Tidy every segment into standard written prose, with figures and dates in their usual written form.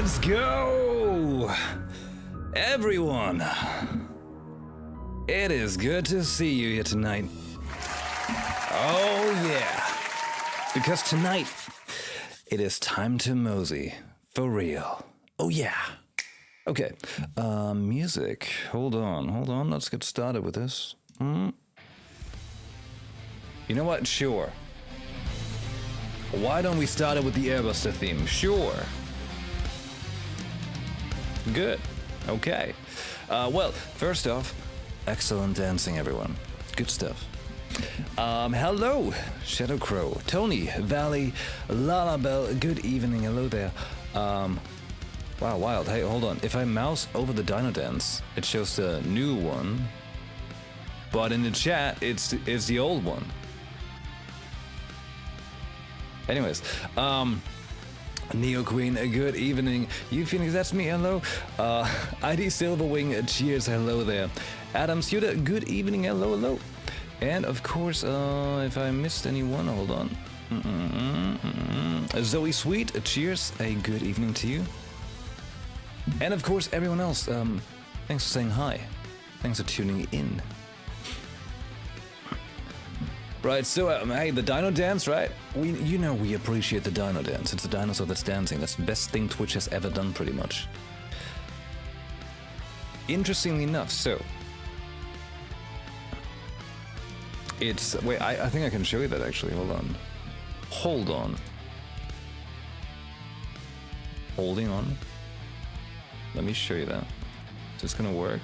Let's go! Everyone! It is good to see you here tonight. Oh yeah! Because tonight, it is time to mosey. For real. Oh yeah! Okay, music. Hold on, let's get started with this. You know what? Sure. Why don't we start it with the Airbuster theme? Sure. Good. Okay. Well, first off, excellent dancing, everyone. Good stuff. Hello, Shadow Crow, Tony, Valley, Lalabelle, good evening, hello there. Wow, wild. Hey, hold on. If I mouse over the Dino Dance, it shows the new one, but in the chat, it's the old one. Anyways, Neo Queen, good evening. You Phoenix, that's me, hello. ID Silverwing, cheers, hello there. Adam Suda, good evening, hello. And of course, if I missed anyone, hold on. Zoe Sweet, cheers, a good evening to you. And of course, everyone else, thanks for saying hi. Thanks for tuning in. Right, so hey, the Dino Dance, right? We appreciate the Dino Dance. It's a dinosaur that's dancing. That's the best thing Twitch has ever done, pretty much. Interestingly enough, so it's wait. I think I can show you that actually. Hold on. Holding on. Let me show you that. Is this gonna work?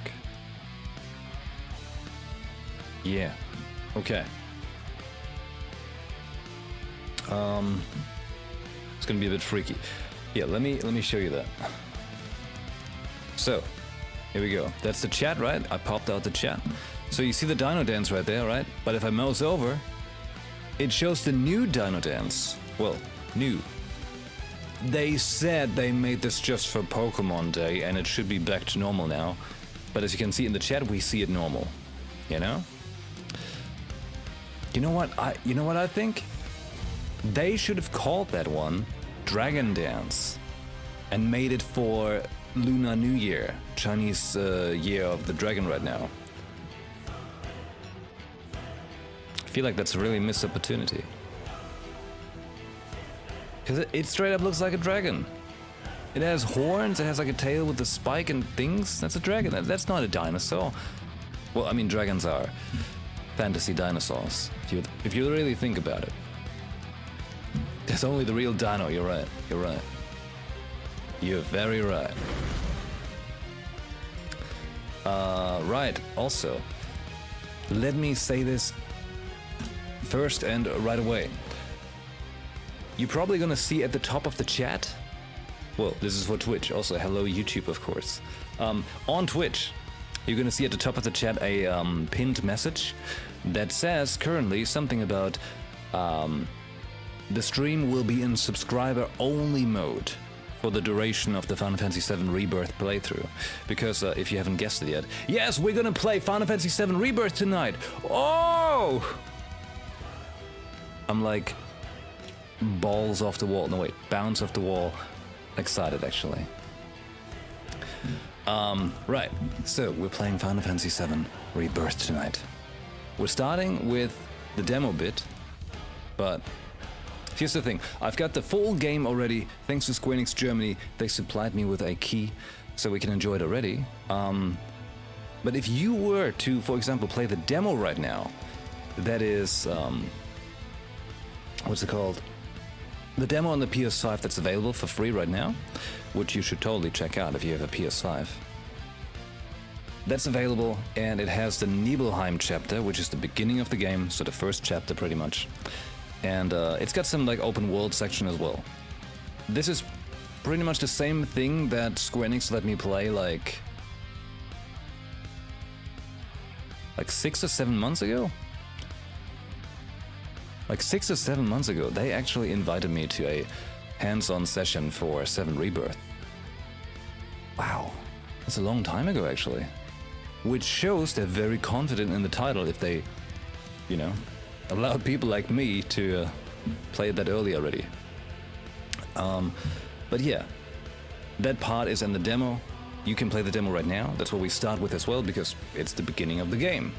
Yeah. Okay. It's gonna be a bit freaky. Yeah, let me show you that. So, here we go. That's the chat, right? I popped out the chat. So you see the Dino Dance right there, right? But if I mouse over, it shows the new Dino Dance. Well, new. They said they made this just for Pokemon Day, and it should be back to normal now. But as you can see in the chat, we see it normal. You know? You know what I think? They should have called that one Dragon Dance and made it for Lunar New Year, Chinese year of the dragon right now. I feel like that's a really missed opportunity. Because it straight up looks like a dragon. It has horns, it has like a tail with a spike and things. That's a dragon. That's not a dinosaur. Well, I mean, dragons are fantasy dinosaurs, if you really think about it. There's only the real dino, you're right. You're very right. Right, also, let me say this first and right away. You're probably gonna see at the top of the chat, well, this is for Twitch, also hello YouTube, of course. On Twitch, you're gonna see at the top of the chat a pinned message that says currently something about the stream will be in subscriber-only mode for the duration of the Final Fantasy VII Rebirth playthrough. Because if you haven't guessed it yet, yes, we're gonna play Final Fantasy VII Rebirth tonight! Oh! I'm like balls off the wall. No, wait, bounce off the wall. Excited, actually. Right, so we're playing Final Fantasy VII Rebirth tonight. We're starting with the demo bit, but here's the thing, I've got the full game already, thanks to Square Enix Germany. They supplied me with a key, so we can enjoy it already. But if you were to, for example, play the demo right now, that is, what's it called? The demo on the PS5 that's available for free right now, which you should totally check out if you have a PS5. That's available, and it has the Nibelheim chapter, which is the beginning of the game, so the first chapter pretty much. And it's got some like open world section as well. This is pretty much the same thing that Square Enix let me play like 6 or 7 months ago? Like 6 or 7 months ago, they actually invited me to a hands-on session for 7 Rebirth. Wow, that's a long time ago actually. Which shows they're very confident in the title if they, you know, allowed people like me to play it that early already. But yeah, that part is in the demo. You can play the demo right now. That's what we start with as well, because it's the beginning of the game,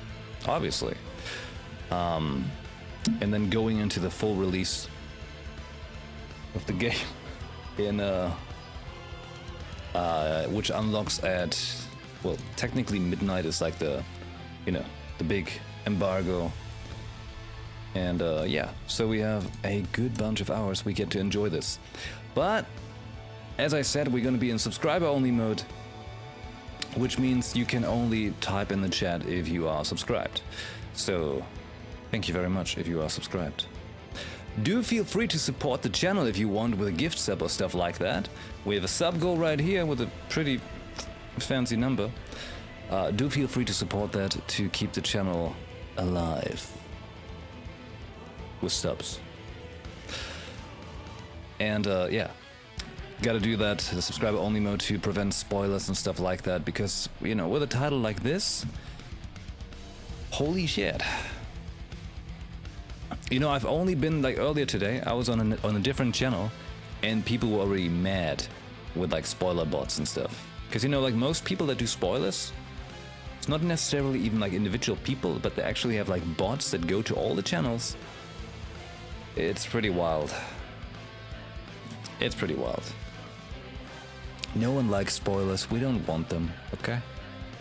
obviously. And then going into the full release of the game in which unlocks at, well, technically midnight is like the, you know, the big embargo. And yeah, so we have a good bunch of hours we get to enjoy this. But as I said, we're going to be in subscriber only mode, which means you can only type in the chat if you are subscribed. So thank you very much if you are subscribed. Do feel free to support the channel if you want with a gift sub or stuff like that. We have a sub goal right here with a pretty fancy number. Do feel free to support that to keep the channel alive with subs. And yeah, gotta do that, the subscriber only mode, to prevent spoilers and stuff like that, because, you know, with a title like this, holy shit. You know, I've only been, like, earlier today, I was on a different channel, and people were already mad with, like, spoiler bots and stuff. Because, you know, like, most people that do spoilers, it's not necessarily even, like, individual people, but they actually have, like, bots that go to all the channels. It's pretty wild. It's pretty wild. No one likes spoilers, we don't want them, okay?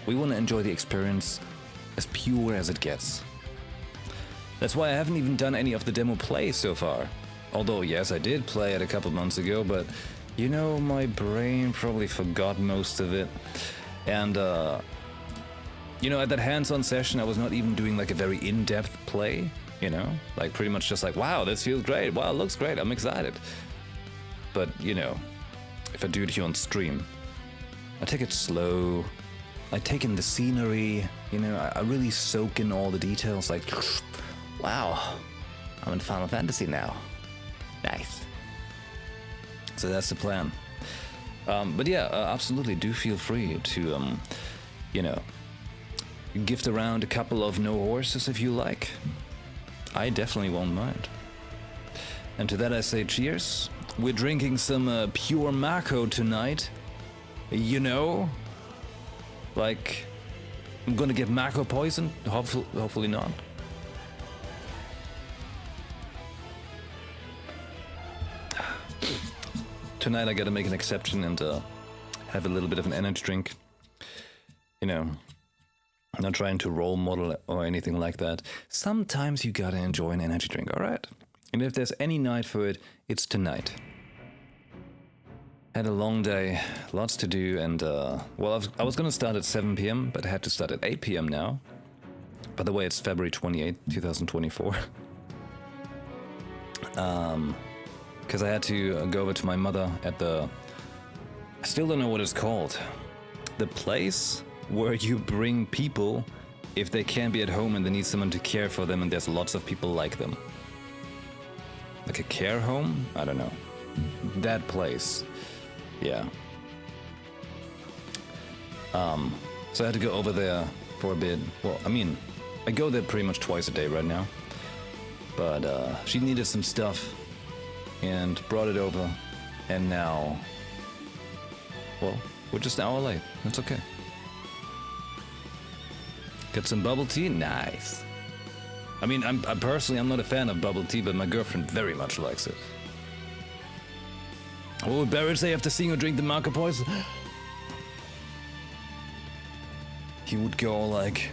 We want to enjoy the experience as pure as it gets. That's why I haven't even done any of the demo play so far. Although, yes, I did play it a couple months ago, but, you know, my brain probably forgot most of it. And, you know, at that hands-on session, I was not even doing, like, a very in-depth play, you know? Like, pretty much just like, wow, this feels great, wow, it looks great, I'm excited. But, you know, if I do it here on stream, I take it slow, I take in the scenery, you know, I really soak in all the details, like, wow, I'm in Final Fantasy now. Nice. So that's the plan. But yeah, absolutely do feel free to, you know, gift around a couple of no horses if you like. I definitely won't mind. And to that I say cheers. We're drinking some pure Mako tonight. You know? Like, I'm gonna get Mako poisoned? Hopefully not. Tonight I gotta make an exception and have a little bit of an energy drink. You know, I'm not trying to role model or anything like that. Sometimes you gotta enjoy an energy drink, alright? And if there's any night for it, it's tonight. Had a long day, lots to do, and well, I was gonna start at 7 p.m, but I had to start at 8 p.m. now. By the way, it's February 28th, 2024. Because I had to go over to my mother at the... I still don't know what it's called. The place where you bring people if they can't be at home and they need someone to care for them and there's lots of people like them. Like a care home? I don't know. That place. Yeah. So I had to go over there for a bit. Well, I mean, I go there pretty much twice a day right now. But she needed some stuff and brought it over, and now, well, we're just an hour late. That's okay. Got some bubble tea? Nice. I mean, I'm personally, I'm not a fan of bubble tea, but my girlfriend very much likes it. What would Barrett say after seeing her drink the Mako poison? He would go like,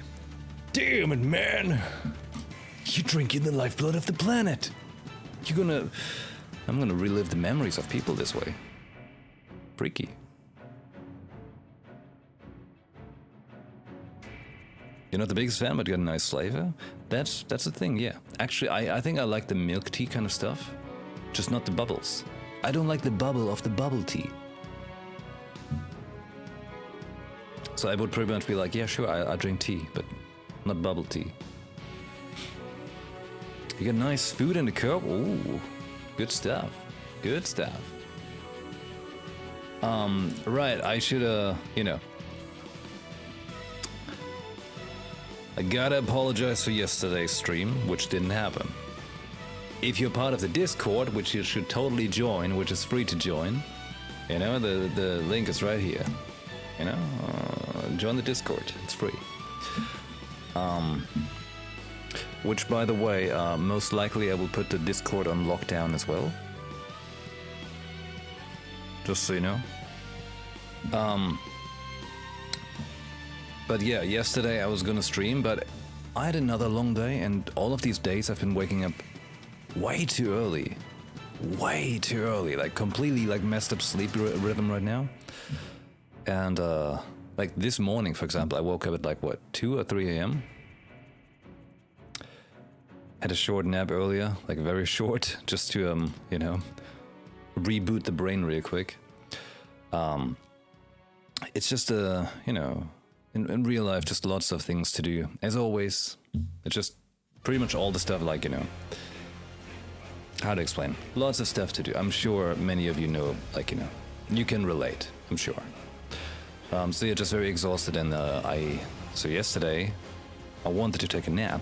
damn it, man! You're drinking the lifeblood of the planet! I'm gonna relive the memories of people this way. Freaky. You're not the biggest fan, but you got a nice flavor? That's the thing, yeah. Actually, I think I like the milk tea kind of stuff. Just not the bubbles. I don't like the bubble of the bubble tea. So I would pretty much be like, yeah, sure, I drink tea, but not bubble tea. You got nice food in the cup? Ooh, good stuff. Good stuff. Right, I should, you know. I gotta apologize for yesterday's stream, which didn't happen. If you're part of the Discord, which you should totally join, which is free to join, You know, the link is right here. You know, join the Discord. It's free. Which, by the way, most likely I will put the Discord on lockdown as well. Just so you know. But yeah, yesterday I was gonna stream, but I had another long day, and all of these days I've been waking up way too early. Way too early, like completely like messed up sleep rhythm right now. And like this morning, for example, I woke up at like what, 2 or 3 a.m. Had a short nap earlier, like very short, just to you know, reboot the brain real quick. It's just you know, in real life, just lots of things to do. As always, it's just pretty much all the stuff, like, you know, how to explain? Lots of stuff to do. I'm sure many of you know, like, you know, you can relate, I'm sure. So yeah, just very exhausted, and so yesterday, I wanted to take a nap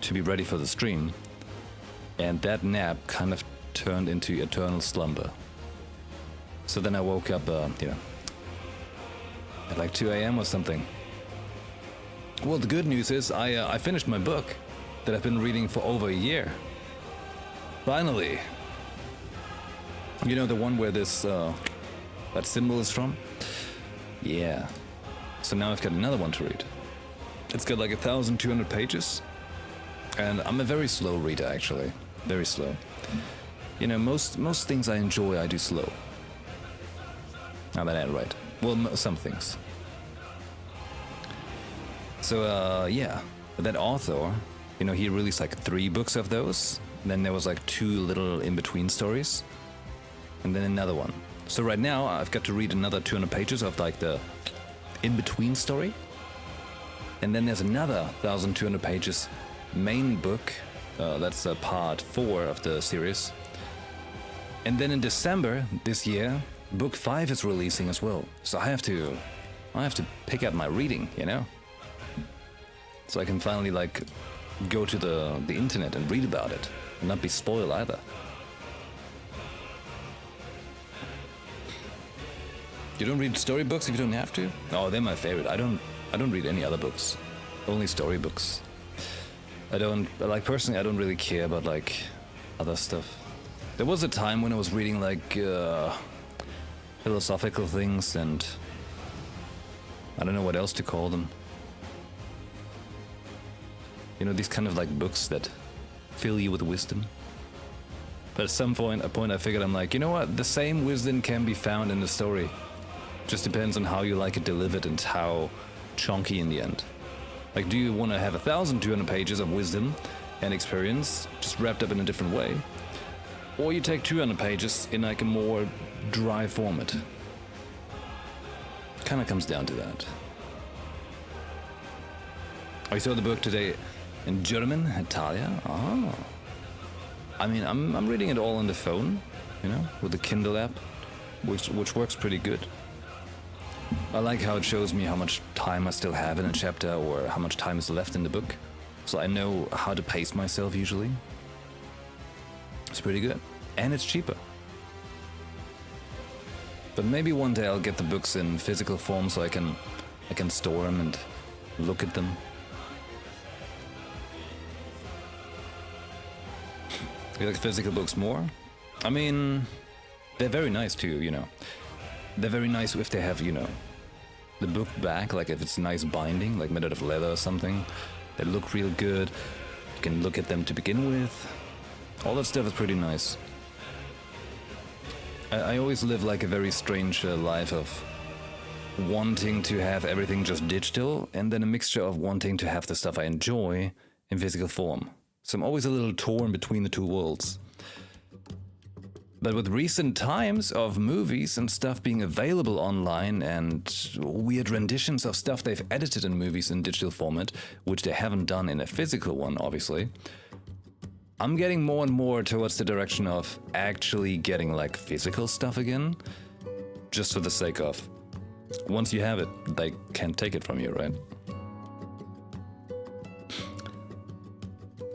to be ready for the stream, and that nap kind of turned into eternal slumber. So then I woke up, you know, at like 2 a.m. or something. Well, the good news is I finished my book that I've been reading for over a year. Finally. You know, the one where this, that symbol is from? Yeah. So now I've got another one to read. It's got like 1,200 pages. And I'm a very slow reader, actually. Very slow. You know, most things I enjoy, I do slow. Now that ain't right. Well, some things. So, yeah. That author, you know, he released like 3 books of those. Then there was like 2 little in-between stories. And then another one. So right now, I've got to read another 200 pages of like the in-between story. And then there's another 1,200 pages main book. That's part 4 of the series. And then in December this year, book 5 is releasing as well. So I have to pick up my reading, you know? So I can finally like go to the internet and read about it and not be spoiled either. You don't read storybooks if you don't have to? Oh, they're my favorite. I don't read any other books. Only storybooks. Like personally, I don't really care about like other stuff. There was a time when I was reading like philosophical things, and I don't know what else to call them. You know, these kind of like books that fill you with wisdom. But at some point I figured, I'm like, you know what? The same wisdom can be found in the story. Just depends on how you like it delivered and how chunky in the end. Like, do you want to have 1,200 pages of wisdom and experience just wrapped up in a different way? Or you take 200 pages in like a more dry format? Kind of comes down to that. I saw the book today in German, Italia. Oh. I mean, I'm reading it all on the phone, you know, with the Kindle app, which works pretty good. I like how it shows me how much time I still have in a chapter or how much time is left in the book. So I know how to pace myself usually. It's pretty good. And it's cheaper. But maybe one day I'll get the books in physical form so I can store them and look at them. You like physical books more? I mean, they're very nice too, you know. They're very nice if they have, you know, the book back, like if it's nice binding, like made out of leather or something. They look real good. You can look at them to begin with. All that stuff is pretty nice. I always live like a very strange life of wanting to have everything just digital, and then a mixture of wanting to have the stuff I enjoy in physical form. So I'm always a little torn between the two worlds. But with recent times of movies and stuff being available online and weird renditions of stuff they've edited in movies in digital format, which they haven't done in a physical one, obviously, I'm getting more and more towards the direction of actually getting like physical stuff again, just for the sake of, once you have it, they can't take it from you, right?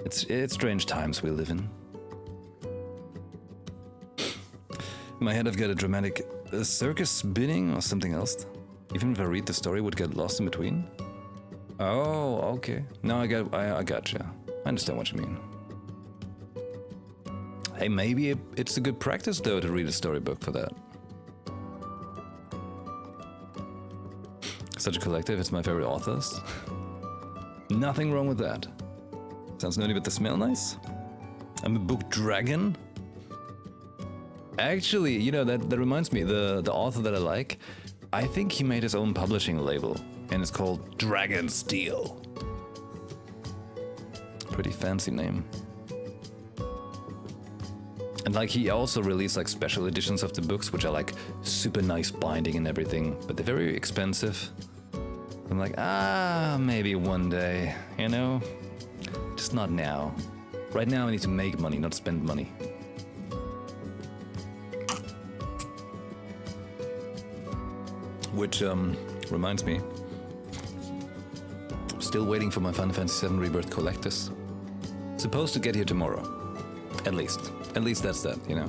It's strange times we live in. In my head I've got a dramatic a circus spinning or something else? Even if I read the story, would get lost in between? Oh, okay. No, I gotcha. I understand what you mean. Hey, maybe it's a good practice, though, to read a storybook for that. Such a collective, it's my favorite authors. Nothing wrong with that. Sounds nerdy, but they smell nice. I'm a book dragon. Actually, you know, that reminds me, the author that I like, I think he made his own publishing label, and it's called Dragon Steel. Pretty fancy name. And like he also released like special editions of the books, which are like super nice binding and everything, but they're very expensive. I'm like, maybe one day, you know? Just not now. Right now I need to make money, not spend money. Which reminds me, still waiting for my Final Fantasy VII Rebirth Collectors. Supposed to get here tomorrow. At least. At least that's that, you know?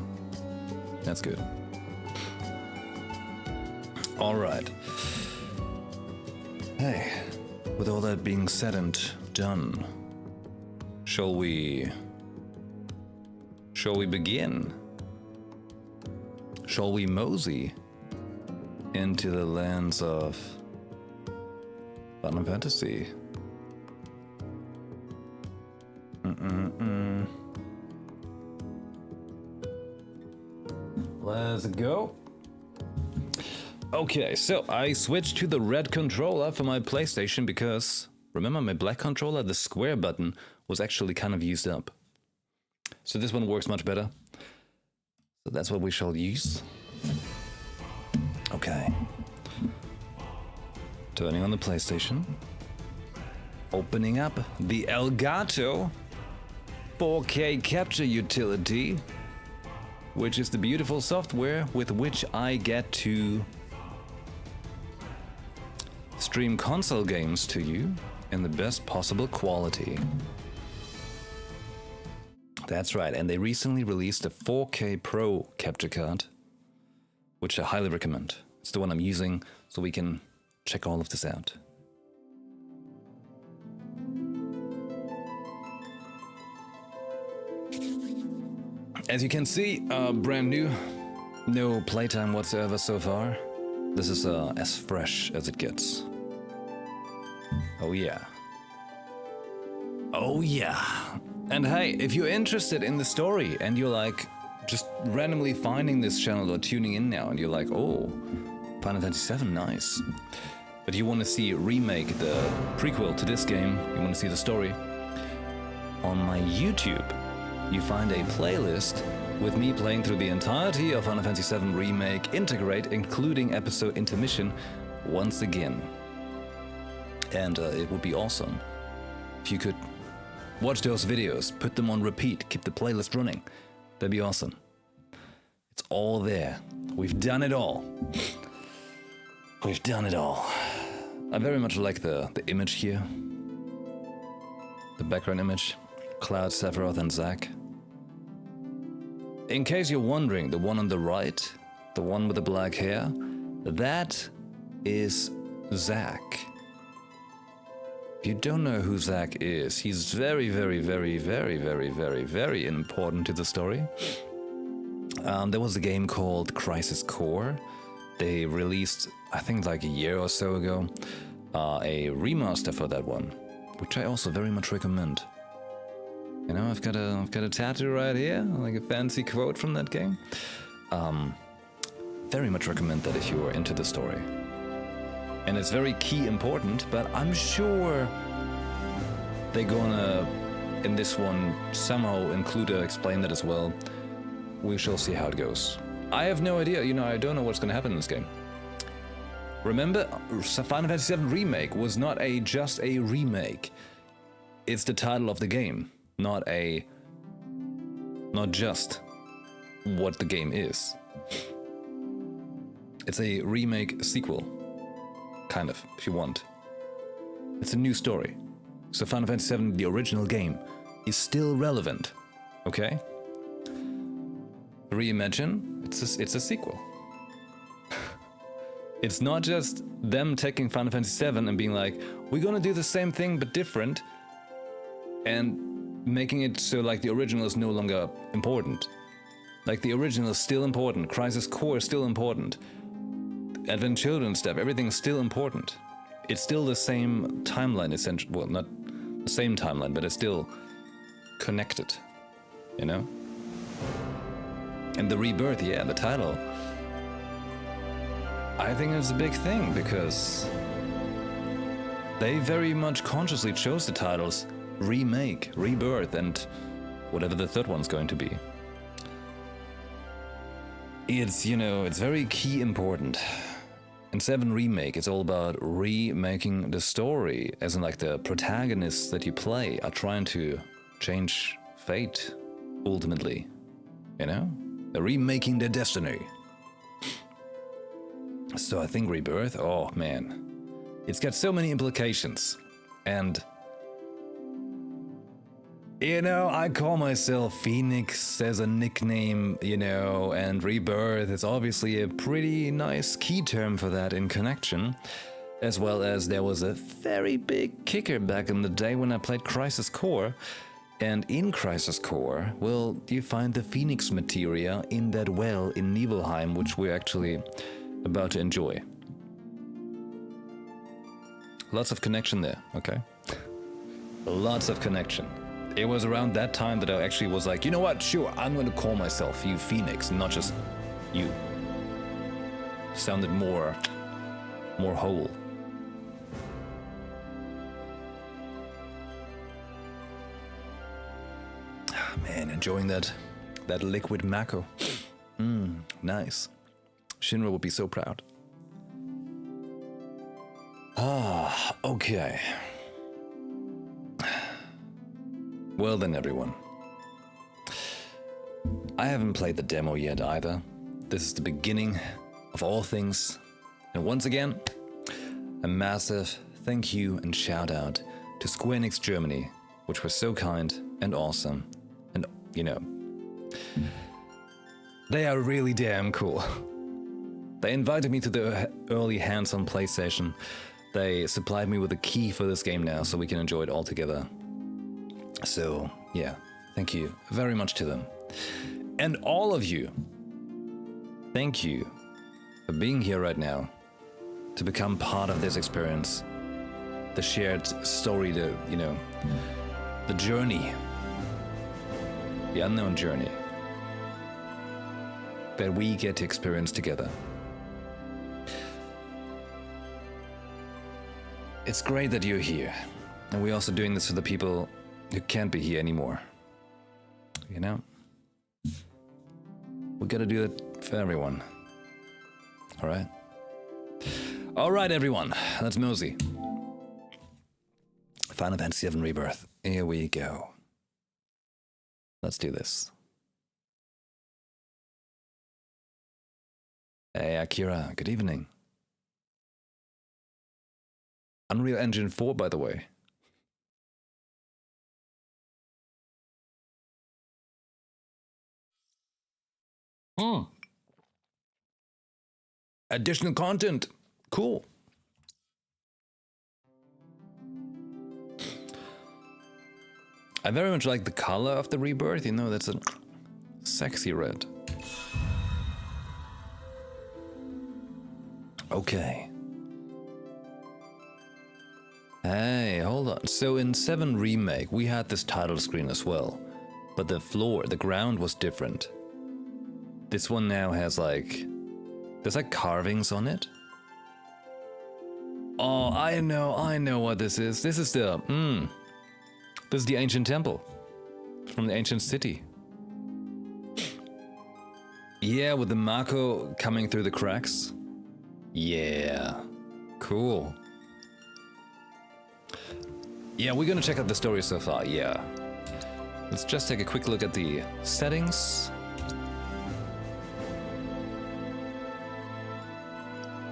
That's good. Alright. Hey, with all that being said and done, shall we begin? Shall we mosey into the lands of Final Fantasy? Let's go. Okay, so I switched to the red controller for my PlayStation because, remember my black controller, the square button, was actually kind of used up. So this one works much better. So that's what we shall use. Okay. Turning on the PlayStation. Opening up the Elgato 4K capture utility, which is the beautiful software with which I get to stream console games to you in the best possible quality. That's right, and they recently released a 4K Pro capture card, which I highly recommend. It's the one I'm using, so we can check all of this out. As you can see, brand new, no playtime whatsoever so far. This is as fresh as it gets. Oh yeah. Oh yeah. And hey, if you're interested in the story and you're like just randomly finding this channel or tuning in now and you're like, oh, Final Fantasy VII, nice. But you want to see Remake, the prequel to this game, you want to see the story, on my YouTube, you find a playlist with me playing through the entirety of Final Fantasy VII Remake Integrate, including episode intermission, once again. And it would be awesome if you could watch those videos, put them on repeat, keep the playlist running. That'd be awesome. It's all there. We've done it all. We've done it all. I very much like the image here. The background image. Cloud, Sephiroth, and Zack. In case you're wondering, the one on the right, the one with the black hair, that is Zack. If you don't know who Zack is, he's very, very, very, very, very, very, very important to the story. There was a game called Crisis Core. They released, I think like a year or so ago, a remaster for that one, which I also very much recommend. You know, I've got a tattoo right here, like a fancy quote from that game. Very much recommend that if you are into the story. And it's very key important, but I'm sure they're gonna, in this one, somehow include or explain that as well. We shall see how it goes. I have no idea, you know, I don't know what's gonna happen in this game. Remember, Final Fantasy VII Remake was not just a remake. It's the title of the game, not just what the game is. It's a remake sequel, kind of, if you want. It's a new story. So Final Fantasy VII, the original game, is still relevant, okay? Reimagine, it's a sequel. It's not just them taking Final Fantasy VII and being like, we're gonna do the same thing but different, and making it so like the original is no longer important. Like the original is still important, Crisis Core is still important, Advent Children stuff, everything's still important. It's still the same timeline, essentially. Well, not the same timeline, but it's still connected, you know? And the Rebirth, yeah, the title, I think it's a big thing because they very much consciously chose the titles Remake, Rebirth, and whatever the third one's going to be. It's, you know, it's very key important. In 7 Remake, it's all about remaking the story, as in like the protagonists that you play are trying to change fate, ultimately, you know? They're remaking their destiny. So I think Rebirth, oh man, it's got so many implications. And, you know, I call myself Phoenix as a nickname, you know, and Rebirth is obviously a pretty nice key term for that in connection. As well as there was a very big kicker back in the day when I played Crisis Core. And in Crisis Core, well, you find the Phoenix materia in that well in Nibelheim, which we're actually about to enjoy. Lots of connection there, okay? Lots of connection. It was around that time that I actually was like, you know what, sure, I'm gonna call myself you Phoenix, not just you. Sounded more whole. Man, enjoying that liquid Mako. Nice. Shinra would be so proud. Ah, okay. Well then, everyone. I haven't played the demo yet either. This is the beginning of all things. And once again, a massive thank you and shout out to Square Enix Germany, which was so kind and awesome. And, you know, they are really damn cool. They invited me to the early hands-on play session. They supplied me with a key for this game now so we can enjoy it all together. So, yeah, thank you very much to them. And all of you, thank you for being here right now to become part of this experience. The shared story, the journey, the unknown journey that we get to experience together. It's great that you're here, and we're also doing this for the people who can't be here anymore. You know? We gotta do it for everyone. Alright? Alright, everyone, let's mosey. Final Fantasy VII Rebirth. Here we go. Let's do this. Hey, Akira, good evening. Unreal Engine 4, by the way. Additional content. Cool. I very much like the color of the Rebirth, you know, that's a sexy red. Okay. Hey, hold on. So in 7 Remake, we had this title screen as well. But the floor, the ground was different. This one now has like... there's like carvings on it. Oh, I know what this is. This is the... This is the ancient temple. From the ancient city. Yeah, with the Mako coming through the cracks. Yeah. Cool. Yeah, we're gonna check out the story so far, yeah. Let's just take a quick look at the settings.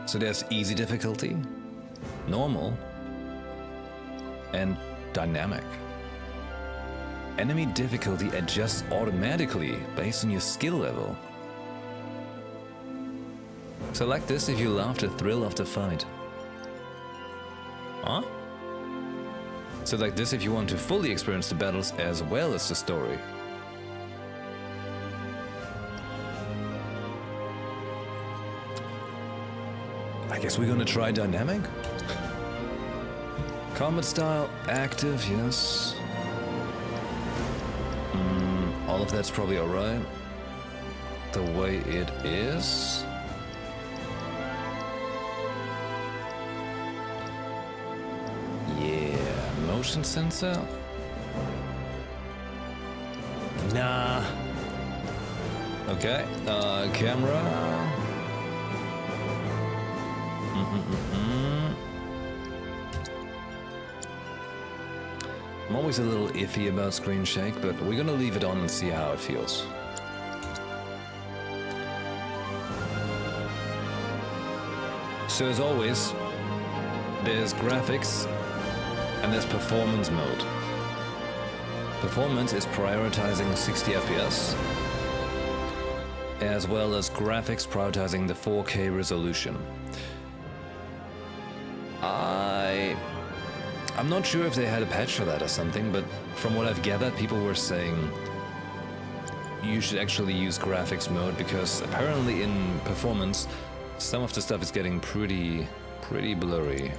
So there's easy difficulty, normal, and dynamic. Enemy difficulty adjusts automatically based on your skill level. Select this if you love the thrill of the fight. Huh? Select this if you want to fully experience the battles as well as the story. I guess we're gonna try dynamic? Combat style, active, yes. All of that's probably alright. The way it is. Yeah, motion sensor? Nah. Okay, camera. I'm always a little iffy about screen shake, but we're gonna leave it on and see how it feels. So as always, there's graphics and there's performance mode. Performance is prioritizing 60 FPS, as well as graphics prioritizing the 4K resolution. I'm not sure if they had a patch for that or something, but from what I've gathered, people were saying you should actually use graphics mode because apparently in performance, some of the stuff is getting pretty blurry.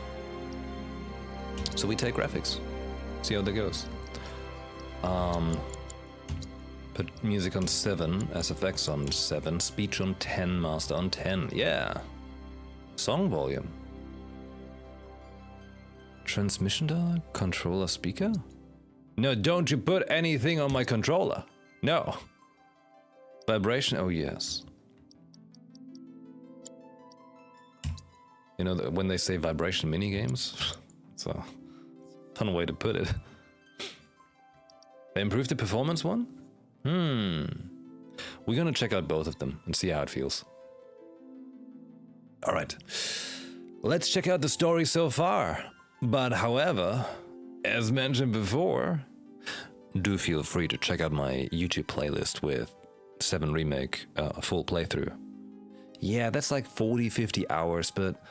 So we take graphics, see how that goes. Put music on 7, SFX on 7, speech on 10, master on 10. Yeah. Song volume. Transmission dial? Controller speaker? No, don't you put anything on my controller. No. Vibration? Oh, yes. You know, when they say vibration minigames, it's a fun way to put it. They improved the performance one? We're gonna check out both of them and see how it feels. Alright. Let's check out the story so far. But however, as mentioned before, do feel free to check out my YouTube playlist with 7 Remake full playthrough. Yeah, that's like 40-50 hours, but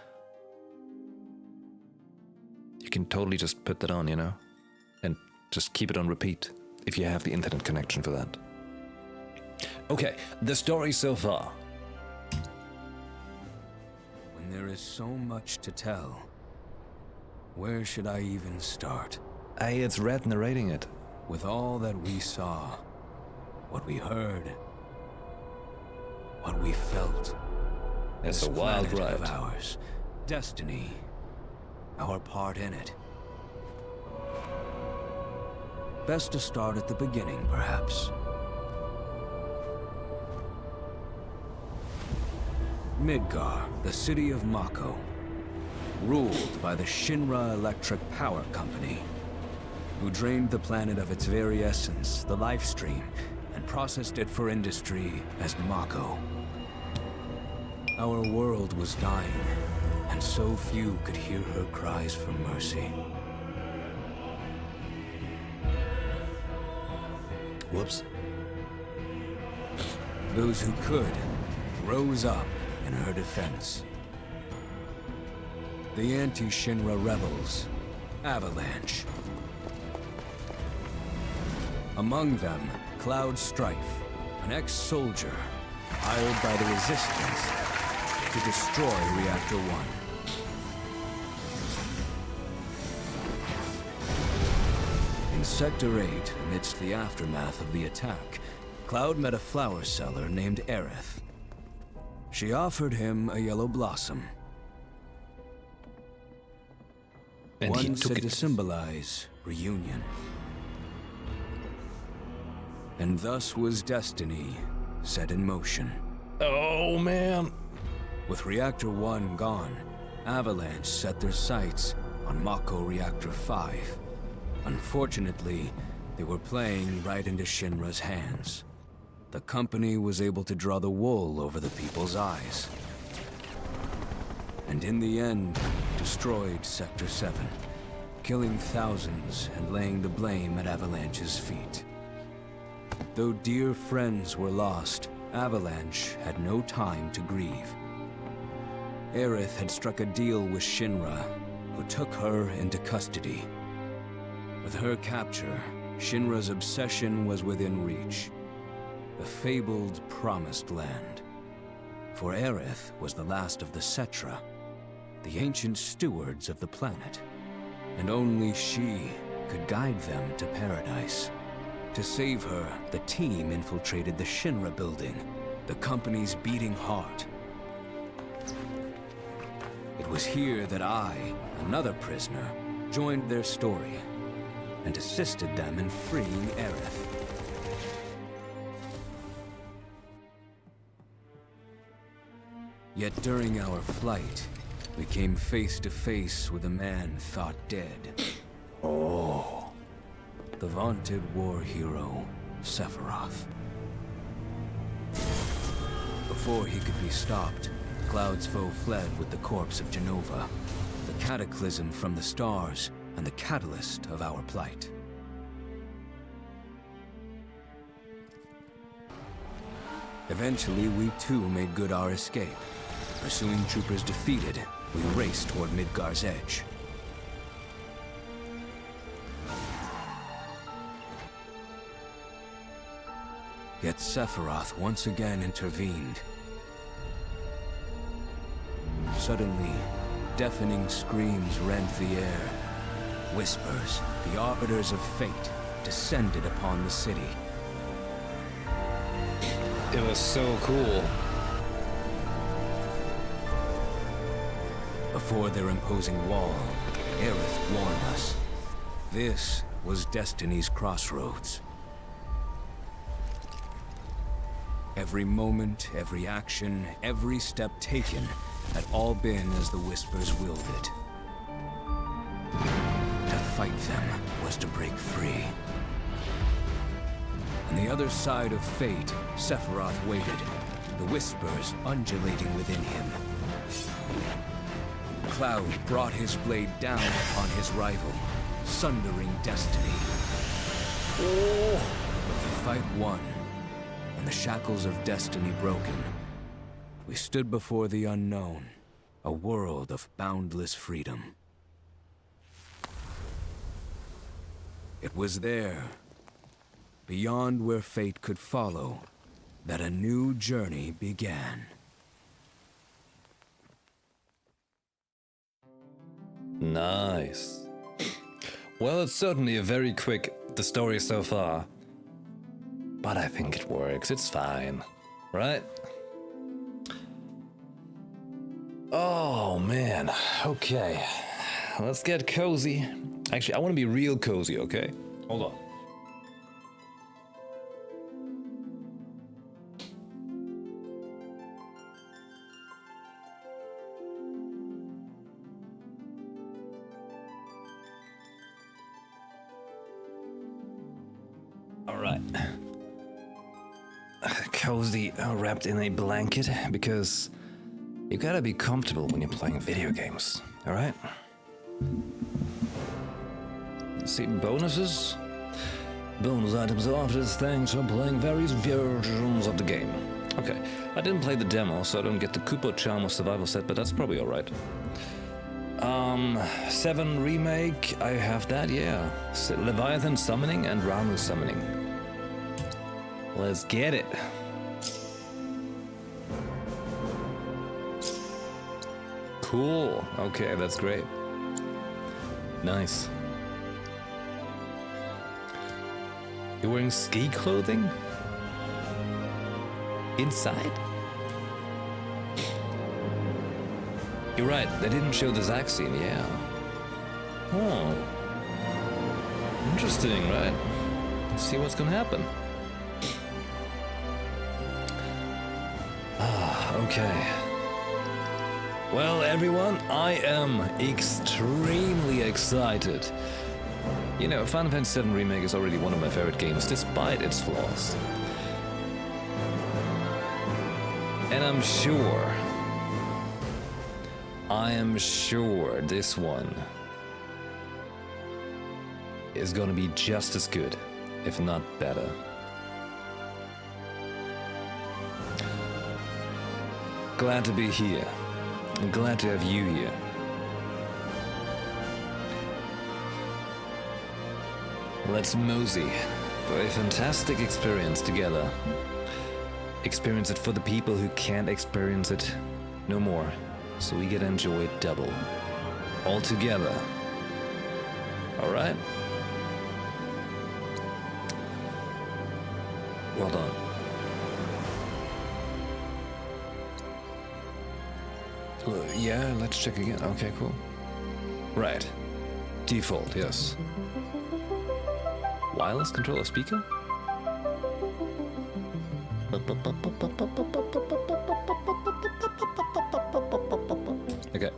you can totally just put that on, you know? And just keep it on repeat if you have the internet connection for that. Okay, the story so far. When there is so much to tell, where should I even start? Hey, it's Red narrating it. With all that we saw, what we heard, what we felt. It's this a wild planet ride. Of ours, destiny, our part in it. Best to start at the beginning, perhaps. Midgar, the city of Mako, ruled by the Shinra Electric Power Company, who drained the planet of its very essence, the life stream, and processed it for industry as Mako. Our world was dying, and so few could hear her cries for mercy. Whoops. Those who could rose up in her defense. The anti-Shinra rebels, Avalanche. Among them, Cloud Strife, an ex-soldier hired by the Resistance to destroy Reactor 1. In Sector 8, amidst the aftermath of the attack, Cloud met a flower seller named Aerith. She offered him a yellow blossom. And he One took said it. to symbolize reunion. And thus was destiny set in motion. Oh, man. With Reactor 1 gone, Avalanche set their sights on Mako Reactor 5. Unfortunately, they were playing right into Shinra's hands. The company was able to draw the wool over the people's eyes. And in the end, destroyed Sector 7, killing thousands and laying the blame at Avalanche's feet. Though dear friends were lost, Avalanche had no time to grieve. Aerith had struck a deal with Shinra, who took her into custody. With her capture, Shinra's obsession was within reach. The fabled Promised Land. For Aerith was the last of the Cetra, the ancient stewards of the planet. And only she could guide them to paradise. To save her, the team infiltrated the Shinra building, the company's beating heart. It was here that I, another prisoner, joined their story and assisted them in freeing Aerith. Yet during our flight, we came face to face with a man thought dead. Oh. The vaunted war hero, Sephiroth. Before he could be stopped, Cloud's foe fled with the corpse of Genova, the cataclysm from the stars and the catalyst of our plight. Eventually, we too made good our escape. Pursuing troopers defeated, we raced toward Midgar's edge. Yet Sephiroth once again intervened. Suddenly, deafening screams rent the air. Whispers, the arbiters of fate, descended upon the city. It was so cool. Before their imposing wall, Aerith warned us. This was Destiny's crossroads. Every moment, every action, every step taken had all been as the Whispers willed it. To fight them was to break free. On the other side of fate, Sephiroth waited, the Whispers undulating within him. Cloud brought his blade down upon his rival, sundering destiny. With the fight won, and the shackles of destiny broken, we stood before the unknown, a world of boundless freedom. It was there, beyond where fate could follow, that a new journey began. Nice. Well, it's certainly a very quick, the story so far. But I think it works, it's fine. Right? Oh, man. Okay. Let's get cozy. Actually, I want to be real cozy, okay? Hold on. All right. Cozy, wrapped in a blanket, because you gotta be comfortable when you're playing video games, all right? See, bonuses? Bonus items are offered as thanks for playing various versions of the game. Okay, I didn't play the demo, so I don't get the Kupo Charm or Survival Set, but that's probably alright. 7 Remake, I have that, yeah. Leviathan Summoning and Ramu Summoning. Let's get it. Cool, okay, that's great. Nice. You're wearing ski clothing? Inside? You're right, they didn't show the Zack scene, yeah. Oh. Interesting, right? Let's see what's gonna happen. Okay. Well, everyone, I am extremely excited. You know, Final Fantasy VII Remake is already one of my favorite games, despite its flaws. And I am sure this one is gonna be just as good, if not better. Glad to be here. I'm glad to have you here. Let's mosey for a fantastic experience together. Experience it for the people who can't experience it no more, so we get to enjoy it double. All together. Alright? Well done. Yeah, let's check again. Okay, cool. Right. Default, yes. Wireless controller speaker? Okay.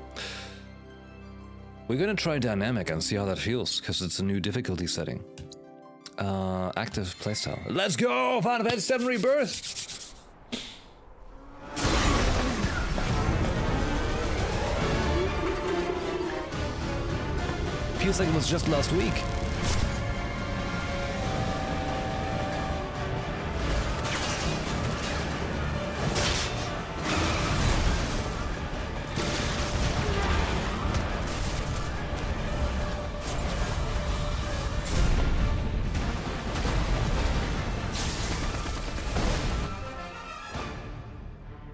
We're gonna try dynamic and see how that feels, because it's a new difficulty setting. Active playstyle. Let's go! Final Fantasy VII Rebirth! Feels like it was just last week.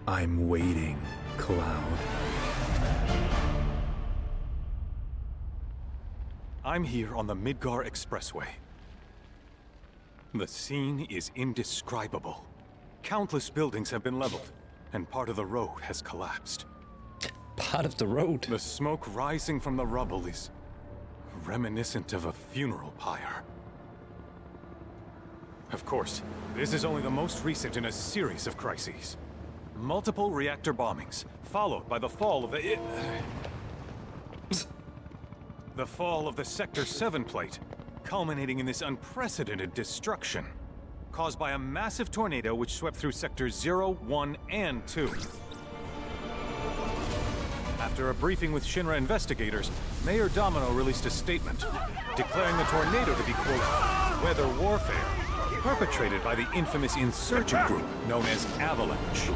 I'm waiting, Cloud. I'm here on the Midgar Expressway. The scene is indescribable. Countless buildings have been leveled, and part of the road has collapsed. Part of the road. The smoke rising from the rubble is reminiscent of a funeral pyre. Of course, this is only the most recent in a series of crises. Multiple reactor bombings, followed by the fall of the Sector 7 plate, culminating in this unprecedented destruction, caused by a massive tornado which swept through Sectors 0, 1, and 2. After a briefing with Shinra investigators, Mayor Domino released a statement, declaring the tornado to be, quote, weather warfare, perpetrated by the infamous insurgent group known as Avalanche.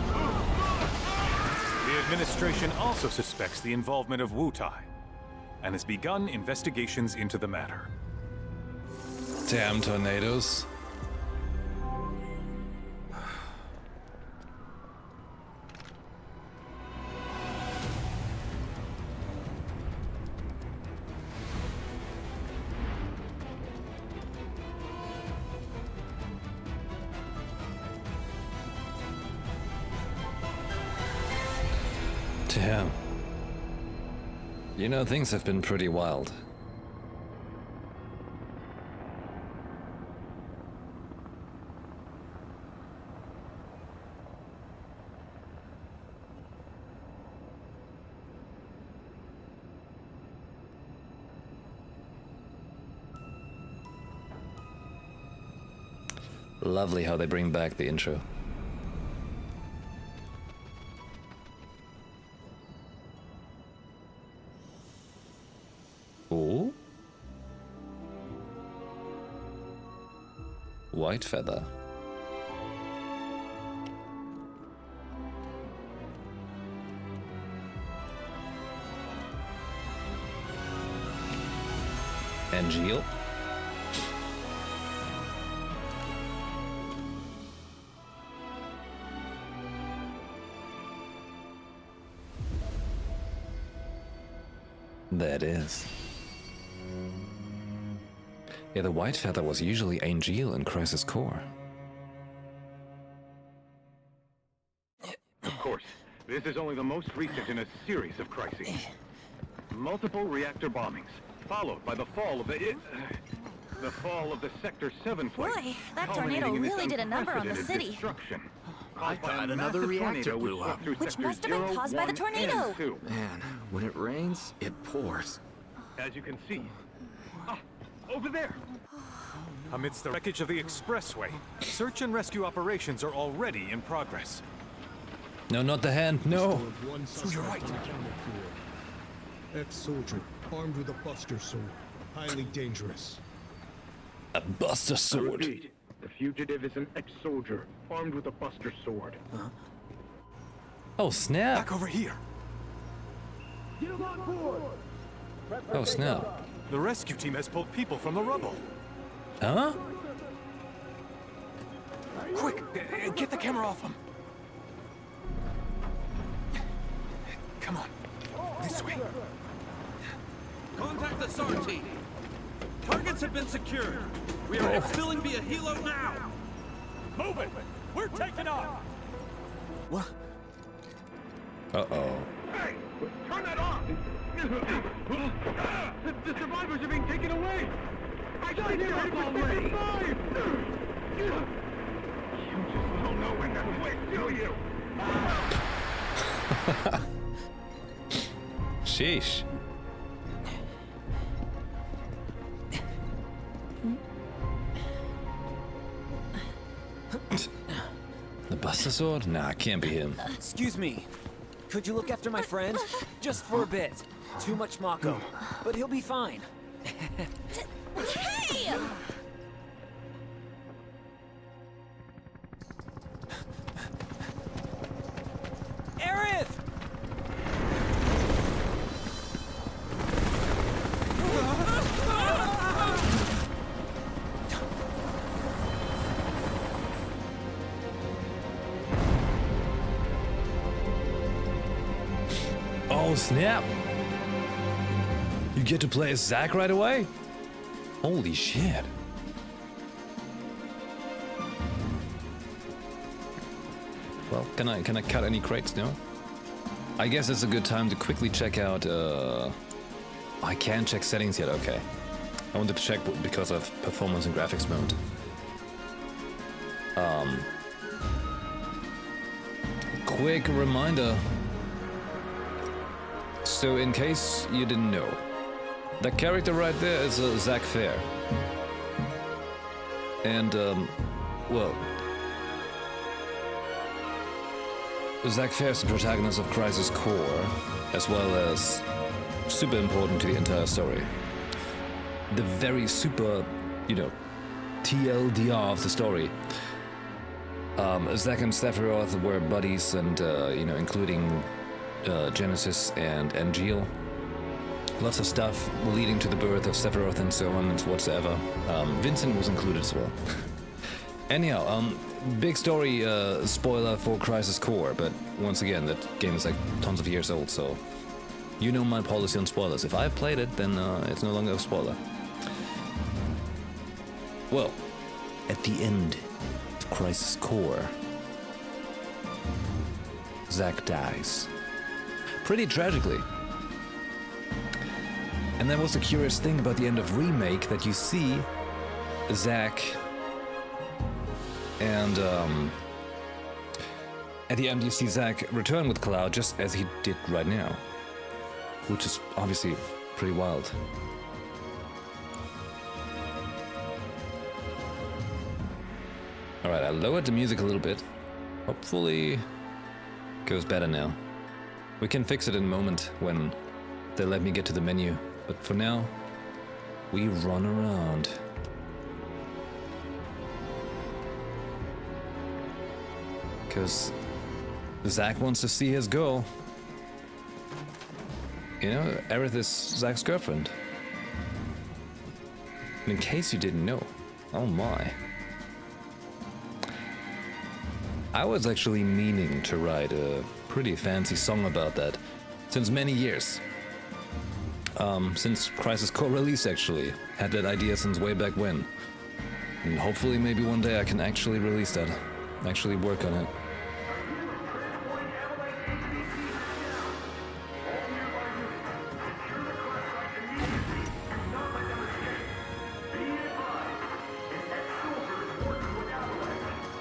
The administration also suspects the involvement of Wutai, and has begun investigations into the matter. Damn tornadoes. Damn. You know, things have been pretty wild. Lovely how they bring back the intro. Oh? White feather. Angeal. That is. Yeah, the white feather was usually Angeal in Crisis Core. Of course, this is only the most recent in a series of crises. Multiple reactor bombings, followed by the fall of the Sector 7 plate. Boy, that tornado really did a number on the city. Destruction. I thought another reactor blew up. Which must have been caused by the tornado. Man, when it rains, it pours. As you can see. Over there! Amidst the wreckage of the expressway, search and rescue operations are already in progress. No, not the hand, no! To your right. Ex-soldier, armed with a buster sword. Highly dangerous. A buster sword. Repeat, the fugitive is an ex-soldier, armed with a buster sword. Oh, snap! Back over here. Oh, snap. The rescue team has pulled people from the rubble. Huh? Quick, get the camera off them. Come on, this way. Contact the SAR team. Targets have been secured. We are exfilling via helo now. Move it! We're taking off! What? Uh-oh. Hey! Turn that off! The survivors are being taken away! I got here already! You just don't know when to quit, do you? Sheesh. The Buster Sword? Nah, can't be him. Excuse me. Could you look after my friend? Just for a bit. Too much Mako. But he'll be fine. Hey! Aerith! Oh, snap! You get to play as Zack right away? Holy shit. Well, can I cut any crates now? I guess it's a good time to quickly check out, I can't check settings yet, okay. I wanted to check because of performance and graphics mode. Quick reminder. So in case you didn't know, that character right there is Zack Fair. And, well, Zack Fair is the protagonist of Crisis Core, as well as super important to the entire story. The very super, you know, TLDR of the story. Zack and Sephiroth were buddies, and, you know, including Genesis and Angeal. Lots of stuff leading to the birth of Sephiroth and so on and whatsoever. Vincent was included as well. Anyhow, big story spoiler for Crisis Core, but once again, that game is like tons of years old, so you know my policy on spoilers. If I've played it, then it's no longer a spoiler. Well, at the end of Crisis Core, Zack dies. Pretty tragically. And that was the curious thing about the end of Remake, that you see Zack and at the end you see Zack return with Cloud just as he did right now, which is obviously pretty wild. Alright, I lowered the music a little bit. Hopefully it goes better now. We can fix it in a moment when they let me get to the menu, but for now, we run around. Because Zack wants to see his girl. You know, Aerith is Zack's girlfriend. In case you didn't know, oh my. I was actually meaning to write a pretty fancy song about that since many years. Since Crisis Core release, actually. Had that idea since way back when. And hopefully maybe one day I can actually release that. Actually work on it.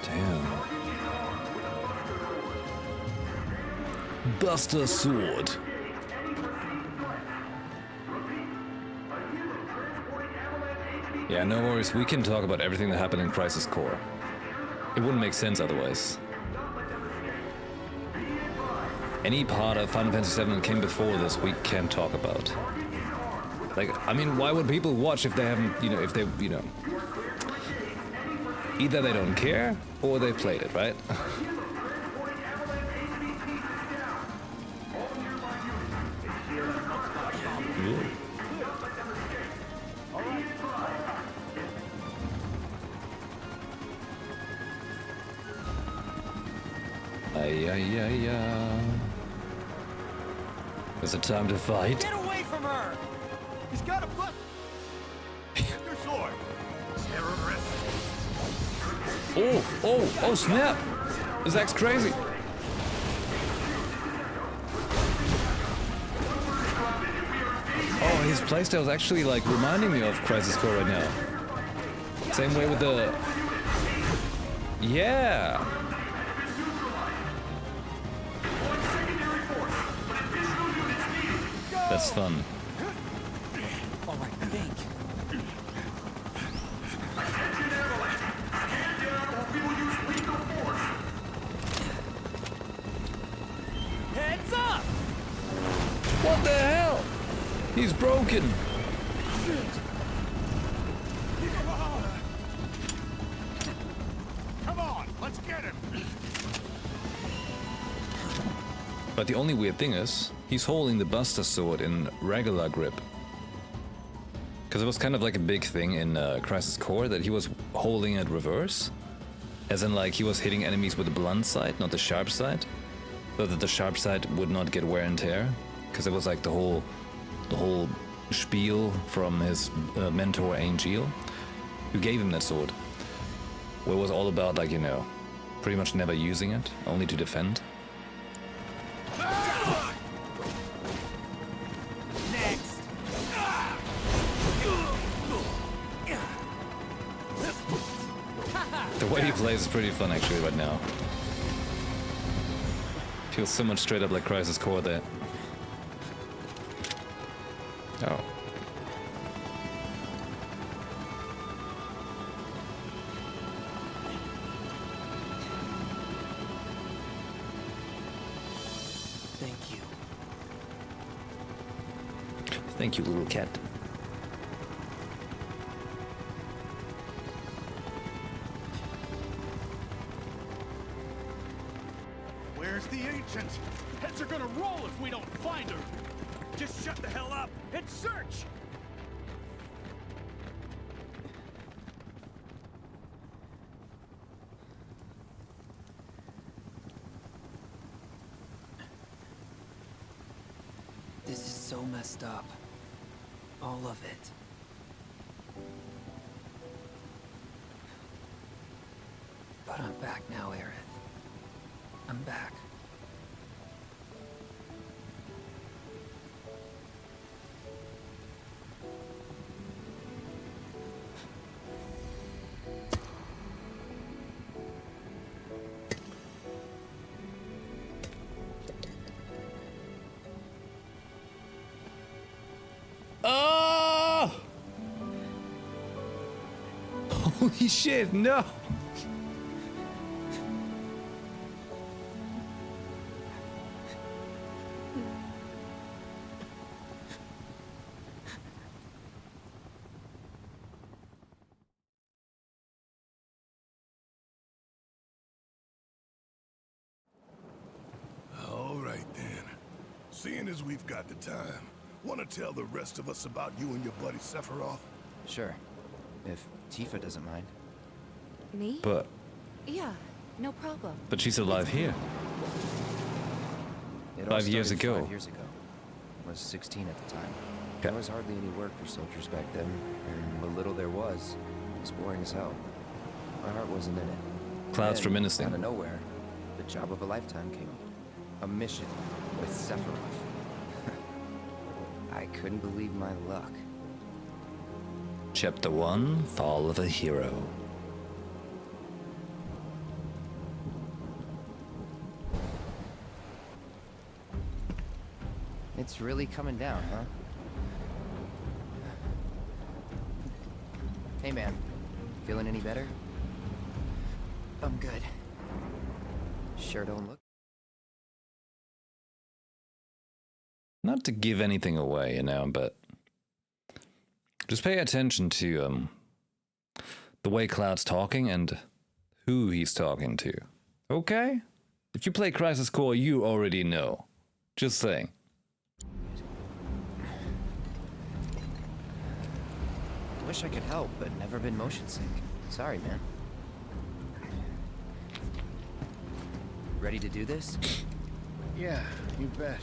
Damn. Buster Sword. Yeah, no worries, we can talk about everything that happened in Crisis Core. It wouldn't make sense otherwise. Any part of Final Fantasy VII that came before this, we can't talk about. Like, I mean, why would people watch if they haven't, you know, if they, you know... Either they don't care, or they played it, right? Ay, ay, ay, ay. Is it time to fight? Get away from her! He's got a butt. Your sword. Terrorist. Oh, snap! This act's crazy. Oh, his playstyle is actually like reminding me of Crisis Core right now. Same way with the... Yeah! That's fun. Alright, think. Heads up! What the hell? He's broken. Come on, let's get him. But the only weird thing is, he's holding the Buster Sword in regular grip. Because it was kind of like a big thing in Crisis Core that he was holding it reverse. As in, like, he was hitting enemies with the blunt side, not the sharp side. So that the sharp side would not get wear and tear. Because it was like the whole spiel from his mentor Angel, who gave him that sword. Where it was all about, like, you know, pretty much never using it, only to defend. Next! The way he plays is pretty fun actually right now. Feels so much straight up like Crisis Core there. Oh. Thank you. Thank you, little cat. Where's the ancient? Heads are gonna roll if we don't find her. Just shut the hell up and search! This is so messed up. All of it. But I'm back now, Aerith. I'm back. Oh! Holy shit, no! All right then. Seeing as we've got the time, want to tell the rest of us about you and your buddy Sephiroth? Sure. If Tifa doesn't mind. Me? But Yeah, no problem. she's alive here. It all 5 years started ago. 5 years ago. I was 16 at the time. Okay. There was hardly any work for soldiers back then, and what little there was boring as hell. My heart wasn't in it. Clouds Then, reminiscing. out of nowhere, the job of a lifetime came up. A mission with Sephiroth. I couldn't believe my luck. Chapter 1, Fall of a Hero. It's really coming down, huh? Hey man, feeling any better? I'm good. Sure don't look. Not to give anything away, you know, but just pay attention to the way Cloud's talking and who he's talking to. Okay? If you play Crisis Core, you already know. Just saying. Wish I could help, but never been motion sick. Sorry, man. Ready to do this? Yeah, you bet.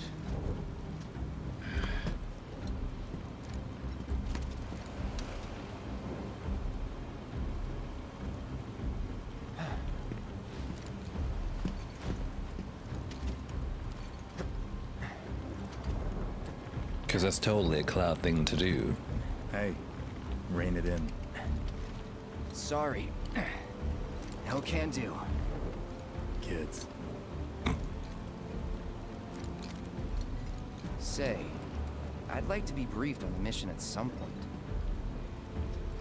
Because that's totally a Cloud thing to do. Hey, rein it in. Sorry. No can do. Kids. Say, I'd like to be briefed on the mission at some point.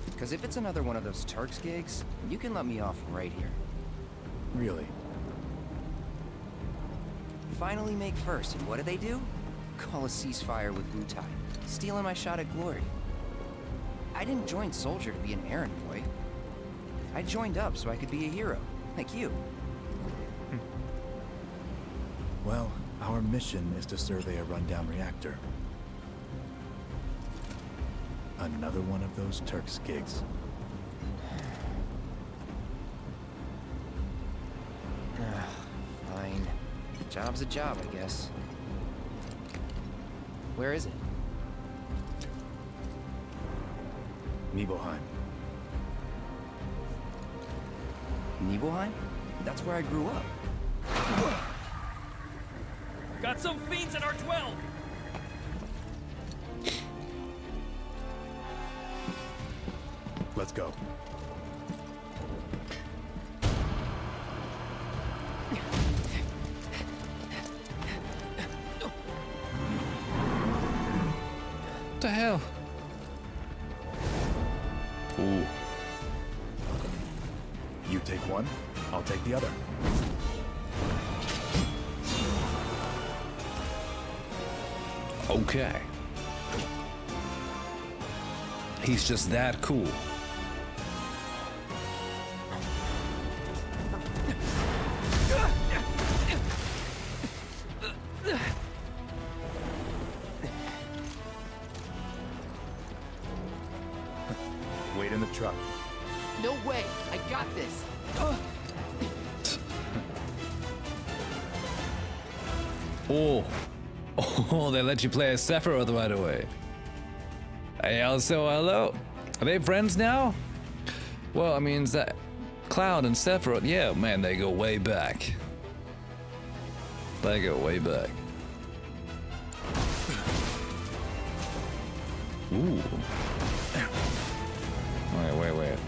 Because if it's another one of those Turks gigs, you can let me off right here. Really? Finally make first, and what do they do? Call a ceasefire with Wu Tai, stealing my shot at glory. I didn't join Soldier to be an errand boy. I joined up so I could be a hero, like you. Well, our mission is to survey a rundown reactor. Another one of those Turks gigs. Fine. Job's a job, I guess. Where is it? Nibelheim. Nibelheim? That's where I grew up. Got some fiends at R12! Let's go. What the hell? Ooh. You take one, I'll take the other. Okay. He's just that cool. Wait in the truck. No way! I got this! Oh. Oh, they let you play as Sephiroth right away. Hey, also, hello. Are they friends now? Well, I mean, that Cloud and Sephiroth, yeah, man, they go way back. They go way back. Ooh. Wait.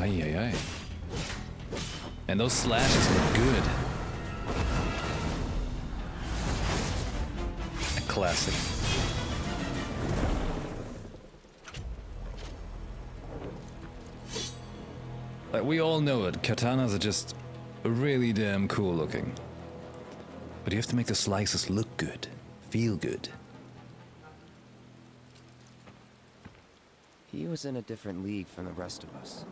Ay. And those slashes look good. A classic. Like, we all know it, katanas are just really damn cool looking. But you have to make the slices look good, feel good. He was in a different league from the rest of us.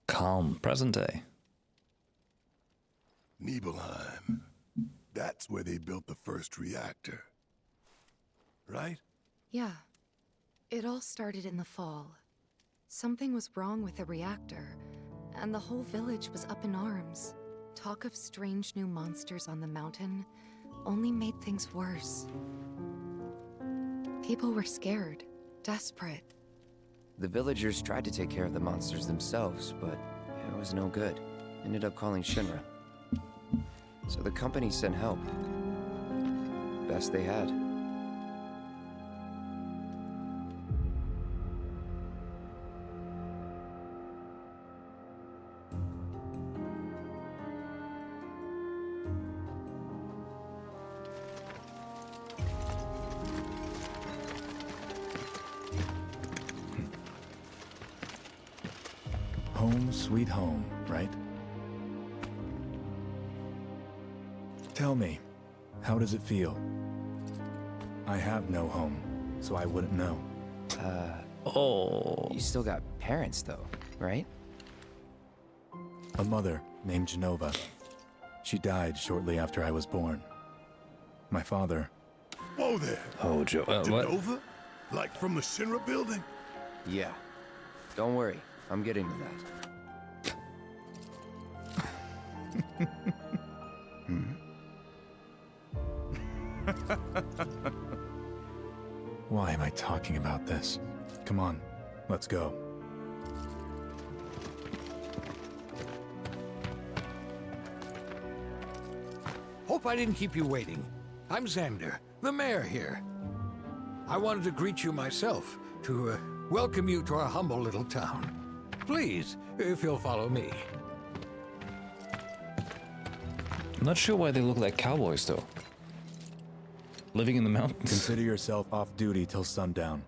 Calm, present day. Nibelheim. That's where they built the first reactor. Right? Yeah. It all started in the fall. Something was wrong with the reactor, and the whole village was up in arms. Talk of strange new monsters on the mountain only made things worse. People were scared, desperate. The villagers tried to take care of the monsters themselves, but it was no good. Ended up calling Shinra. So the company sent help. Best they had. Home sweet home, right? Tell me, how does it feel? I have no home, so I wouldn't know. You still got parents though, right? A mother named Genova. She died shortly after I was born. My father... Whoa there! Oh, Joe, what? Nova? Like from the Shinra building? Yeah. Don't worry, I'm getting to that. Why am I talking about this? Come on, let's go. Hope I didn't keep you waiting. I'm Xander, the mayor here. I wanted to greet you myself, to welcome you to our humble little town. Please, if you'll follow me. I'm not sure why they look like cowboys, though. Living in the mountains. Consider yourself off duty till sundown.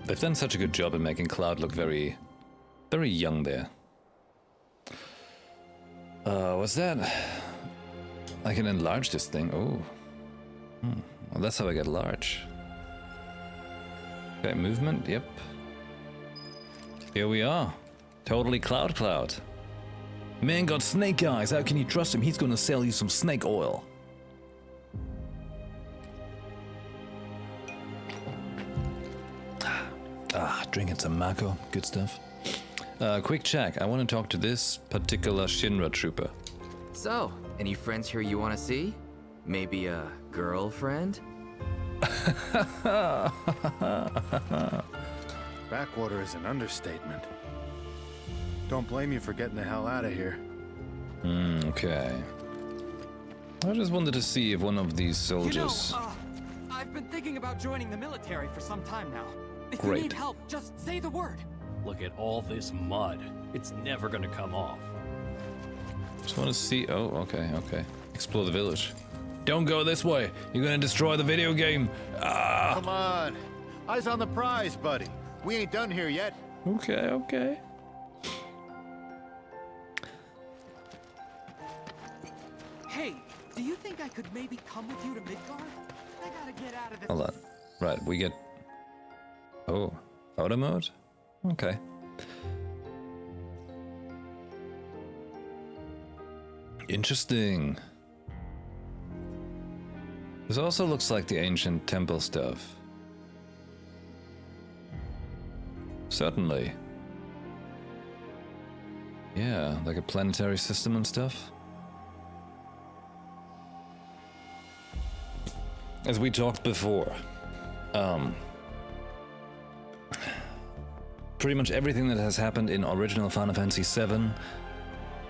They've done such a good job in making Cloud look very, very young there. What's that? I can enlarge this thing. Oh. Well, that's how I get large. Okay, movement, yep. Here we are. Totally Cloud. Man got snake eyes. How can you trust him? He's gonna sell you some snake oil. Drinking some Mako. Good stuff. Quick check. I want to talk to this particular Shinra trooper. So, any friends here you want to see? Maybe a girlfriend? Backwater is an understatement. Don't blame you for getting the hell out of here. Okay. I just wanted to see if one of these soldiers... You know, I've been thinking about joining the military for some time now. If Great. you need help, just say the word. Look at all this mud. It's never gonna come off. Just want to see... Oh, okay. Explore the village. Don't go this way. You're gonna destroy the video game. Come on. Eyes on the prize, buddy. We ain't done here yet. Okay. Hey, do you think I could maybe come with you to Midgard? I gotta get out of this. Hold on. Right, we get... Oh, auto mode? Okay. Interesting. This also looks like the ancient temple stuff. Certainly. Yeah, like a planetary system and stuff. As we talked before, pretty much everything that has happened in original Final Fantasy VII,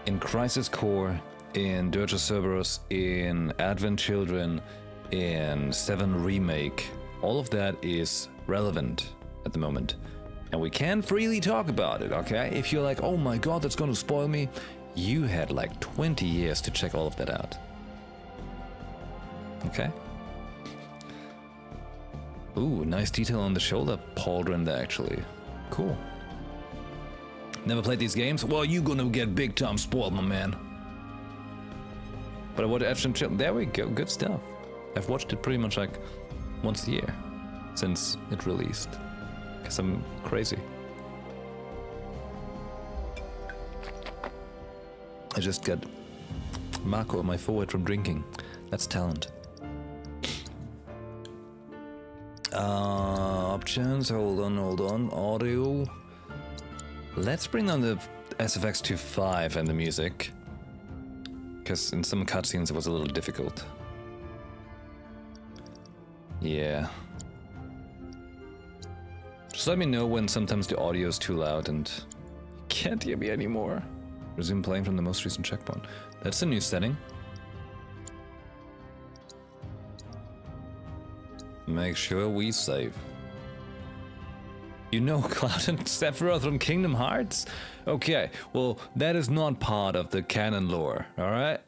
in Crisis Core, in Dirge of Cerberus, in Advent Children, in 7 Remake, all of that is relevant at the moment. And we can freely talk about it, okay? If you're like, oh my god, that's gonna spoil me, you had like 20 years to check all of that out. Okay? Ooh, nice detail on the shoulder pauldron there, actually. Cool. Never played these games? Well, you're gonna get big time spoiled, my man. But I watched Advent Children. There we go, good stuff. I've watched it pretty much like once a year since it released. Because I'm crazy. I just got Mako on my forehead from drinking. That's talent. Options, hold on, audio. Let's bring down the SFX to 5 and the music. Because in some cutscenes it was a little difficult. Yeah. Just let me know when sometimes the audio is too loud and you can't hear me anymore. Resume playing from the most recent checkpoint. That's a new setting. Make sure we save. You know Cloud and Sephiroth from Kingdom Hearts? Okay, well, that is not part of the canon lore, alright?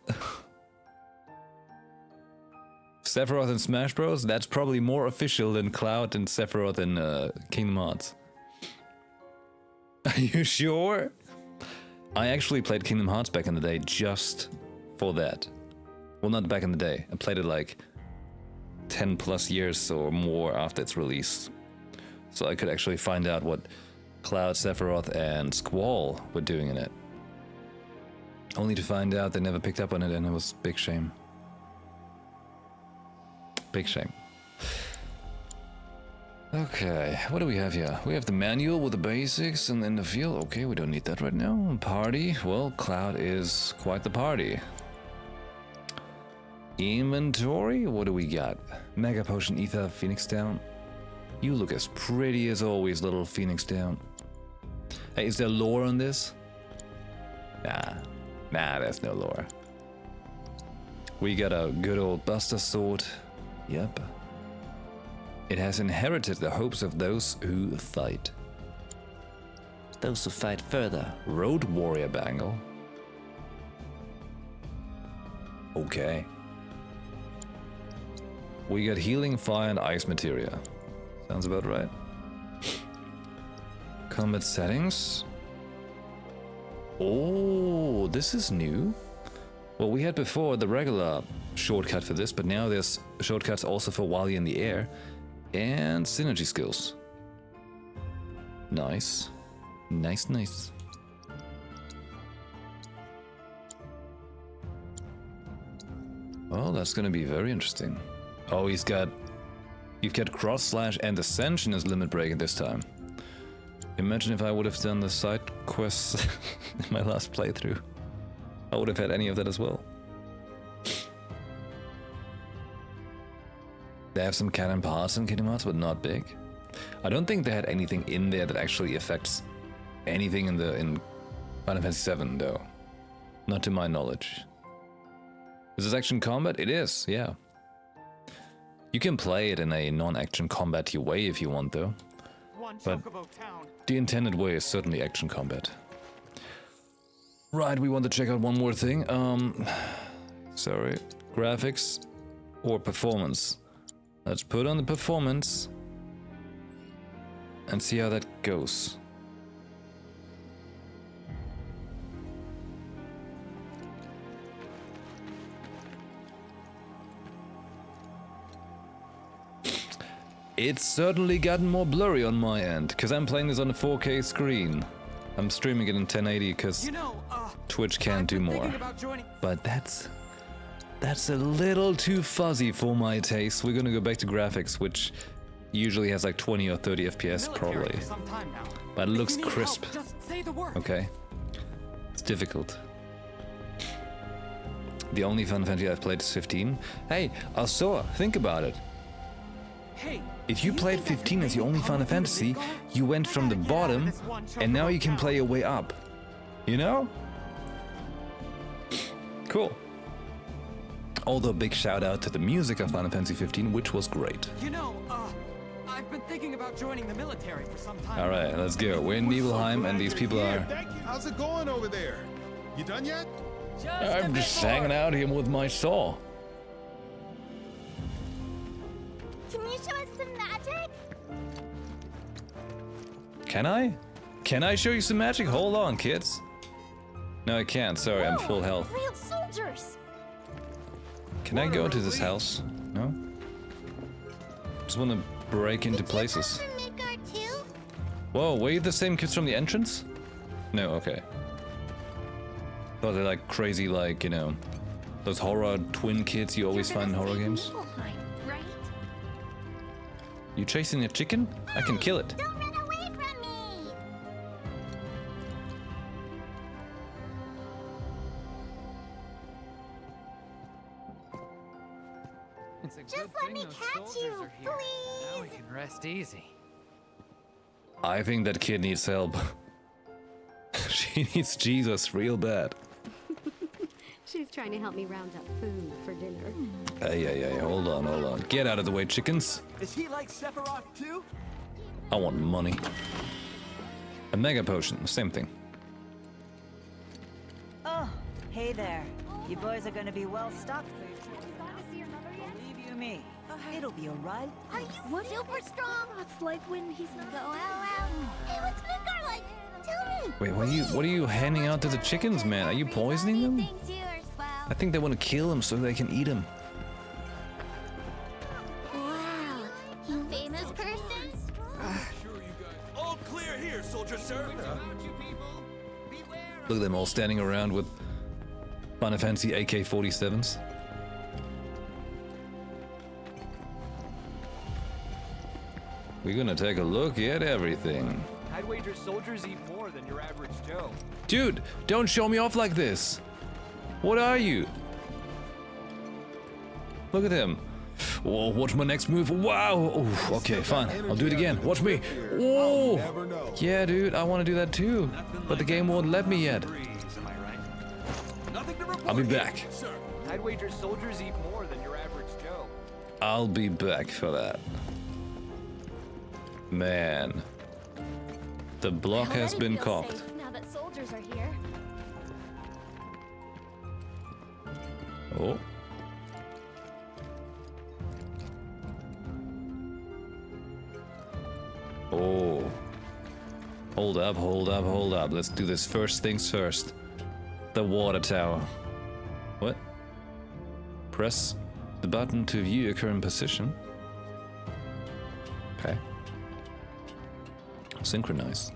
Sephiroth in Smash Bros? That's probably more official than Cloud and Sephiroth in Kingdom Hearts. Are you sure? I actually played Kingdom Hearts back in the day just for that. Well, not back in the day. I played it like 10 plus years or more after its release. So I could actually find out what Cloud, Sephiroth, and Squall were doing in it. Only to find out they never picked up on it, and it was a big shame. Big shame. Okay, what do we have here? We have the manual with the basics and in the field. Okay, we don't need that right now. Party. Well, Cloud is quite the party. Inventory. What do we got? Mega Potion, Ether, Phoenix Down. You look as pretty as always, little Phoenix Down. Hey, is there lore on this? Nah, there's no lore. We got a good old Buster Sword. Yep. It has inherited the hopes of those who fight. Those who fight further. Road Warrior Bangle. Okay. We got Healing, Fire, and Ice Materia. Sounds about right. Combat settings. Oh, this is new. Well, we had before the regular shortcut for this, but now there's shortcuts also for while you're in the air. And synergy skills. Nice. Nice, nice. Well, that's gonna be very interesting. Oh, you've got cross slash and ascension as limit breaking this time. Imagine if I would have done the side quests in my last playthrough. I would have had any of that as well. They have some canon parts in Kingdom Hearts, but not big. I don't think they had anything in there that actually affects anything in Final Fantasy VII, though. Not to my knowledge. Is this action combat? It is, yeah. You can play it in a non-action combat-y way if you want, though. But the intended way is certainly action combat. Right, we want to check out one more thing. Sorry. Graphics or performance? Let's put on the performance and see how that goes. It's certainly gotten more blurry on my end, because I'm playing this on a 4K screen. I'm streaming it in 1080 because Twitch can't do more. But that's a little too fuzzy for my taste. We're gonna go back to graphics, which usually has like 20 or 30 FPS probably. But it looks crisp. Okay. It's difficult. The only Final Fantasy I've played is 15. Hey, Alsoa, think about it. If you played 15 as your only Final Fantasy, you went from the bottom, and now you can play your way up. You know? Cool. Although big shout out to the music of Final Fantasy 15, which was great. You know, I've been thinking about joining the military for some time. Alright, let's go. We're in Nibelheim, and these people are... How's it going over there? You done yet? I'm just hanging out here with my saw. Can you show us some magic? Can I? Can I show you some magic? Hold on, kids. No, I can't. Sorry, I'm full health. Real soldiers. Can I go into this house? No? Just want to break into places. Whoa, were you the same kids from the entrance? No, okay. Thought they're like crazy, like, you know, those horror twin kids you always find in horror games. You chasing a chicken? I can kill it. Don't run away from me. Just let me catch you, please. Now we can rest easy. I think that kid needs help. She needs Jesus real bad. She's trying to help me round up food for dinner. Hey, hold on. Get out of the way, chickens. Is he like Sephiroth too? I want money. A mega potion, same thing. Oh, hey there. You boys are gonna be well stocked for your Believe you me, it'll be alright. Are you super strong? It's like when he's not. Go out. Hey, what's Midgar like? Tell me. Wait, what are you handing out to the chickens, man? Are you poisoning them? I think they want to kill them so they can eat them. Look at them all standing around with Final Fantasy AK-47s. We're gonna take a look at everything. I'd wager soldiers eat more than your average Joe. Dude, don't show me off like this. What are you? Look at him. Whoa, watch my next move. Wow. Oof, okay, fine. I'll do it again. Watch me. Whoa. Yeah, dude, I want to do that too. But the game won't let me yet. I'll be back. I'd wager soldiers eat more than your average Joe. I'll be back for that. Man. The block has been cocked. Now that soldiers are here. Oh. Oh. Hold up, hold up, hold up. Let's do this first things first. The water tower. What? Press the button to view your current position. Okay. Synchronize.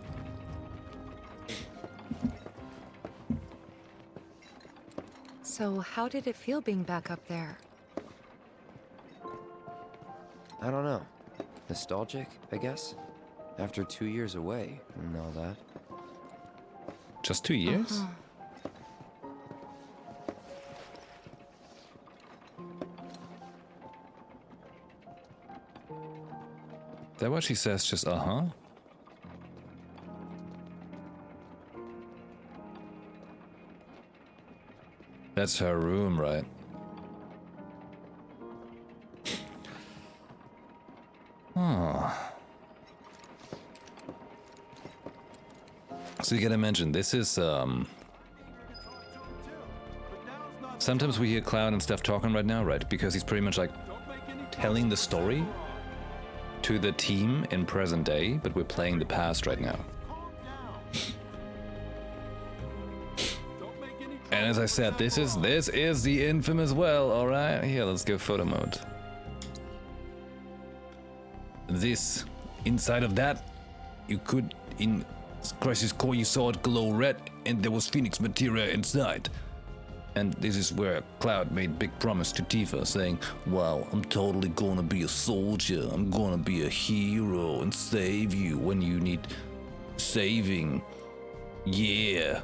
So, how did it feel being back up there? I don't know. Nostalgic, I guess? After 2 years away and all that. Just 2 years? Is that what she says? Just uh-huh? That's her room, right? Oh. So you gotta mention, this is, sometimes we hear Cloud and stuff talking right now, right? Because he's pretty much like telling the story to the team in present day, but we're playing the past right now. And as I said, this is the infamous well, alright? Here, let's go photo mode. This, inside of that, you could, in Crisis Core, you saw it glow red, and there was Phoenix materia inside. And this is where Cloud made big promise to Tifa, saying, wow, I'm totally gonna be a soldier, I'm gonna be a hero and save you when you need saving. Yeah.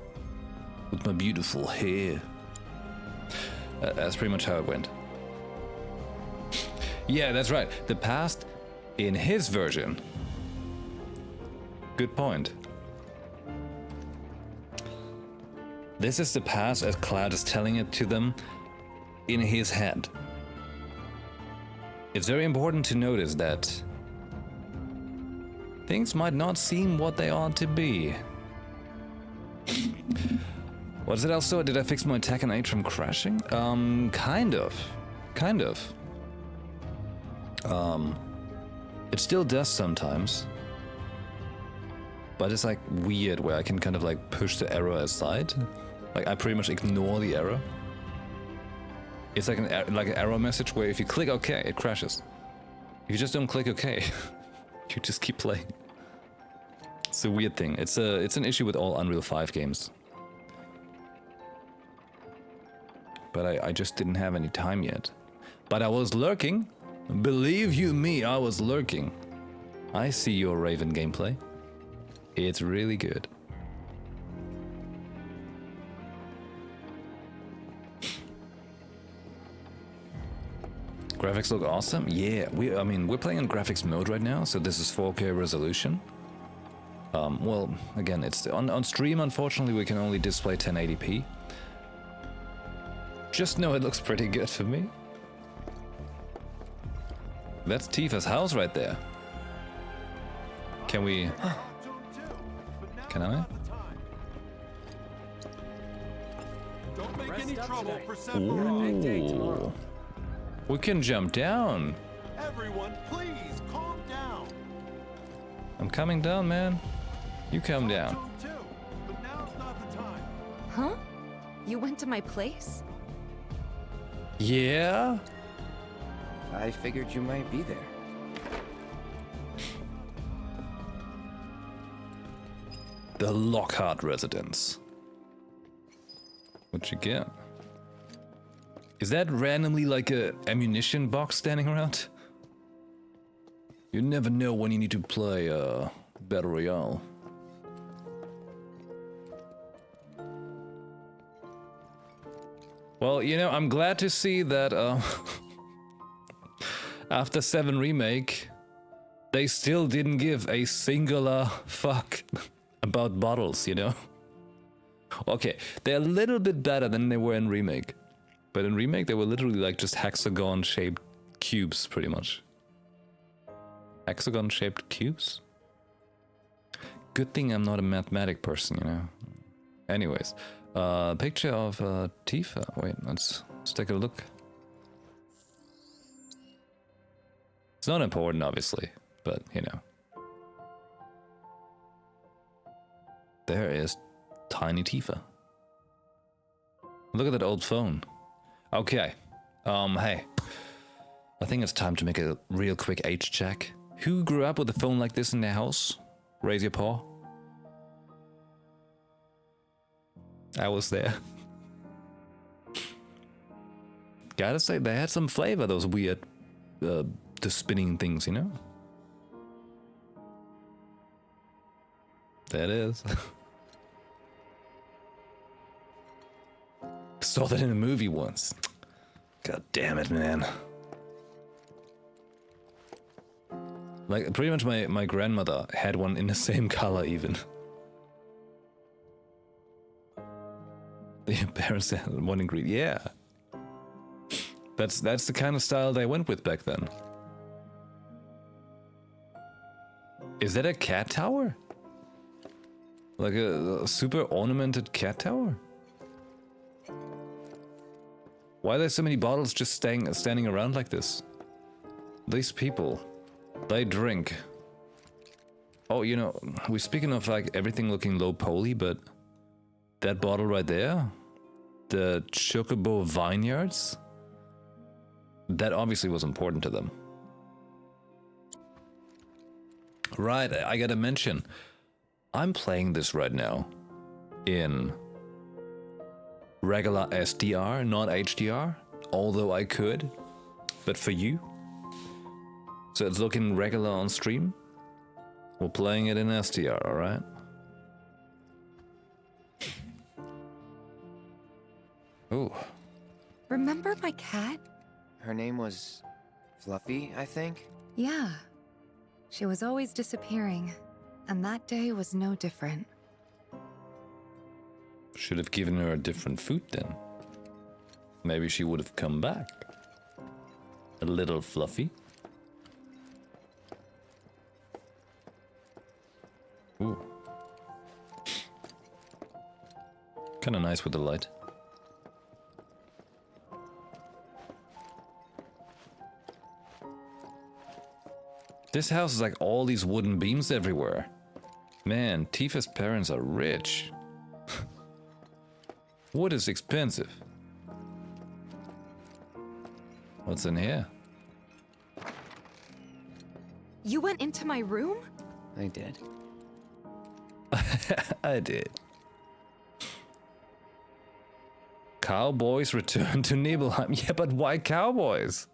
With my beautiful hair. That's pretty much how it went. Yeah, that's right. The past in his version. Good point. This is the past as Cloud is telling it to them in his head. It's very important to notice that things might not seem what they ought to be. What is it also? Did I fix my attack and age from crashing? Kind of. Kind of. It still does sometimes. But it's like weird where I can kind of like push the arrow aside. Like I pretty much ignore the arrow. It's like an arrow message where if you click OK, it crashes. If you just don't click OK, you just keep playing. It's a weird thing. It's an issue with all Unreal 5 games. But I just didn't have any time yet. But I was lurking. Believe you me, I was lurking. I see your Raven gameplay. It's really good. Graphics look awesome. Yeah, I mean, we're playing in graphics mode right now, so this is 4K resolution. Well, again, it's on stream. Unfortunately, we can only display 1080p. Just know it looks pretty good for me. That's Tifa's house right there. Can we... Can I? Don't make any trouble for Ooh. We can jump down. Everyone, please calm down. I'm coming down, man. You come down. But now's not the time. Huh? You went to my place? Yeah? I figured you might be there. The Lockhart residence. What you get? Is that randomly like a ammunition box standing around? You never know when you need to play Battle Royale. Well, you know, I'm glad to see that after 7 Remake, they still didn't give a singular fuck about bottles, you know? Okay, they're a little bit better than they were in Remake. But in Remake, they were literally like just hexagon-shaped cubes, pretty much. Hexagon-shaped cubes? Good thing I'm not a mathematic person, you know? Anyways, picture of Tifa. Wait, let's take a look. It's not important, obviously, but, you know. There is tiny Tifa. Look at that old phone. Okay, hey. I think it's time to make a real quick age check. Who grew up with a phone like this in their house? Raise your paw. I was there. Gotta say, they had some flavor, those weird, the spinning things, you know? That is. Saw that in a movie once. God damn it, man. Like, pretty much my grandmother had one in the same color, even. The parents had one ingredient. Yeah. That's the kind of style they went with back then. Is that a cat tower? Like a super ornamented cat tower? Why are there so many bottles just standing around like this? These people, they drink. Oh, you know, we're speaking of like everything looking low poly, but that bottle right there, the Chocobo Vineyards, that obviously was important to them. Right, I gotta mention, I'm playing this right now in regular SDR, not HDR, although I could, but for you. So it's looking regular on stream. We're playing it in SDR, alright? Ooh. Remember my cat? Her name was Fluffy, I think? Yeah. She was always disappearing, and that day was no different. Should have given her a different food then. Maybe she would have come back. A little Fluffy. Ooh. Kinda nice with the light. This house is like all these wooden beams everywhere. Man, Tifa's parents are rich. Wood is expensive. What's in here? You went into my room? I did. I did. Cowboys return to Nibelheim. Yeah, but why cowboys?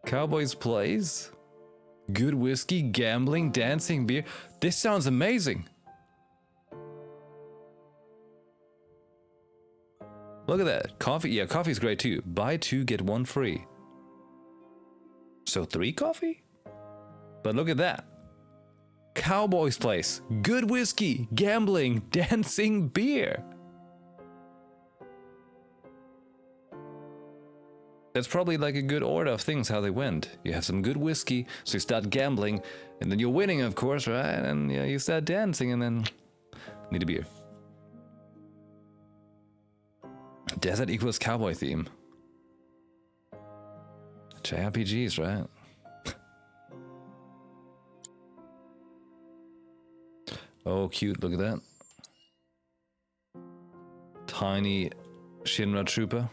Cowboys Place? Good whiskey, gambling, dancing, beer. This sounds amazing. Look at that. Coffee. Yeah, coffee's great too. Buy 2, get 1 free. So 3 coffee? But look at that. Cowboys Place. Good whiskey, gambling, dancing, beer. That's probably like a good order of things, how they went. You have some good whiskey, so you start gambling, and then you're winning, of course, right? And yeah, you start dancing, and then need a beer. Desert equals cowboy theme. JRPGs, right? Oh, cute, look at that. Tiny Shinra trooper.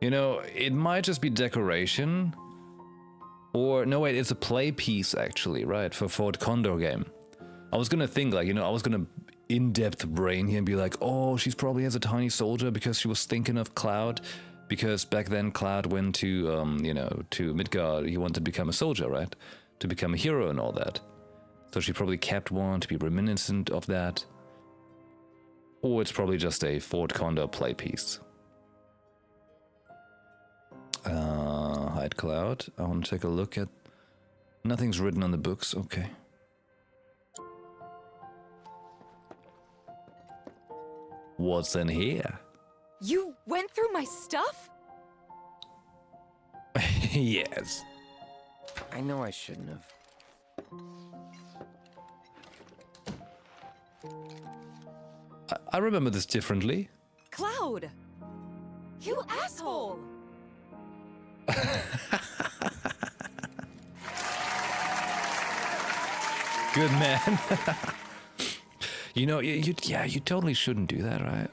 You know, it might just be decoration. Or, no wait, it's a play piece actually, right? For Fort Condor game. I was gonna think like, you know, I was gonna in-depth brain here and be like, oh, she's probably as a tiny soldier because she was thinking of Cloud, because back then Cloud went to, you know, to Midgard. He wanted to become a soldier, right? To become a hero and all that. So she probably kept one to be reminiscent of that. Or it's probably just a Fort Condor play piece. Hide Cloud. I want to take a look at... Nothing's written on the books. Okay. What's in here? You went through my stuff? Yes. I know I shouldn't have. I remember this differently. Cloud! You asshole! Good man. You know, you totally shouldn't do that, right?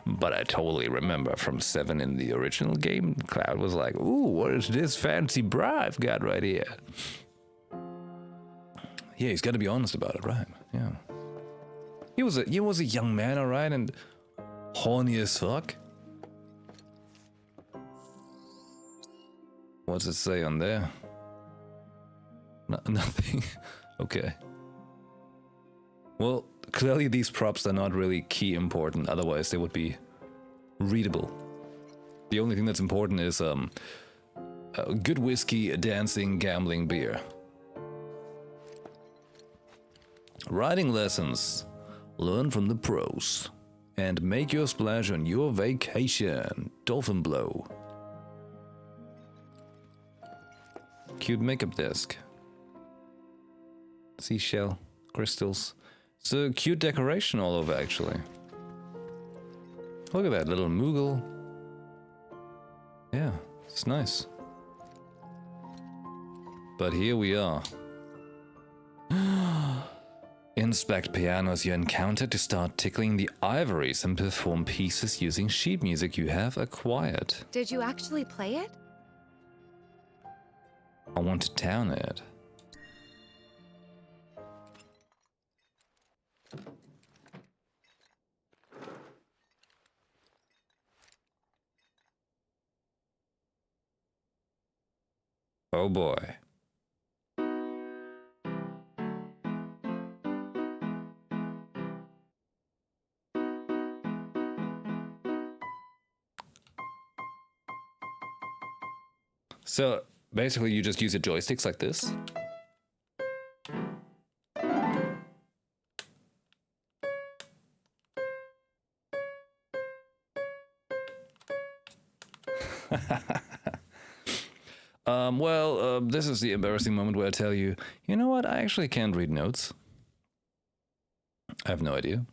But I totally remember from 7 in the original game, Cloud was like, ooh, what is this fancy bra I've got right here? Yeah, he's got to be honest about it, right? Yeah. He was a young man, all right, and horny as fuck. What's it say on there? Nothing. Okay. Well, clearly these props are not really key important, otherwise they would be readable. The only thing that's important is good whiskey, dancing, gambling, beer. Riding lessons. Learn from the pros. And make your splash on your vacation. Dolphin blow. Cute makeup desk. Seashell. Crystals. It's a cute decoration all over, actually. Look at that little Moogle. Yeah, it's nice. But here we are. Inspect pianos you encounter to start tickling the ivories and perform pieces using sheet music you have acquired. Did you actually play it? I want to town it. Oh boy. So basically you just use your joysticks like this. This is the embarrassing moment where I tell you, you know what, I actually can't read notes. I have no idea.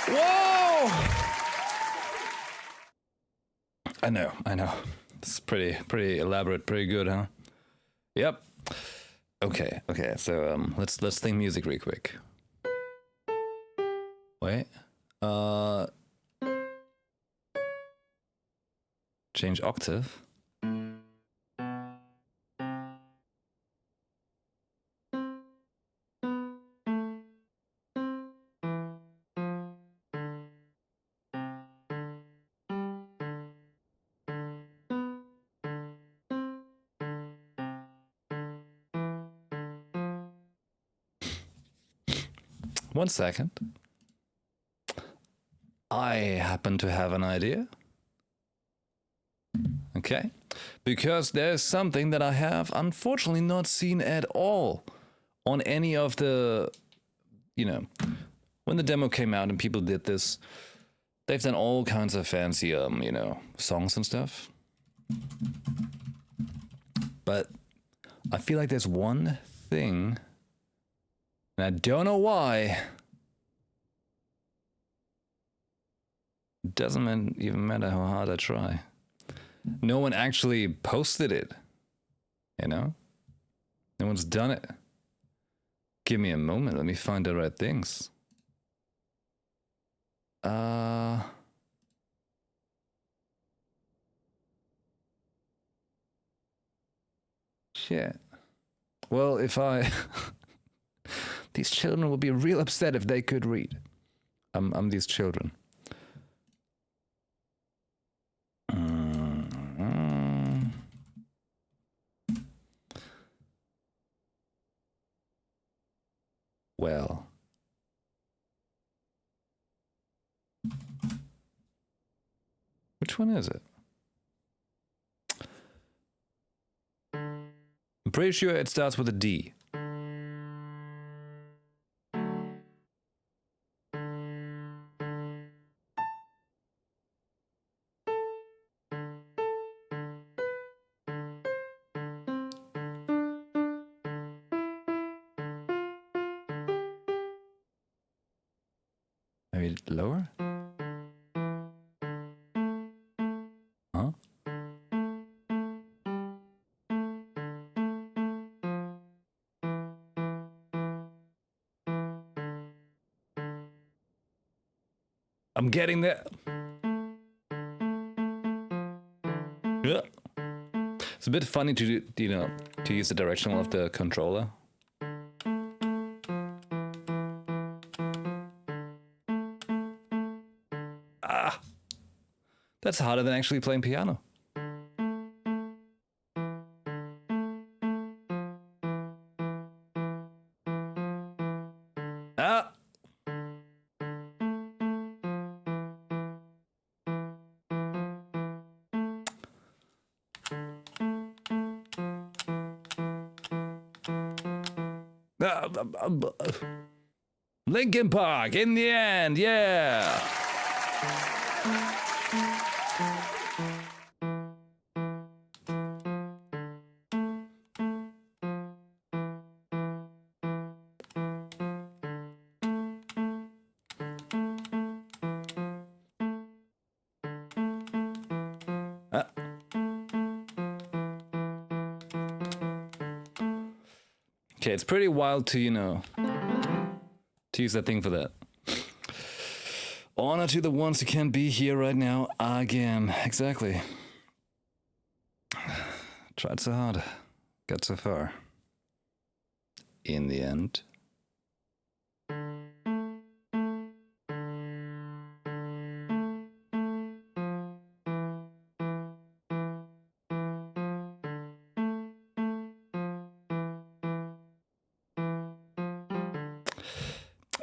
Whoa! I know. It's pretty elaborate, pretty good, huh? Yep. Okay. So let's think music real quick. Wait. Change octave. One second. I happen to have an idea. Okay. Because there's something that I have unfortunately not seen at all on any of the, you know, when the demo came out and people did this, they've done all kinds of fancy, you know, songs and stuff. But I feel like there's one thing, and I don't know why. It doesn't even matter how hard I try. No one actually posted it You know? No one's done it. Give me a moment, let me find the right things. Shit. Well, if I... These children would be real upset if they could read. I'm these children. Well. Which one is it? I'm pretty sure it starts with a D. Maybe lower? Huh? I'm getting there. Yeah. It's a bit funny to, you know, to use the directional of the controller. Ah! That's harder than actually playing piano. Ah! Linkin Park in the end, yeah. Okay, it's pretty wild to, you know, to use that thing for that. Honor to the ones who can't be here right now again. Exactly. Tried so hard. Got so far. In the end.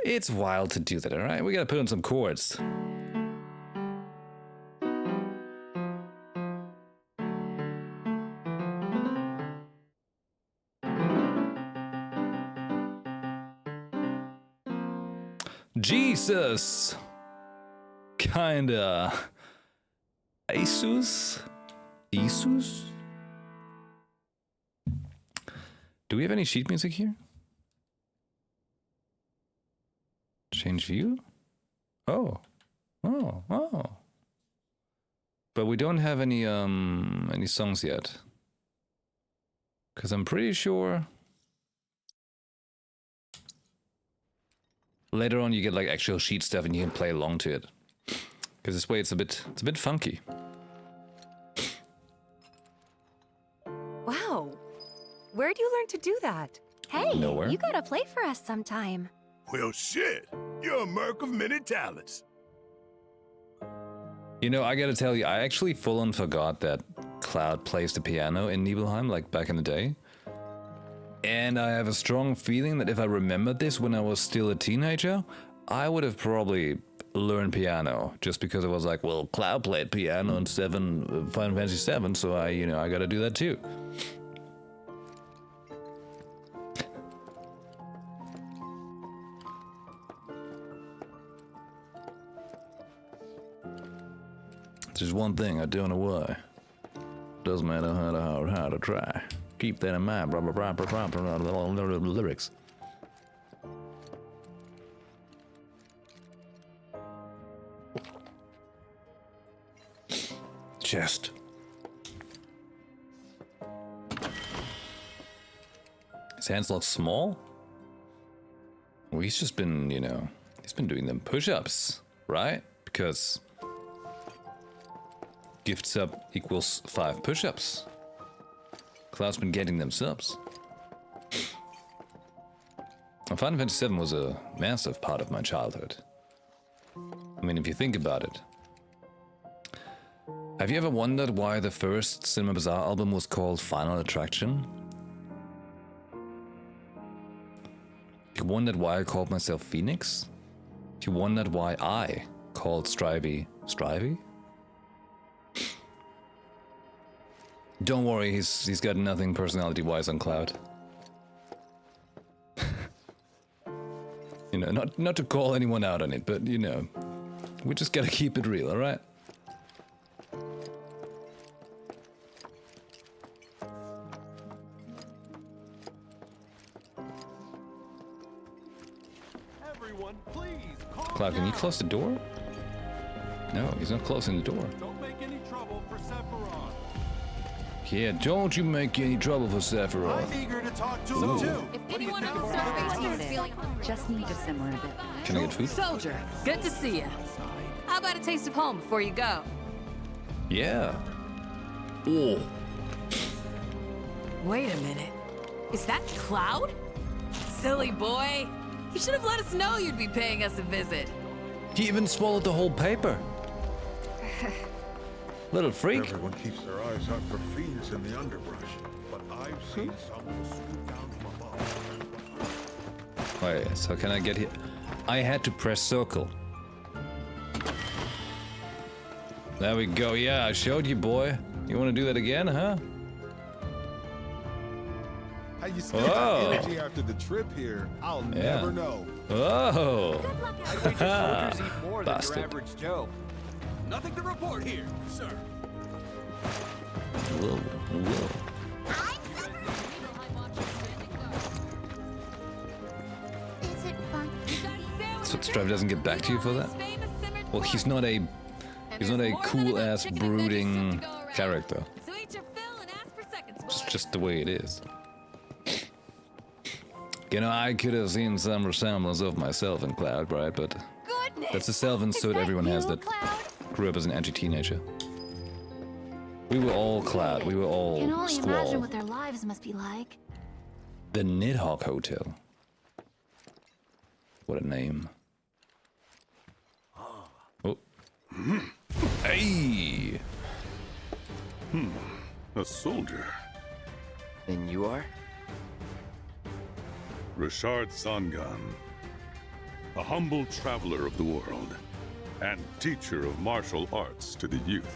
It's wild to do that, alright? We gotta put in some chords. Jesus! Kinda. Asus? Isus? Do we have any sheet music here? Change view? Oh. Oh, oh. But we don't have any songs yet. 'Cause I'm pretty sure later on you get like actual sheet stuff and you can play along to it. 'Cause this way it's a bit funky. Wow. Where'd you learn to do that? Hey, Nowhere. you gotta play for us sometime. Well, shit. You're a merc of many talents. You know, I gotta tell you, I actually full on forgot that Cloud plays the piano in Nibelheim, like back in the day. And I have a strong feeling that if I remembered this when I was still a teenager, I would have probably learned piano, just because it was like, well, Cloud played piano in Final Fantasy VII, so I gotta do that too. There's one thing I don't know why. Doesn't matter how to try. Keep that in mind. Blah, blah, blah, blah, blah, blah, blah, blah, blah, lyrics. Chest. hands look small? Well, he's just been, you know, he's been doing them push-ups, right? Because gift sub equals 5 push-ups. Cloud's been getting them subs. Final Fantasy VII was a massive part of my childhood. I mean, if you think about it. Have you ever wondered why the first Cinema Bazaar album was called Final Attraction? You wondered why I called myself Phoenix? You wondered why I called Strivey Strivey? Don't worry, he's got nothing personality-wise on Cloud. You know, not to call anyone out on it, but you know, we just gotta keep it real, alright? Everyone, please, Cloud, can you close the door? No, he's not closing the door. don't make any trouble for Sephiroth. Yeah, don't you make any trouble for Sephiroth. I'm eager to talk to Ooh. him too. If anyone on the surface is feeling Just need to simmer a bit. Can I get food? Soldier, good to see you. How about a taste of home before you go? Yeah. Oh. Wait a minute. Is that Cloud? Silly boy. You should have let us know you'd be paying us a visit. He even swallowed the whole paper. Little freak. Everyone keeps their eyes out for fiends in the underbrush, but I've seen some who swoop down from above. Wait, so can I get here? I had to press circle. There we go. Yeah, I showed you, boy. You want to do that again, huh? How you still got energy after the trip here? I'll never know. Oh. I wager soldiers eat more than your Bastard. average Joe. Nothing to report here, sir. Whoa, whoa. Is it fun? So Strive doesn't get back to you for that? Well, he's not a cool ass brooding character. So eat your fill and ask for seconds, It's boy. just the way it is. You know, I could have seen some resemblance of myself in Cloud, right? But that's a self-insert everyone has that grew up as an anti-teenager. We were all Cloud. We were all Can only imagine Squall. what their lives must be like. The Nidhogg Hotel. What a name. Oh. Hey! A soldier. And you are? Richard Sangan. A humble traveler of the world, and teacher of martial arts to the youth.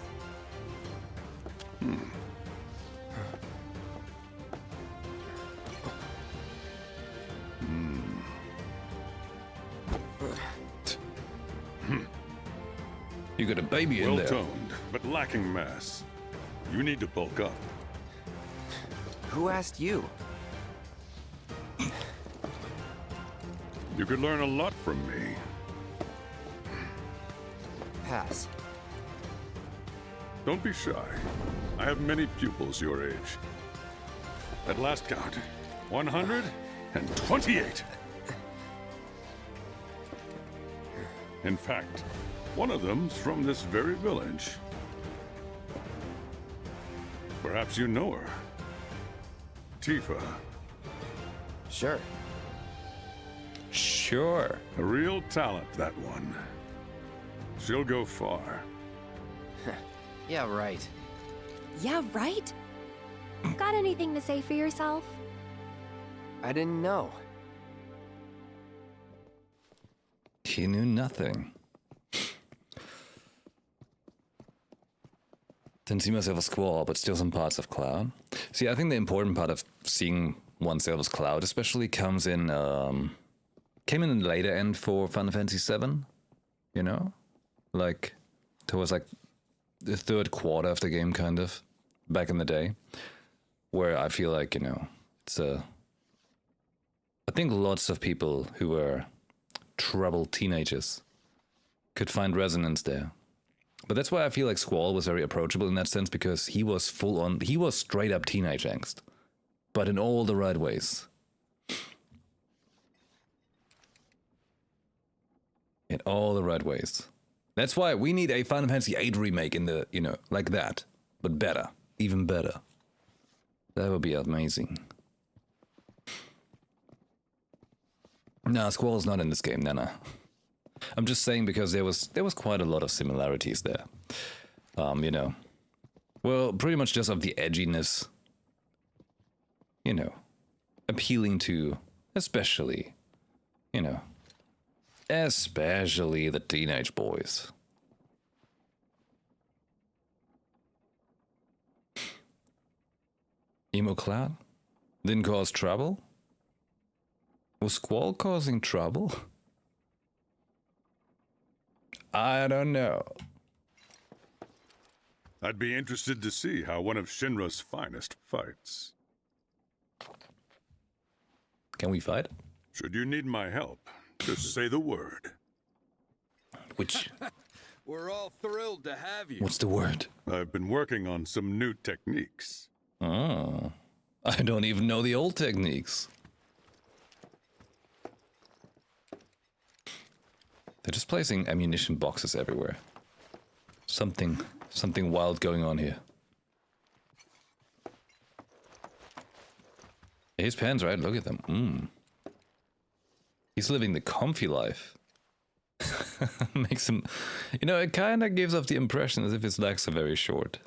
You got a baby in there. Well-toned, but lacking mass. You need to bulk up. Who asked you? You could learn a lot from me. Pass. Don't be shy. I have many pupils your age. At last count, 128. In fact, one of them's from this very village. Perhaps you know her. Tifa. Sure. Sure. A real talent, that one. She'll go far. Yeah, right. Yeah, right? Got anything to say for yourself? I didn't know. He knew nothing. Didn't see myself as Squall, but still some parts of Cloud. See, I think the important part of seeing oneself as Cloud especially comes in, came in the later end for Final Fantasy VII, you know? Like, towards like the third quarter of the game, kind of, back in the day, where I feel like, you know, it's I think lots of people who were troubled teenagers could find resonance there. But that's why I feel like Squall was very approachable in that sense, because he was full on, he was straight up teenage angst, but in all the right ways. in all the right ways. That's why we need a Final Fantasy VIII remake in the, you know, like that. But better. Even better. That would be amazing. Nah, Squall's not in this game, Nana. I'm just saying because there was quite a lot of similarities there. You know. Well, pretty much just of the edginess. You know. Appealing to, especially, you know, especially the teenage boys. Emo Cloud? Didn't cause trouble? Was Squall causing trouble? I don't know. I'd be interested to see how one of Shinra's finest fights. Can we fight? Should you need my help, just say the word. Which? We're all thrilled to have you. What's the word? I've been working on some new techniques. Oh, I don't even know the old techniques. They're just placing ammunition boxes everywhere. Something wild going on here. His pants, right? Look at them. He's living the comfy life. Makes him... You know, it kind of gives off the impression as if his legs are very short.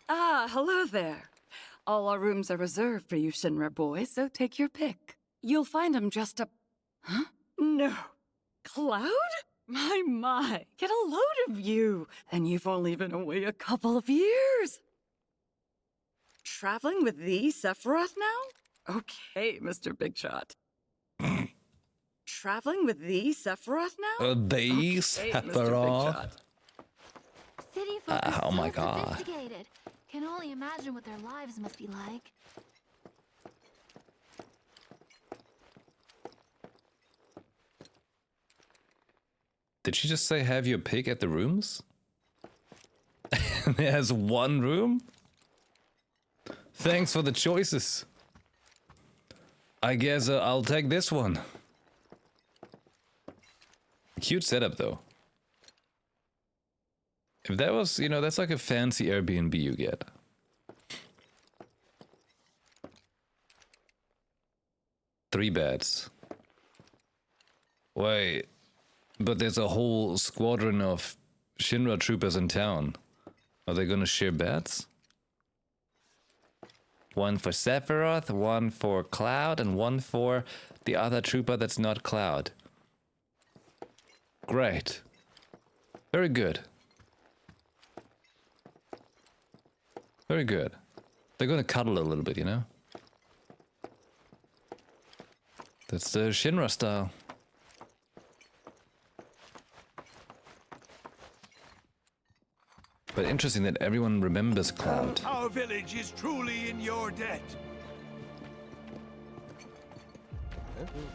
Ah, hello there. All our rooms are reserved for you Shinra boys, so take your pick. You'll find them just up... Huh? No. Cloud? My. Get a load of you. And you've only been away a couple of years. Traveling with the Sephiroth now? Okay, Mr. Big Shot. Traveling with the Sephiroth now? The Sephiroth? City folk are oh my so god. sophisticated. Can only imagine what their lives must be like. Did she just say have your pick at the rooms? There's one room? Thanks for the choices. I guess I'll take this one. Cute setup though. If that was, you know, that's like a fancy Airbnb you get. Three beds. Wait, but there's a whole squadron of Shinra troopers in town. Are they gonna share beds? One for Sephiroth, one for Cloud, and one for the other trooper that's not Cloud. Great. Very good. Very good. They're gonna cuddle a little bit, you know? That's the Shinra style. But interesting that everyone remembers Cloud. Our village is truly in your debt.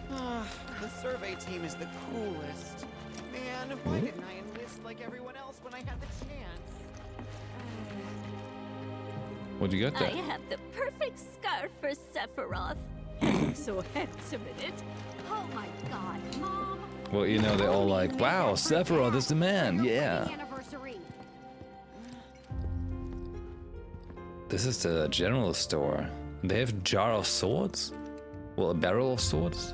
The survey team is the coolest. Man, why didn't I enlist like everyone else when I had the chance? What'd you get there? I have the perfect scarf for Sephiroth. So handsome in it. Oh my god, Mom. Well, you know, they're all like, wow, Sephiroth is the man, yeah. This is the general store. They have a jar of swords? Well, a barrel of swords?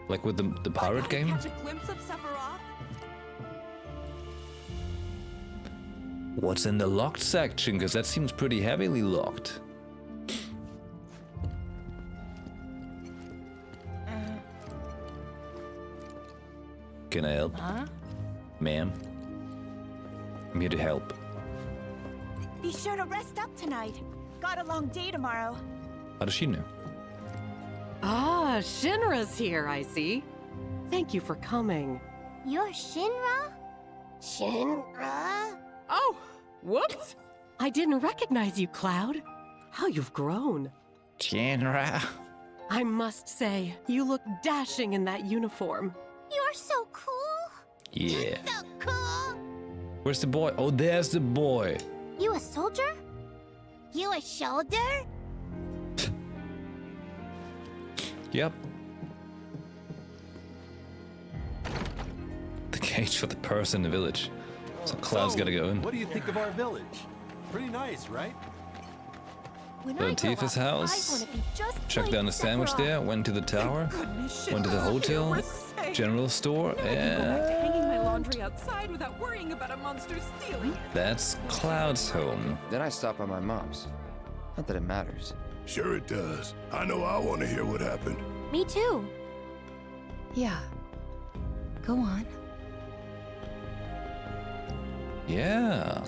Like with the pirate game? Catch a glimpse of Sephiroth? What's in the locked section? Because that seems pretty heavily locked. Can I help? Huh? Ma'am? I'm here to help. Be sure to rest up tonight. Got a long day tomorrow. How does she know? Ah, Shinra's here, I see. Thank you for coming. You're Shinra? Shinra? Oh, whoops! I didn't recognize you, Cloud. How you've grown. Shinra. I must say, you look dashing in that uniform. You're so cool. Yeah. So cool. Where's the boy? Oh, there's the boy. You a soldier? You a shoulder? Yep. cage for the person in the village. So Cloud's gotta go in. What do you think of our village? Pretty nice, right? When Went to Tifa's house, chucked down a sandwich there, went to the tower, went to the hotel, general store, and Hanging my laundry outside without worrying about a monster stealing it. that's Cloud's home. Then I stopped by my mom's. Not that it matters. Sure it does. I know I want to hear what happened. Me too. Yeah. Go on. Yeah.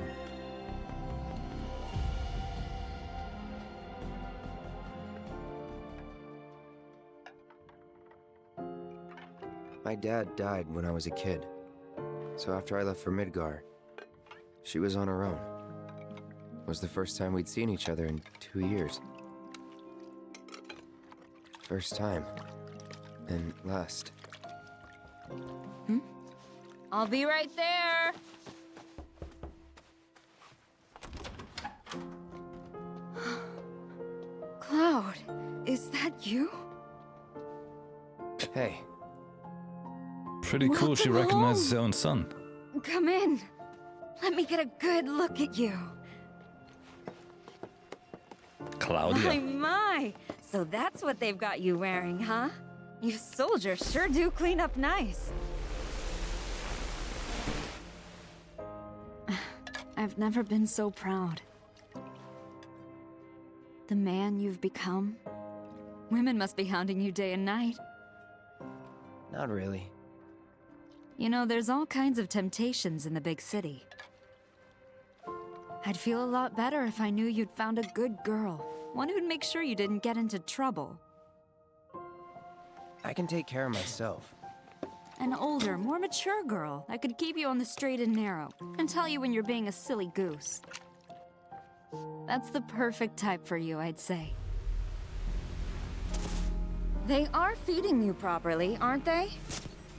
My dad died when I was a kid. So after I left for Midgar, she was on her own. It was the first time we'd seen each other in 2 years. First time. And last. I'll be right there. Cloud, is that you? Hey. Pretty cool she recognizes her own son. Come in. Let me get a good look at you. Claudia. My. So that's what they've got you wearing, huh? You soldiers sure do clean up nice. I've never been so proud. The man you've become. Women must be hounding you day and night. Not really. You know, there's all kinds of temptations in the big city. I'd feel a lot better if I knew you'd found a good girl. One who'd make sure you didn't get into trouble. I can take care of myself. An older, more mature girl that could keep you on the straight and narrow and tell you when you're being a silly goose. That's the perfect type for you, I'd say. They are feeding you properly, aren't they?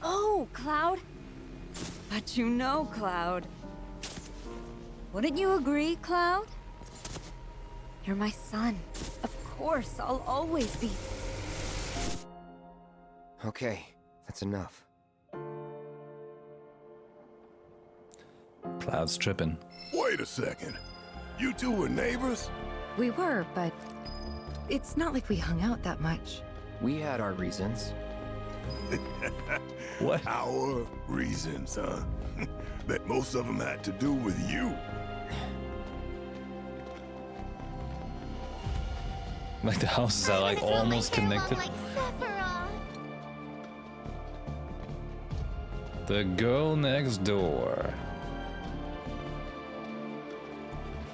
Oh, Cloud. But you know, Cloud. Wouldn't you agree, Cloud? You're my son. Of course, I'll always be. Okay, that's enough. Cloud's tripping. Wait a second. You two were neighbors? We were, but it's not like we hung out that much. We had our reasons. What? Our reasons, huh? Bet most of them had to do with you. Like the houses are like almost connected. The girl next door.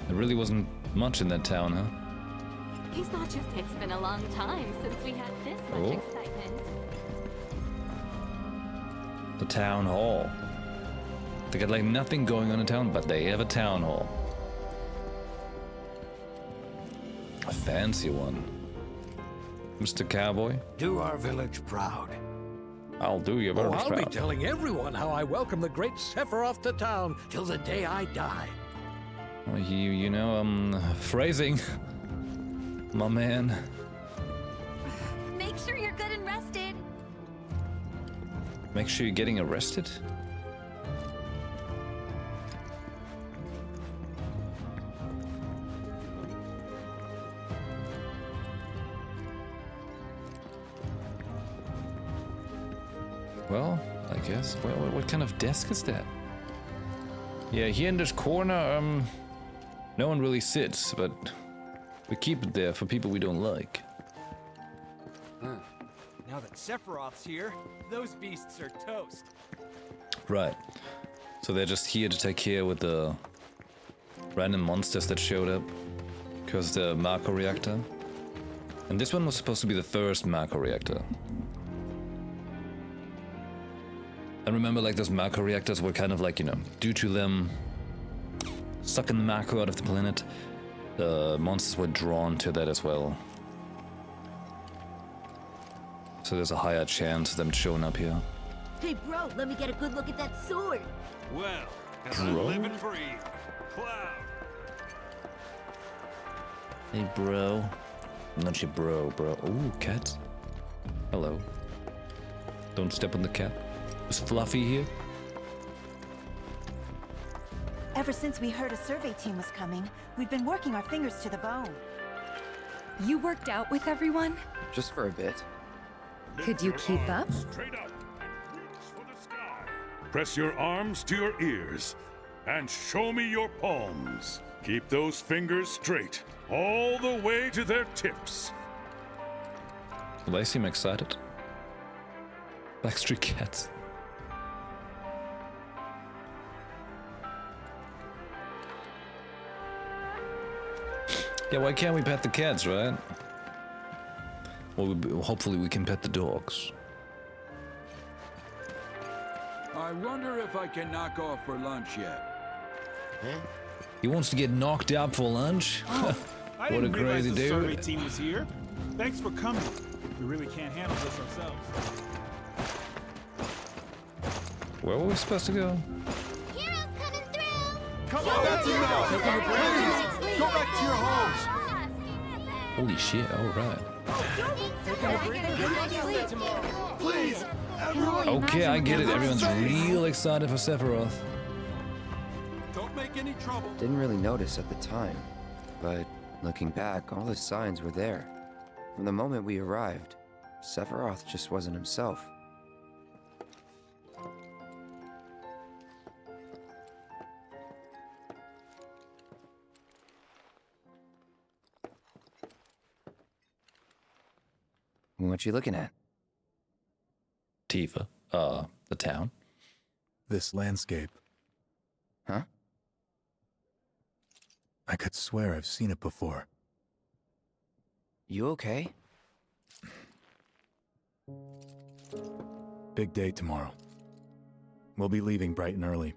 There really wasn't much in that town, huh? He's not just. It's been a long time since we had this much excitement. The town hall. They got like nothing going on in town, but they have a town hall. A fancy one. Mr. Cowboy? Do our village proud. I'll do your village I'll proud. be telling everyone how I welcome the great Sephiroth to town till the day I die. Well, you know, phrasing. My man. Make sure you're good and rested. Make sure you're getting arrested? Well, I guess. What kind of desk is that? Yeah, here in this corner, no one really sits, but we keep it there for people we don't like. Now that Sephiroth's here, those beasts are toast. Right. So they're just here to take care with the random monsters that showed up. Because the Mako reactor. And this one was supposed to be the first Mako reactor. And remember, like, those Mako reactors were kind of like, you know, due to them sucking the Mako out of the planet, the monsters were drawn to that as well. So there's a higher chance of them showing up here. Hey, bro, let me get a good look at that sword. Well, as Bro? I live and breathe, Cloud. Hey, bro. Not your bro. Ooh, cat. Hello. Don't step on the cat. Is Fluffy here? Ever since we heard a survey team was coming, we've been working our fingers to the bone. You worked out with everyone? Just for a bit. Could you keep up? Straight up and reach for the sky. Press your arms to your ears and show me your palms. Keep those fingers straight, all the way to their tips. Do they seem excited? Backstreet Cats. Yeah, why can't we pet the cats, right? Well, hopefully we can pet the dogs. I wonder if I can knock off for lunch yet. Huh? He wants to get knocked out for lunch? I What a didn't realize crazy the survey dude. team was here. Thanks for coming. We really can't handle this ourselves. Where were we supposed to go? Come on, that's enough! Please, go back to your homes! Holy shit, alright. Please, everyone! Okay, I get it. Everyone's real excited for Sephiroth. Don't make any trouble. Didn't really notice at the time, but looking back, all the signs were there. From the moment we arrived, Sephiroth just wasn't himself. What you looking at? Tifa. The town. This landscape. Huh? I could swear I've seen it before. You okay? Big day tomorrow. We'll be leaving bright and early.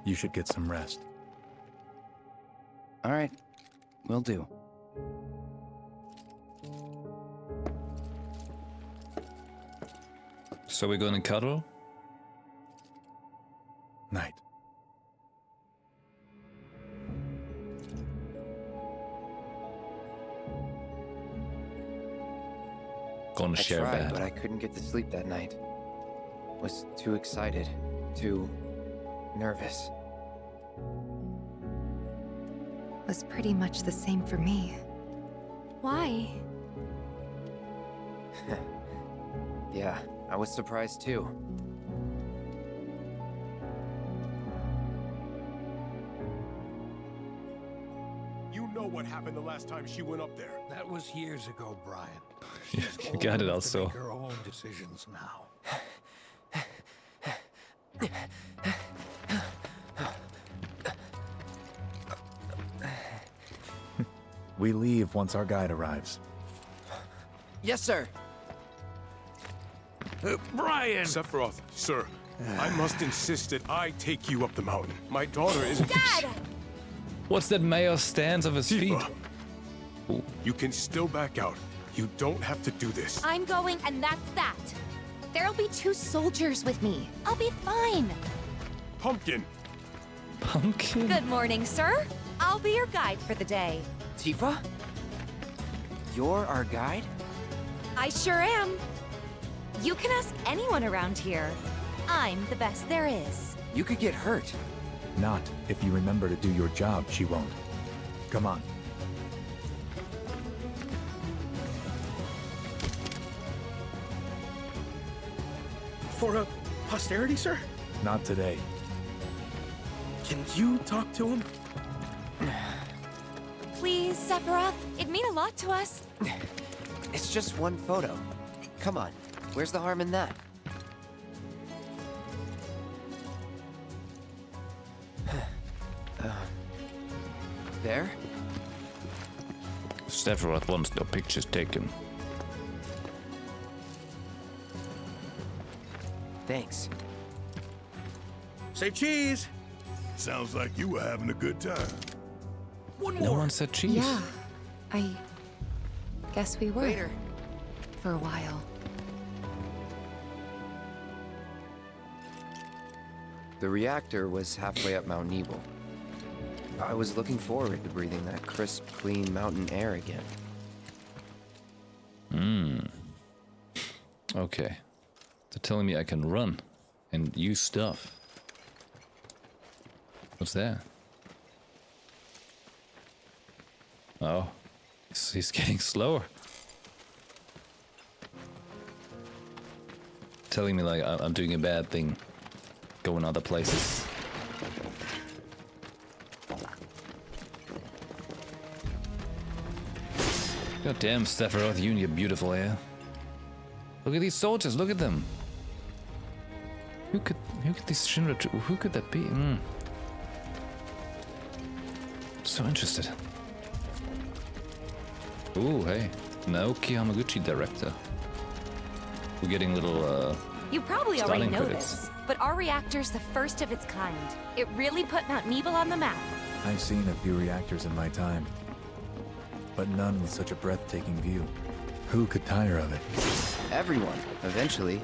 You should get some rest. All right, will do. So we're gonna cuddle? Night. Gonna share I tried, bed. but I couldn't get to sleep that night. Was too excited, too nervous. Was pretty much the same for me. Why? Yeah, I was surprised too. You know what happened the last time she went up there. That was years ago, Brian. Yeah, you got it also. Make her own decisions now. We leave once our guide arrives. Yes, sir. Brian! Sephiroth, sir, I must insist that I take you up the mountain. My daughter isn't... Dad! What's that mayor's stance of his feet? Tifa, you can still back out. You don't have to do this. I'm going, and that's that. There'll be 2 soldiers with me. I'll be fine. Pumpkin! Pumpkin? Good morning, sir. I'll be your guide for the day. Tifa? You're our guide? I sure am. You can ask anyone around here. I'm the best there is. You could get hurt. Not if you remember to do your job, she won't. Come on. For a posterity, sir? Not today. Can you talk to him? Please, Sephiroth. It'd mean a lot to us. It's just one photo. Come on, where's the harm in that? There? Sephiroth wants no pictures taken. Thanks. Say cheese! Sounds like you were having a good time. One No more! one said cheese. Yeah, I guess we were. Later. For a while. The reactor was halfway up Mount Nebel. I was looking forward to breathing that crisp, clean mountain air again. Okay. They're telling me I can run and use stuff. What's there? Oh, he's getting slower. Telling me like I'm doing a bad thing. Going other places. God damn, Sephiroth, you and your beautiful hair. Look at these soldiers, look at them. Who could these Shinra, who could that be? So interested. Ooh, hey. Naoki Hamaguchi director. We're getting little, You probably already styling know credits. this, but our reactor's the first of its kind. It really put Mount Nebel on the map. I've seen a few reactors in my time, but none with such a breathtaking view. Who could tire of it? Everyone, eventually.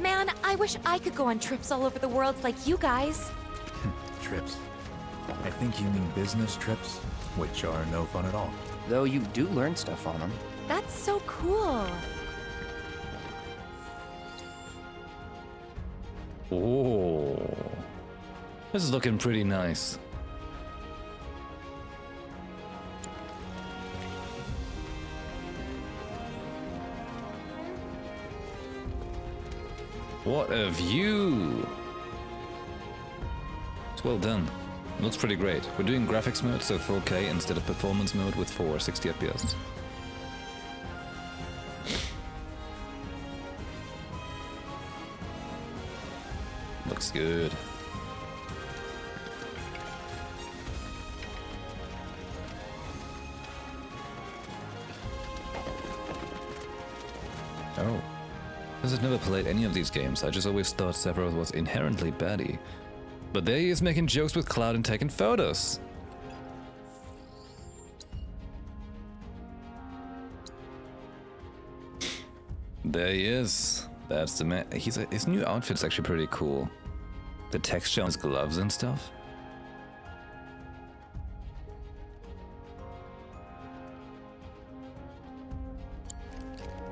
Man, I wish I could go on trips all over the world like you guys. Trips. I think you mean business trips, which are no fun at all. Though you do learn stuff on them. That's so cool. Oh, this is looking pretty nice. What a view! It's well done. Looks pretty great. We're doing graphics mode, so 4K instead of performance mode with 60 FPS. Looks good. Oh. Because I've never played any of these games, I just always thought Sephiroth was inherently baddie. But there he is making jokes with Cloud and taking photos. There he is. That's the man. His new outfit's actually pretty cool. The texture on his gloves and stuff.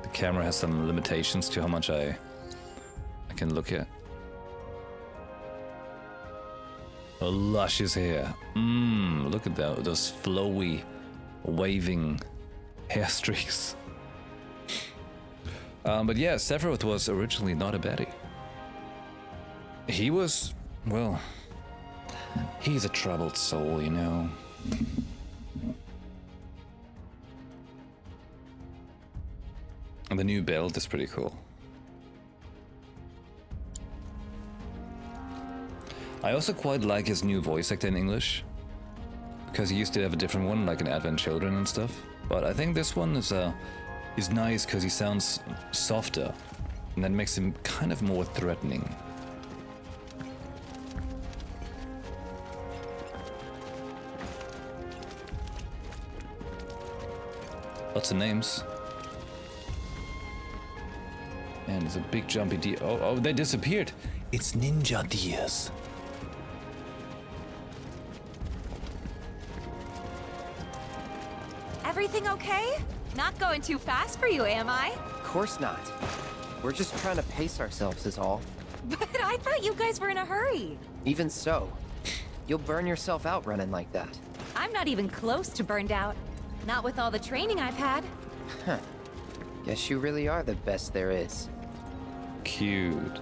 The camera has some limitations to how much I can look at. Oh, luscious hair. Look at that, those flowy, waving hair streaks. But yeah, Sephiroth was originally not a baddie. He was, well, he's a troubled soul, you know. And the new belt is pretty cool. I also quite like his new voice actor in English, because he used to have a different one, like in Advent Children and stuff. But I think this one is nice because he sounds softer, and that makes him kind of more threatening. Lots of names. And there's a big jumpy deer. Oh, they disappeared. It's ninja deers. Everything okay? Not going too fast for you, am I? Of course not. We're just trying to pace ourselves is all. But I thought you guys were in a hurry. Even so, you'll burn yourself out running like that. I'm not even close to burned out. Not with all the training I've had. Huh. Guess you really are the best there is. Cute.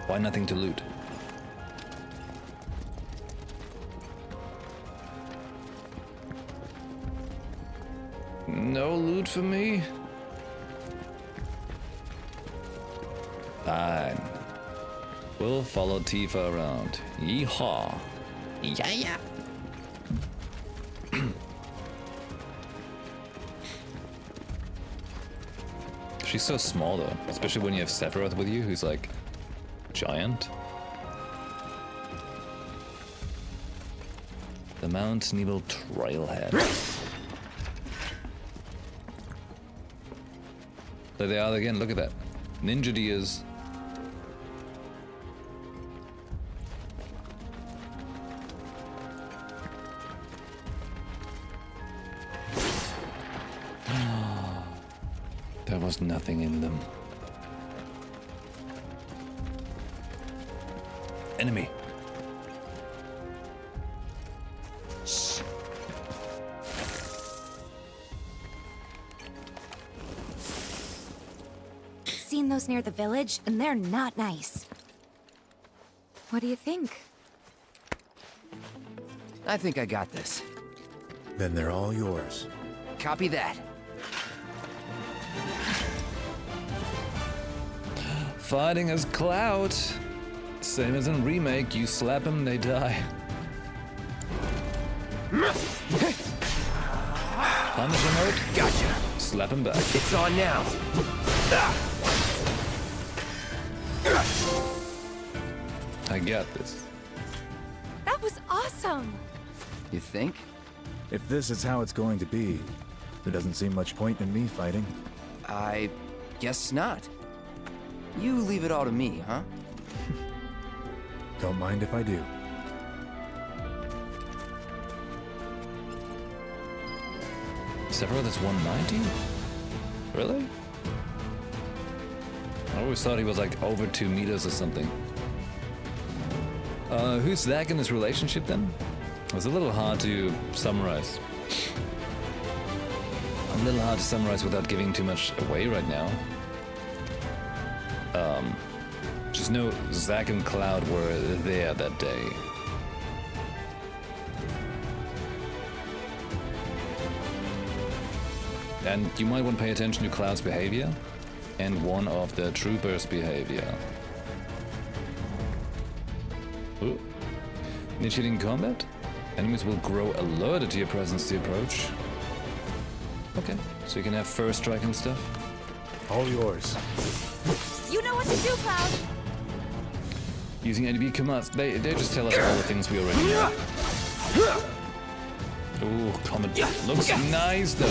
Why nothing to loot? No loot for me? Fine. We'll follow Tifa around. Yeehaw. Yeah. She's so small though, especially when you have Sephiroth with you, who's like giant. The Mount Nebel Trailhead. There they are again, look at that. Ninja deers. There was nothing in them. enemy. Shh. Seen those near the village, and they're not nice. What do you think? I think I got this. Then they're all yours. Copy that. Fighting as Cloud. Same as in Remake, you slap them, they die. Punisher mode? Gotcha. Slap him back. It's on now. I got this. That was awesome! You think? If this is how it's going to be, there doesn't seem much point in me fighting. I guess not. You leave it all to me, huh? Don't mind if I do. Sephiroth is 190? Really? I always thought he was like over 2 meters or something. Who's Zack in this relationship then? It was a little hard to summarize. A little hard to summarize without giving too much away right now. Just know Zack and Cloud were there that day. And you might want to pay attention to Cloud's behavior and one of the troopers' behavior. Ooh. Initiating combat? Enemies will grow alerted to your presence to approach. Okay, so you can have first strike and stuff. All yours. You know what to do, Cloud! Using ADB commands, they just tell us all the things we already know. Ooh, combat looks nice though.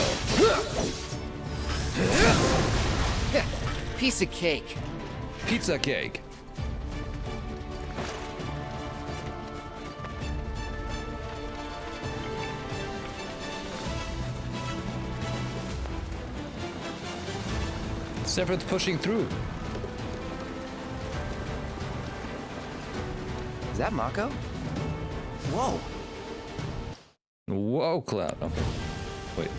Piece of cake. Pizza cake. Sephiroth's pushing through. Is that Mako? Whoa. Whoa, Cloud. Okay. Wait.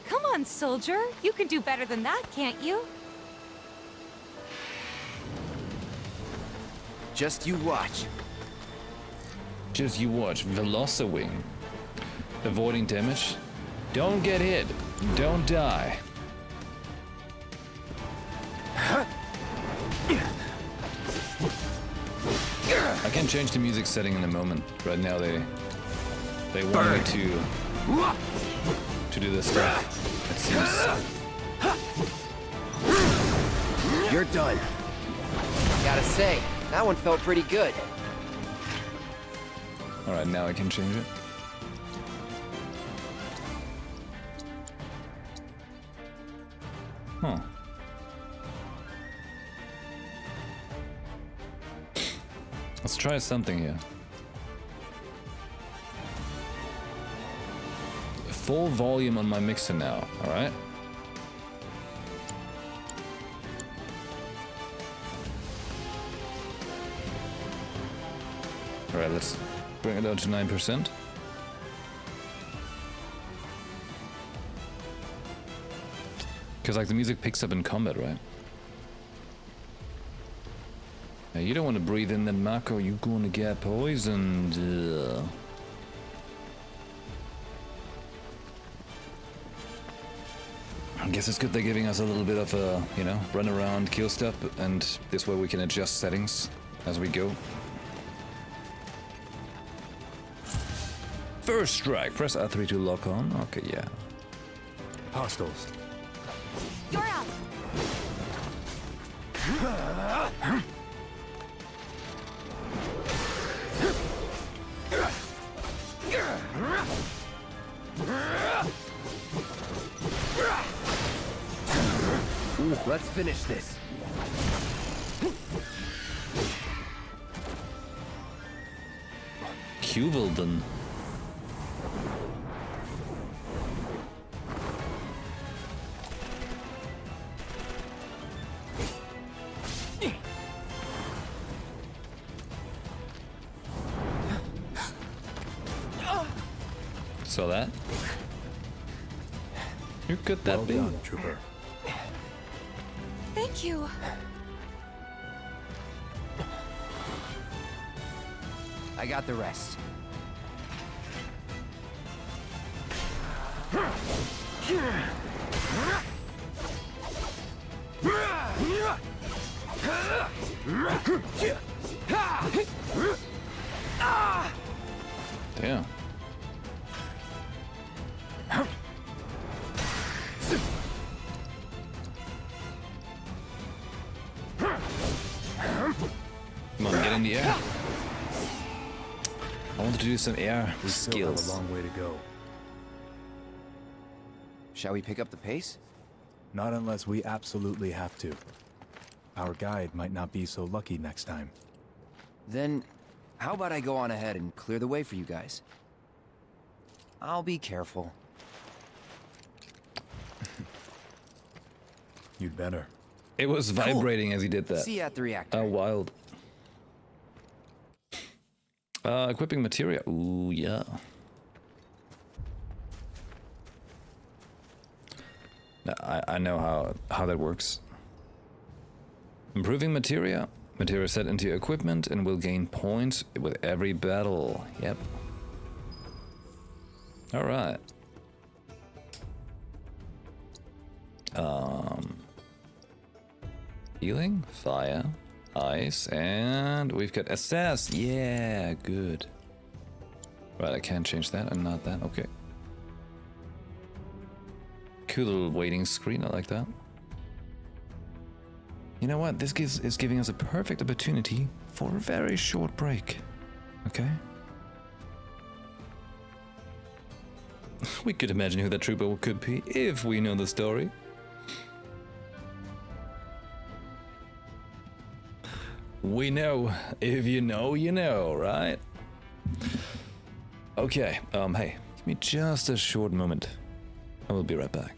Come on, soldier. You can do better than that, can't you? Just you watch. Just you watch. Velocirwing. Avoiding damage. Don't get hit. Don't die. I can change the music setting in a moment. Right now they want me to do this stuff. It seems. You're done. Gotta say, that one felt pretty good. Alright, now I can change it. Huh. Let's try something here. Full volume on my mixer now, alright? Alright, let's bring it down to 9%. Because like the music picks up in combat, right? Now, you don't want to breathe in that Mako, you're going to get poisoned. I guess it's good they're giving us a little bit of a, you know, run around, kill stuff, and this way we can adjust settings as we go. First strike, press R3 to lock on. Okay, yeah. Hostiles. You're up! Ooh, let's finish this. Cuvilden. Saw that? Who could that be? Well done, Trooper. Thank you. I got the rest. Damn. Come on, get in the air. I wanted to do some air skills. Still have a long way to go. Shall we pick up the pace? Not unless we absolutely have to. Our guide might not be so lucky next time. Then, how about I go on ahead and clear the way for you guys? I'll be careful. You'd better. It was vibrating as he did that. See you at the reactor. Oh, wild. Equipping materia. Ooh, yeah. I know how that works. Improving materia. Materia set into equipment and will gain points with every battle. Yep. Alright. Healing, fire, ice, and we've got assess. Yeah, good. Right, I can't change that and not that. Okay. Cool little waiting screen. I like that. You know what? This is giving us a perfect opportunity for a very short break. Okay? We could imagine who that trooper could be if we know the story. We know. If you know, you know, right? Okay, hey, give me just a short moment. I will be right back.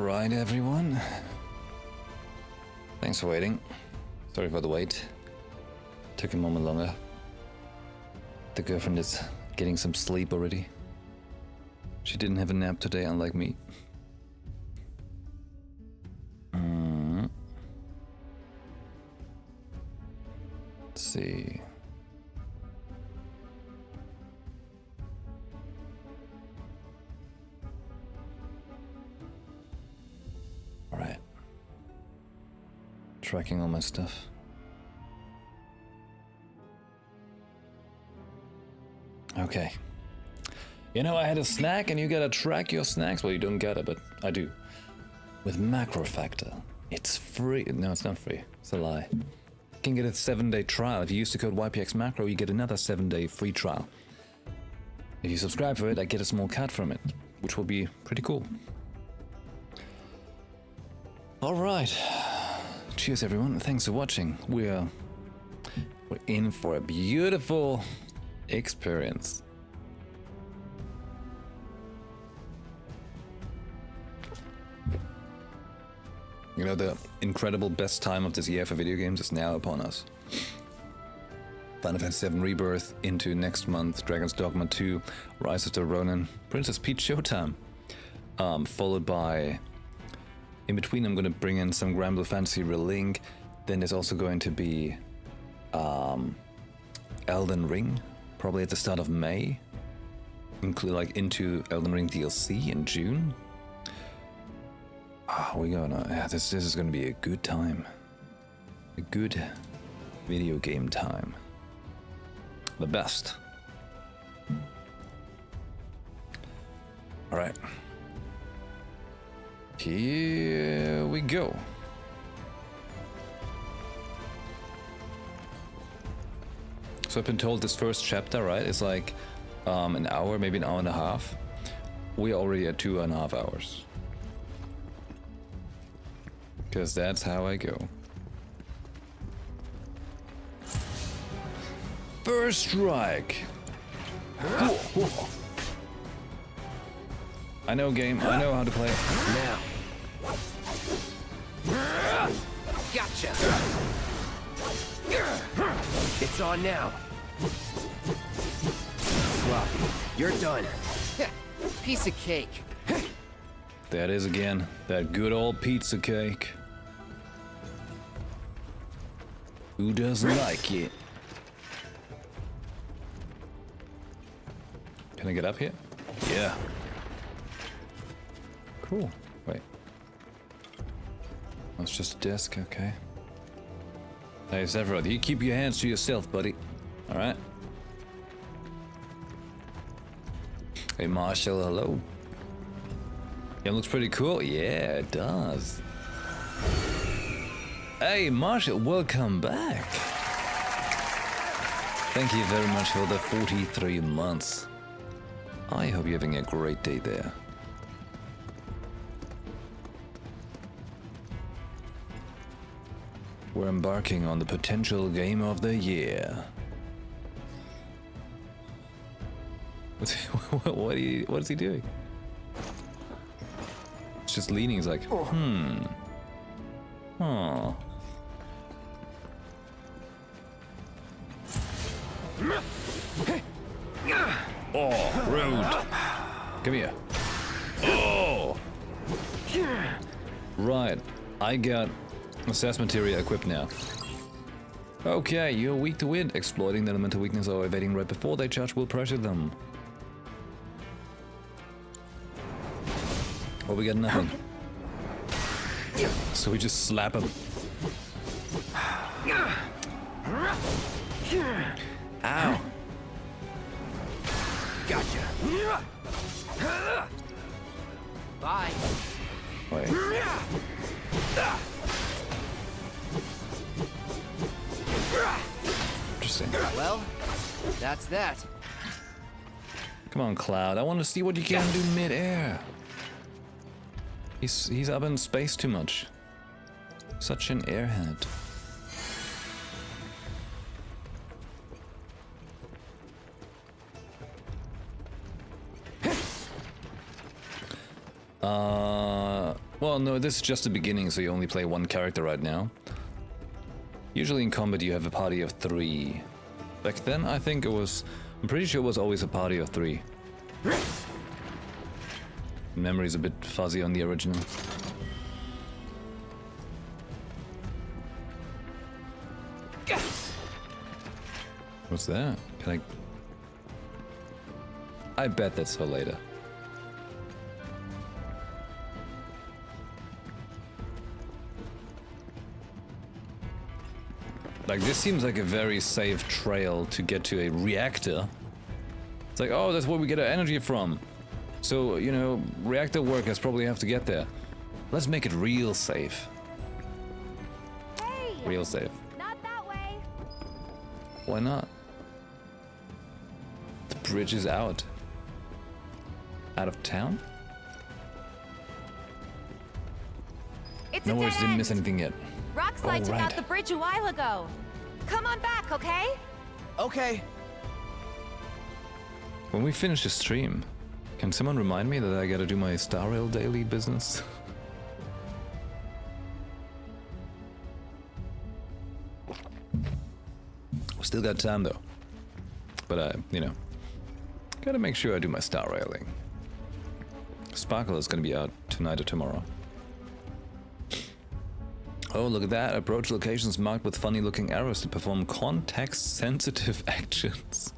Alright, everyone. Thanks for waiting. Sorry for the wait. Took a moment longer. The girlfriend is getting some sleep already. She didn't have a nap today, unlike me. Let's see. Alright. Tracking all my stuff. Okay. You know, I had a snack and you gotta track your snacks. Well, you don't get it, but I do. With Macro Factor. It's free. No, it's not free. It's a lie. You can get a 7-day trial. If you use the code YPXMacro, you get another 7-day free trial. If you subscribe for it, I get a small cut from it, which will be pretty cool. Alright. Cheers, everyone. Thanks for watching. We're in for a beautiful experience. You know, the incredible best time of this year for video games is now upon us. Final Fantasy VII Rebirth into next month, Dragon's Dogma 2, Rise of the Ronin, Princess Peach Showtime. Followed by, in between I'm going to bring in some Granblue Fantasy Relink. Then there's also going to be Elden Ring, probably at the start of May. Like into Elden Ring DLC in June. Yeah, this is gonna be a good time. A good video game time. The best. Alright. Here we go. So I've been told this first chapter, right, is like an hour, maybe an hour and a half. We're already at 2.5 hours. Because that's how I go. First strike. I know game. I know how to play it. Now. Gotcha. It's on now. Floppy, you're done. Piece of cake. That is again that good old pizza cake. Who doesn't like it? Can I get up here? Yeah. Cool. Wait. That's just a desk, okay. Hey, Sephiroth, you keep your hands to yourself, buddy. Alright. Hey, Marshall, hello. Yeah, it looks pretty cool. Yeah, it does. Hey, Marshall, welcome back. Thank you very much for the 43 months. I hope you're having a great day there. We're embarking on the potential game of the year. What is he doing? It's just leaning. He's like, Oh. Oh, rude. Come here. Oh. Right. I got assessment materia equipped now. Okay, you're weak to wind. Exploiting the elemental weakness or evading right before they charge will pressure them. Well, we got nothing. So we just slap him. Ow. Gotcha. Bye. Wait. Interesting. Well, that's that. Come on, Cloud. I want to see what you can do mid-air. He's up in space too much. Such an airhead. Well, no, this is just the beginning, so you only play one character right now. Usually in combat you have a party of 3. Back then I think it was... I'm pretty sure it was always a party of 3. Memory's a bit fuzzy on the original. What's that? Can I bet that's for later. Like, this seems like a very safe trail to get to a reactor. It's like, oh, that's where we get our energy from. So, you know, reactor workers probably have to get there. Let's make it real safe. Hey! Real safe. Not that way. Why not? The bridge is out. Out of town? It's No a worries, dead didn't end. miss anything yet. Rockslide took right. out the bridge a while ago. Come on back, okay? Okay. When we finish the stream, can someone remind me that I gotta do my Star Rail daily business? Still got time though. But I, you know, gotta make sure I do my Star Railing. Sparkle is gonna be out tonight or tomorrow. Oh, look at that. Approach locations marked with funny looking arrows to perform context sensitive actions.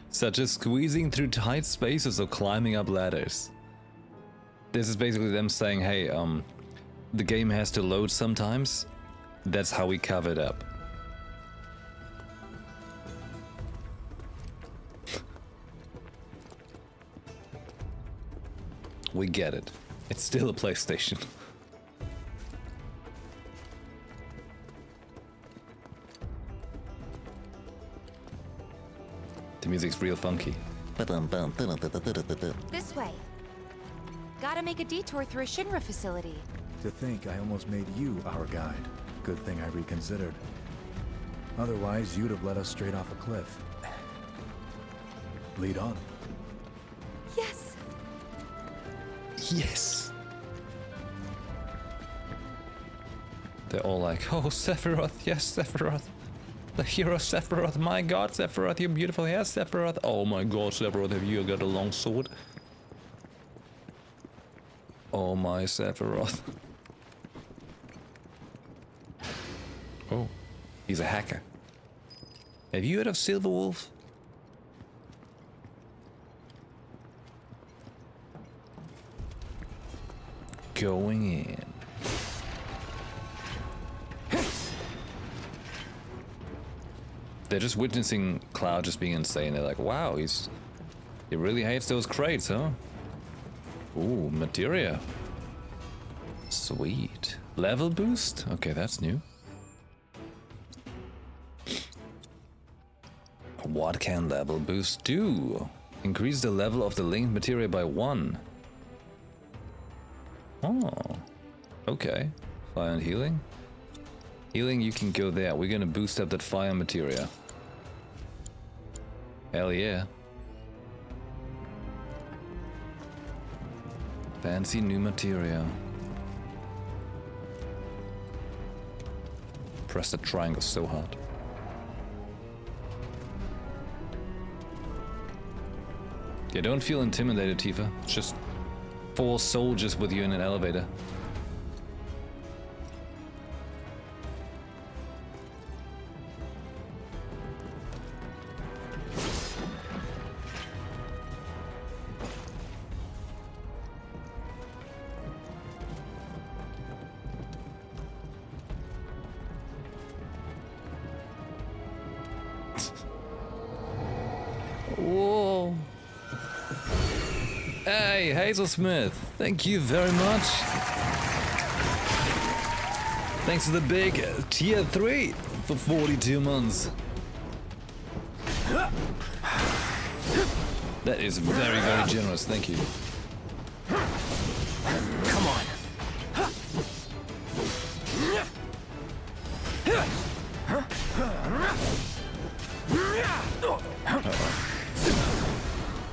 Such as squeezing through tight spaces or climbing up ladders. This is basically them saying, hey, the game has to load sometimes. That's how we cover it up. We get it. It's still a PlayStation. The music's real funky. This way. Gotta make a detour through a Shinra facility. To think I almost made you our guide. Good thing I reconsidered. Otherwise, you'd have led us straight off a cliff. Lead on. Yes. Yes. They're all like, oh, Sephiroth, yes, Sephiroth. The hero Sephiroth, my god, Sephiroth, you're beautiful, yes, Sephiroth. Oh my god, Sephiroth, have you got a long sword? Oh my Sephiroth. Oh, he's a hacker. Have you heard of Silverwolf? Going in. They're just witnessing Cloud just being insane. They're like, wow, he really hates those crates, huh? Ooh, materia. Sweet. Level boost? Okay, that's new. What can level boost do? Increase the level of the linked materia by 1. Oh, okay. Fire and healing. Healing, you can go there. We're gonna boost up that fire materia. Hell yeah. Fancy new materia. Press the triangle so hard. Yeah, don't feel intimidated, Tifa. It's just 4 soldiers with you in an elevator. Whoa. Hey, Hazel Smith, thank you very much. Thanks to the big tier 3 for 42 months. That is very, very generous, thank you. Come on.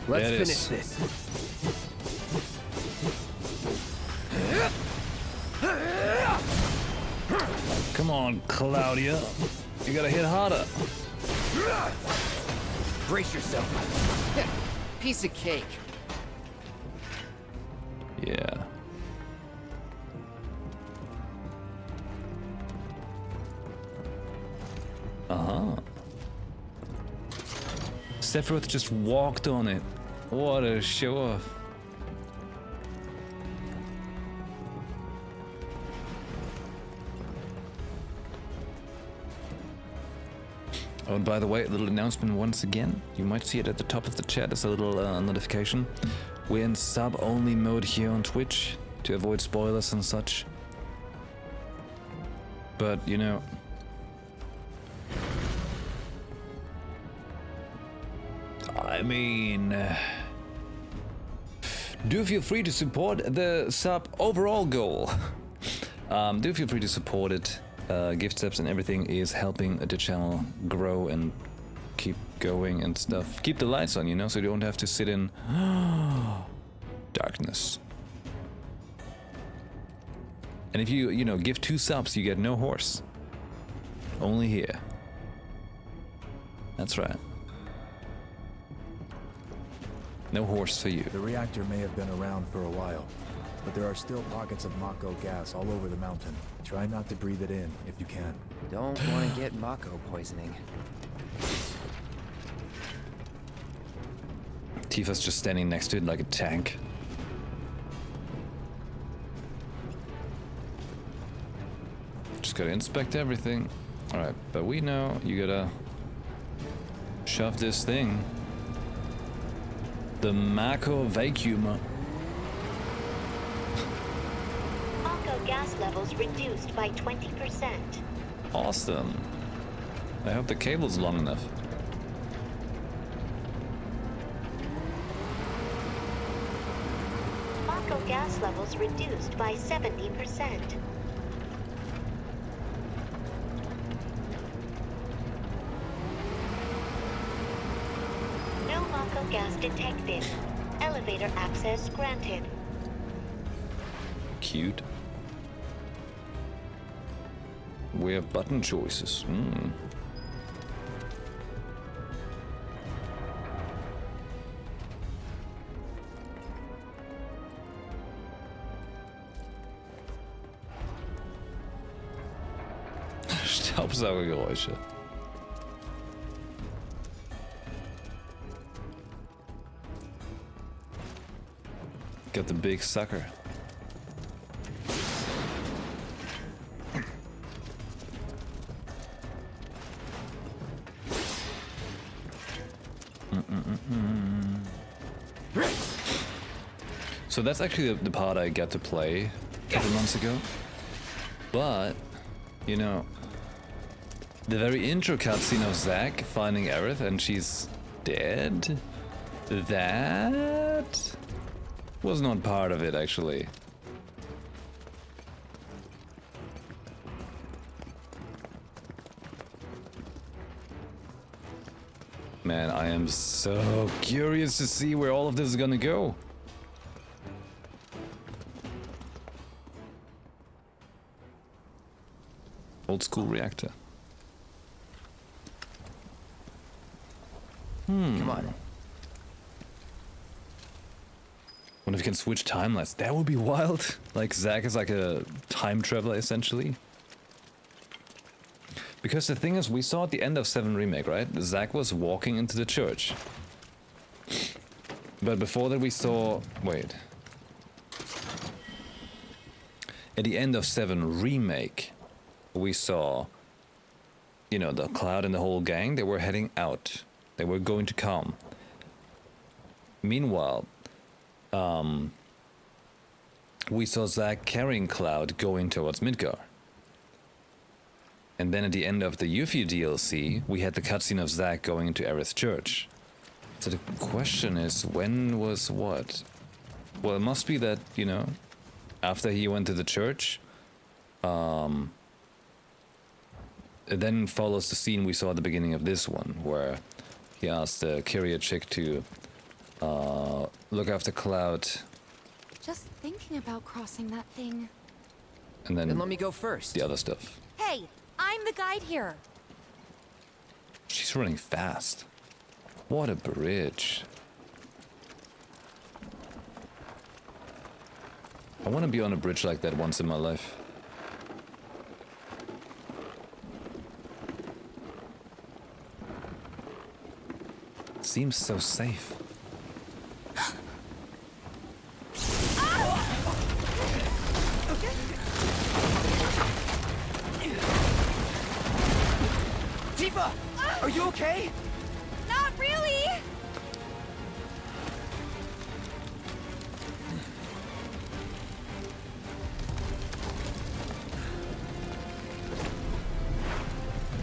Let's finish this. Come on, Claudia. You gotta hit harder. Brace yourself. Piece of cake. Yeah. Uh-huh. Sephiroth just walked on it. What a show off. Oh, and by the way, a little announcement once again. You might see it at the top of the chat as a little notification. We're in sub-only mode here on Twitch to avoid spoilers and such. But, you know... I mean... do feel free to support the sub overall goal. Do feel free to support it. Gift subs and everything is helping the channel grow and keep going and stuff. Keep the lights on, you know, so you don't have to sit in darkness. And if you know, give 2 subs, you get no horse. Only here. That's right. No horse for you. The reactor may have been around for a while, but there are still pockets of Mako gas all over the mountain. Try not to breathe it in if you can. Don't want to get Mako poisoning. Tifa's just standing next to it like a tank. Just gotta inspect everything. Alright, but we know you gotta shove this thing. The Mako vacuumer. Mako gas levels reduced by 20%. Awesome. I hope the cable's long enough. Mako gas levels reduced by 70%. No Mako gas detected. Elevator access granted. Cute. We have button choices. Staubsaugergeräusche. Got the big sucker. So that's actually the part I got to play a couple months ago. But, you know, the very intro cutscene of Zack finding Aerith and she's dead, that was not part of it actually. Man, I am so curious to see where all of this is gonna go. Old school reactor. Come on. Wonder if you can switch timelines. That would be wild. Like Zack is like a time traveler essentially. Because the thing is, we saw at the end of 7 Remake, right? Zack was walking into the church. But before that we saw... Wait. At the end of 7 Remake, we saw, you know, the Cloud and the whole gang, they were heading out. They were going to come. Meanwhile, we saw Zack carrying Cloud going towards Midgar. And then at the end of the Yuffie DLC, we had the cutscene of Zack going into Aerith's church. So the question is, when was what? Well, it must be that, you know, after he went to the church, it then follows the scene we saw at the beginning of this one, where he asked the courier chick to look after Cloud. Just thinking about crossing that thing. And then let me go first. The other stuff. Hey, Hey, I'm the guide here. She's running fast. What a bridge. I want to be on a bridge like that once in my life. It seems so safe. Tifa! Are you okay? Not really!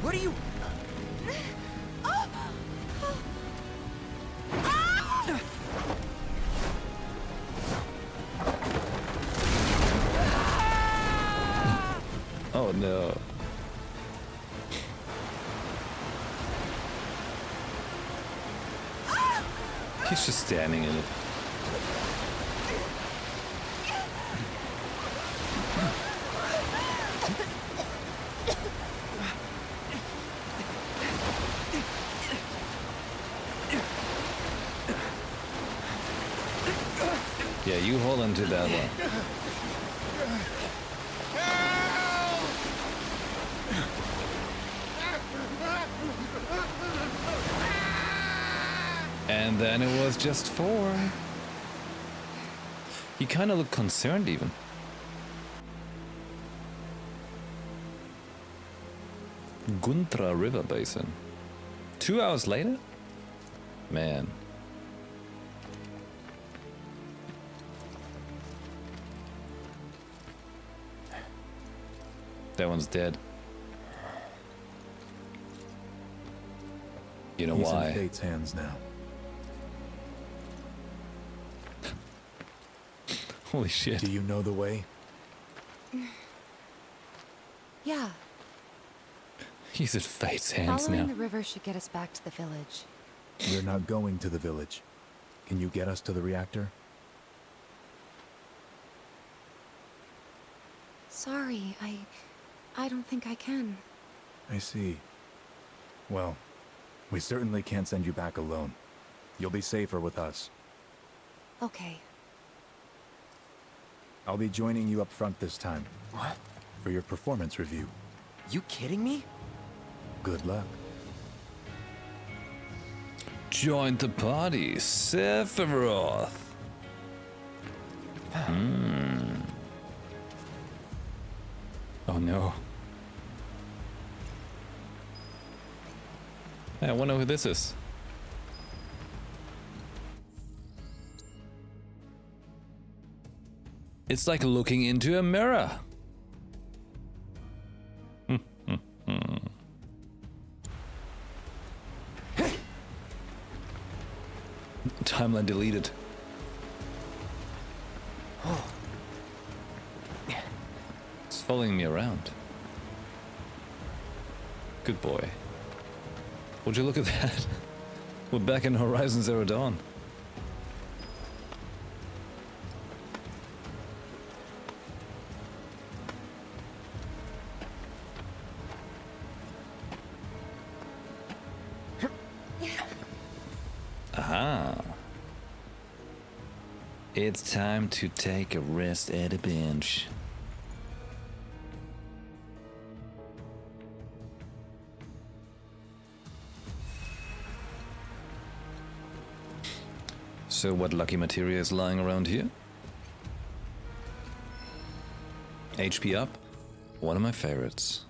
What are you... Oh no. He's just standing in it. Yeah, you hold on to that one. And then it was just 4. He kind of looked concerned even. Guntra River Basin. 2 hours later? Man. That one's dead. You know why? He's in Fate's hands now. Holy shit. Do you know the way? Yeah. He's at Fate's hands Following now. the river should get us back to the village. We're not going to the village. Can you get us to the reactor? Sorry, I don't think I can. I see. Well, we certainly can't send you back alone. You'll be safer with us. Okay. I'll be joining you up front this time. What? For your performance review. You kidding me? Good luck. Join the party, Sephiroth. Oh no. Hey, I wonder who this is. It's like looking into a mirror. Timeline deleted. It's following me around. Good boy. Would you look at that? We're back in Horizon Zero Dawn. Aha. It's time to take a rest at a bench. So what lucky materia is lying around here? HP up? One of my favorites.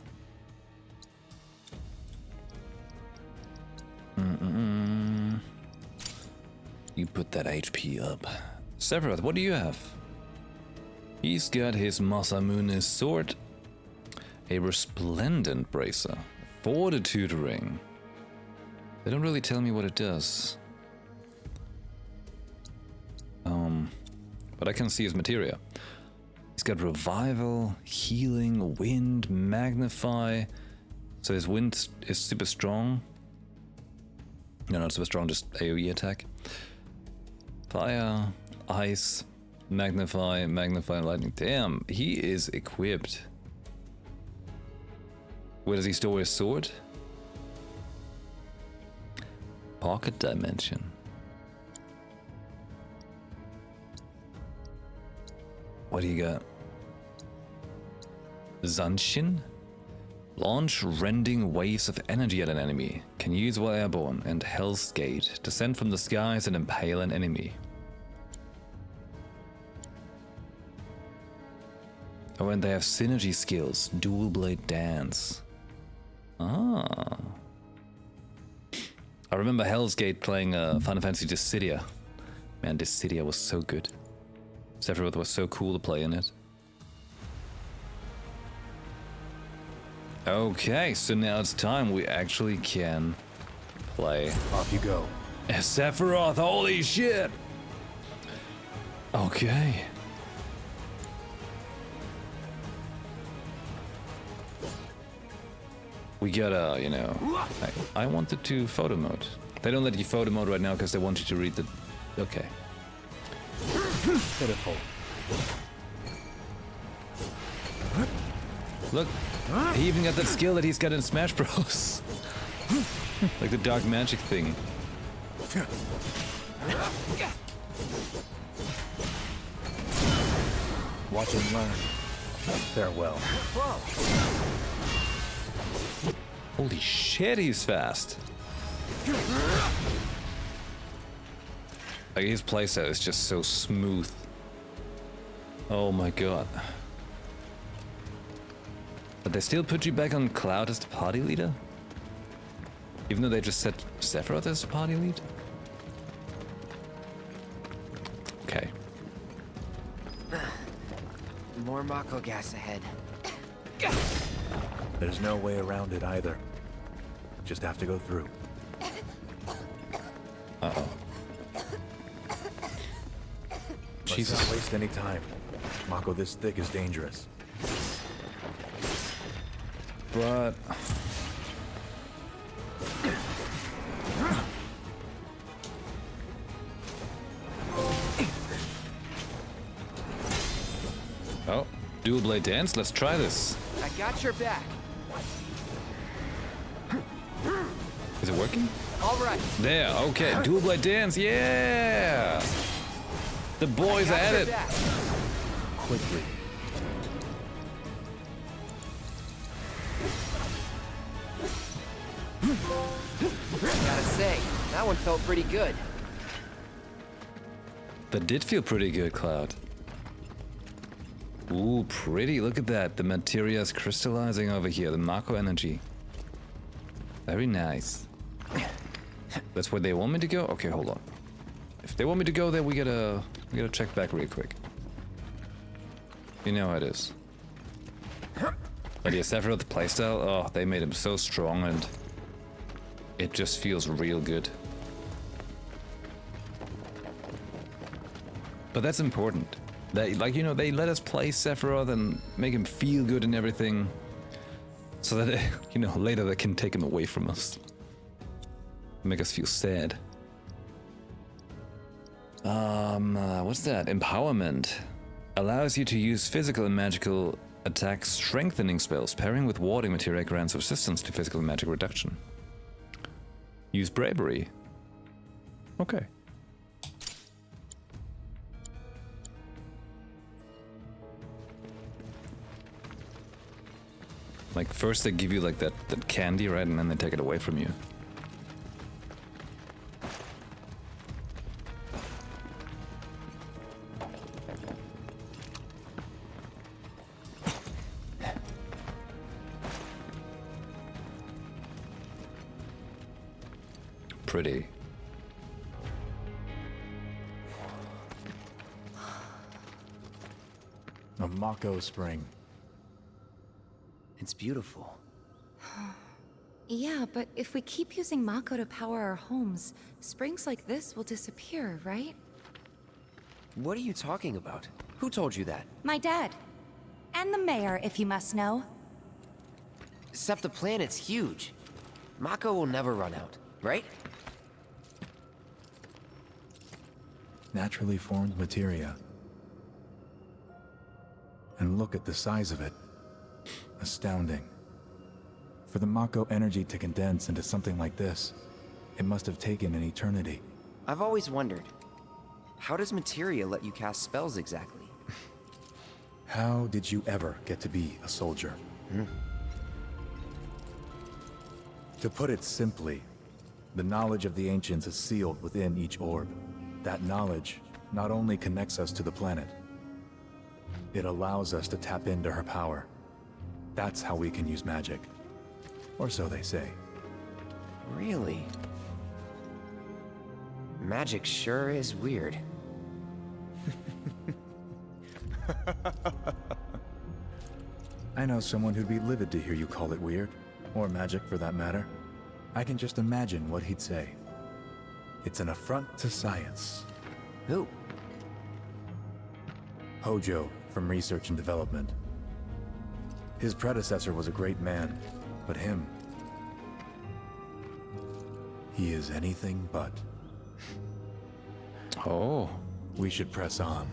You put that HP up. Sephiroth, what do you have? He's got his Masamune's sword, a resplendent bracer, fortitude ring. They don't really tell me what it does. But I can see his materia. He's got revival, healing, wind, magnify. So his wind is super strong. No, not super strong, just AoE attack. Fire, ice, magnify, lightning. Damn, he is equipped. Where does he store his sword? Pocket dimension. What do you got? Zanshin? Launch rending waves of energy at an enemy. Can use while airborne. And Hell's Gate. Descend from the skies and impale an enemy. Oh, and they have synergy skills. Dual blade dance. Ah. I remember Hell's Gate playing Final Fantasy Dissidia. Man, Dissidia was so good. Sephiroth was so cool to play in it. Okay, so now it's time we actually can play. Off you go. Sephiroth, holy shit! Okay. We gotta, you know, I wanted to photo mode. They don't let you photo mode right now because they want you to read the... Okay. Pitiful. Look, he even got that skill that he's got in Smash Bros. Like the dark magic thing. Watch and learn. Farewell. Holy shit, he's fast. Like his playset is just so smooth. Oh my god. But they still put you back on Cloud as the party leader? Even though they just set Sephiroth as the party lead? Okay. More Mako gas ahead. There's no way around it either. Just have to go through. Uh-oh. Let's not waste any time. Mako this thick is dangerous. But... Oh, dual blade dance, let's try this. I got your back. Is it working? All right. There, okay, dual blade dance, yeah! The boys are at it! Quickly. Gotta say, that one felt pretty good. That did feel pretty good, Cloud. Ooh, pretty. Look at that. The materia is crystallizing over here. The Mako energy. Very nice. That's where they want me to go? Okay, hold on. If they want me to go there, we gotta check back real quick. You know how it is. But yeah, Sephiroth playstyle, oh, they made him so strong and it just feels real good. But that's important. They, like, you know, they let us play Sephiroth and make him feel good and everything. So that, you know, later they can take him away from us. Make us feel sad. What's that? Empowerment. Allows you to use physical and magical attack strengthening spells. Pairing with warding materia grants resistance to physical and magic reduction. Use bravery. Okay. Like, first they give you like that candy, right? And then they take it away from you. Pretty. A Mako spring. It's beautiful. Yeah, but if we keep using Mako to power our homes, springs like this will disappear, right? What are you talking about? Who told you that? My dad. And the mayor, if you must know. Except the planet's huge. Mako will never run out, right? Naturally formed materia. And look at the size of it. Astounding. For the Mako energy to condense into something like this, it must have taken an eternity. I've always wondered, how does materia let you cast spells exactly? How did you ever get to be a soldier? To put it simply, the knowledge of the ancients is sealed within each orb. That knowledge not only connects us to the planet, it allows us to tap into her power. That's how we can use magic. Or so they say. Really? Magic sure is weird. I know someone who'd be livid to hear you call it weird, or magic for that matter. I can just imagine what he'd say. It's an affront to science. Who? Hojo, from Research and Development. His predecessor was a great man, but him... he is anything but. Oh. We should press on.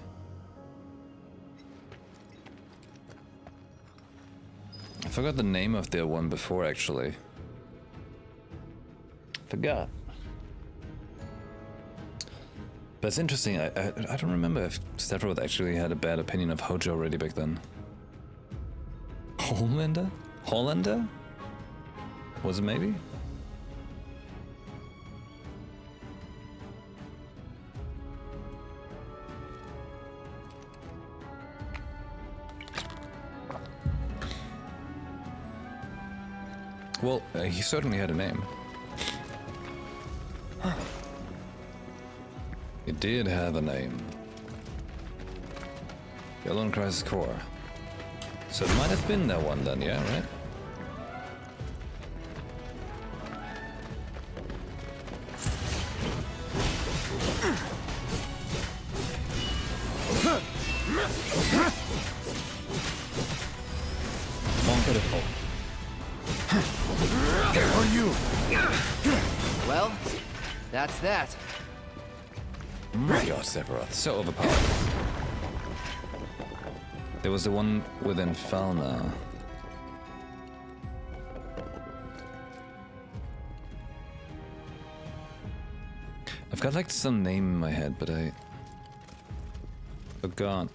I forgot the name of the one before, actually. Forgot. But it's interesting, I don't remember if Sephiroth actually had a bad opinion of Hojo already back then. Hollander? Hollander? Was it maybe? Well, he certainly had a name. It did have a name. Yellow Crisis Core. So it might have been that one then, yeah, right? Beautiful. On you. Well, that's that. My god, Sephiroth, so overpowered. There was the one within Falna. I've got like some name in my head, but I forgot.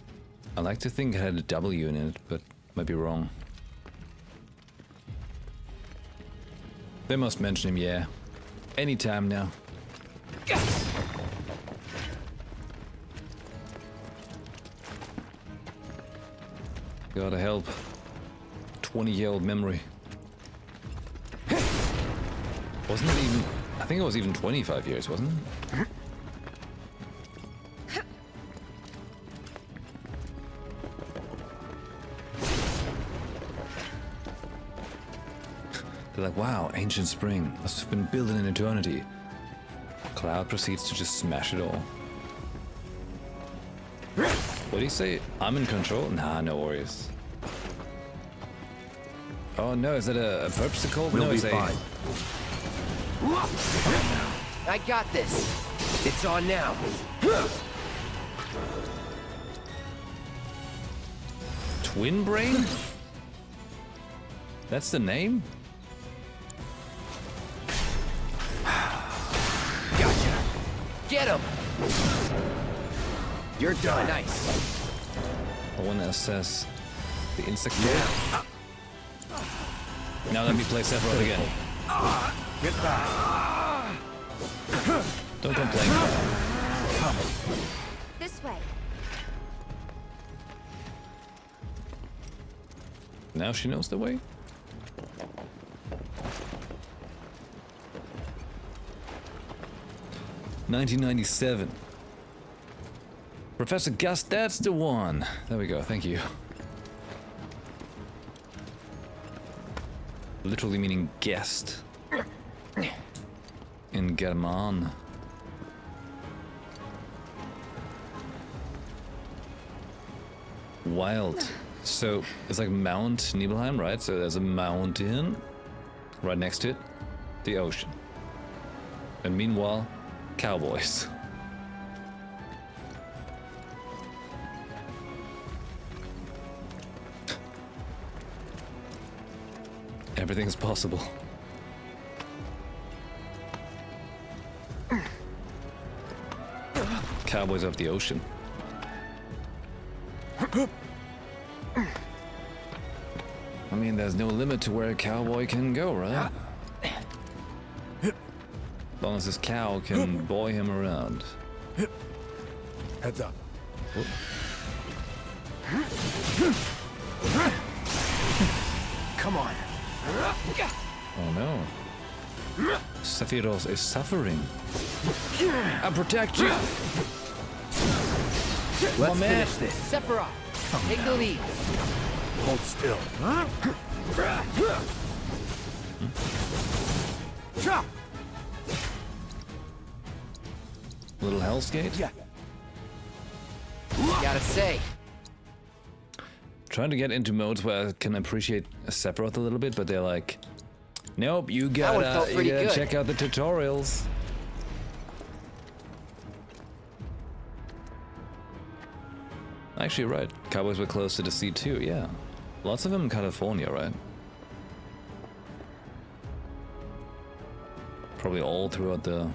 I like to think it had a W in it, but might be wrong. They must mention him, yeah. Anytime now. Gotta help. 20-year-old memory. Wasn't it even... I think it was even 25 years, wasn't it? They're like, wow, ancient spring. Must have been built in an eternity. Cloud proceeds to just smash it all. What do you say? I'm in control? Nah, no worries. Oh no, is that a purpsicle? We'll no, be it's fine. I got this. It's on now. Twin Brain? That's the name? Gotcha. Get him. You're done. Nice. I want to assess the insect yeah. Now let me play Sephiroth again. Get back. Don't complain. Come. This way. Now she knows the way. $1997. Professor Gus, that's the one. There we go, thank you. Literally meaning guest. In German. Wild. So it's like Mount Nibelheim, right? So there's a mountain right next to it, the ocean. And meanwhile, cowboys. Everything is possible. Cowboys of the ocean. I mean, there's no limit to where a cowboy can go, right? As long as this cow can boy him around. Heads up. Come on. Oh no. Sephiroth is suffering. I'll protect you. Let's finish this. Sephiroth, take the lead. Hold still. Little Hell's Gate? Yeah. Gotta say. Trying to get into modes where I can appreciate Sephiroth a little bit, but they're like, nope, you gotta check out the tutorials. Actually, right. Cowboys were close to the sea too, yeah. Lots of them in California, right? Probably all throughout the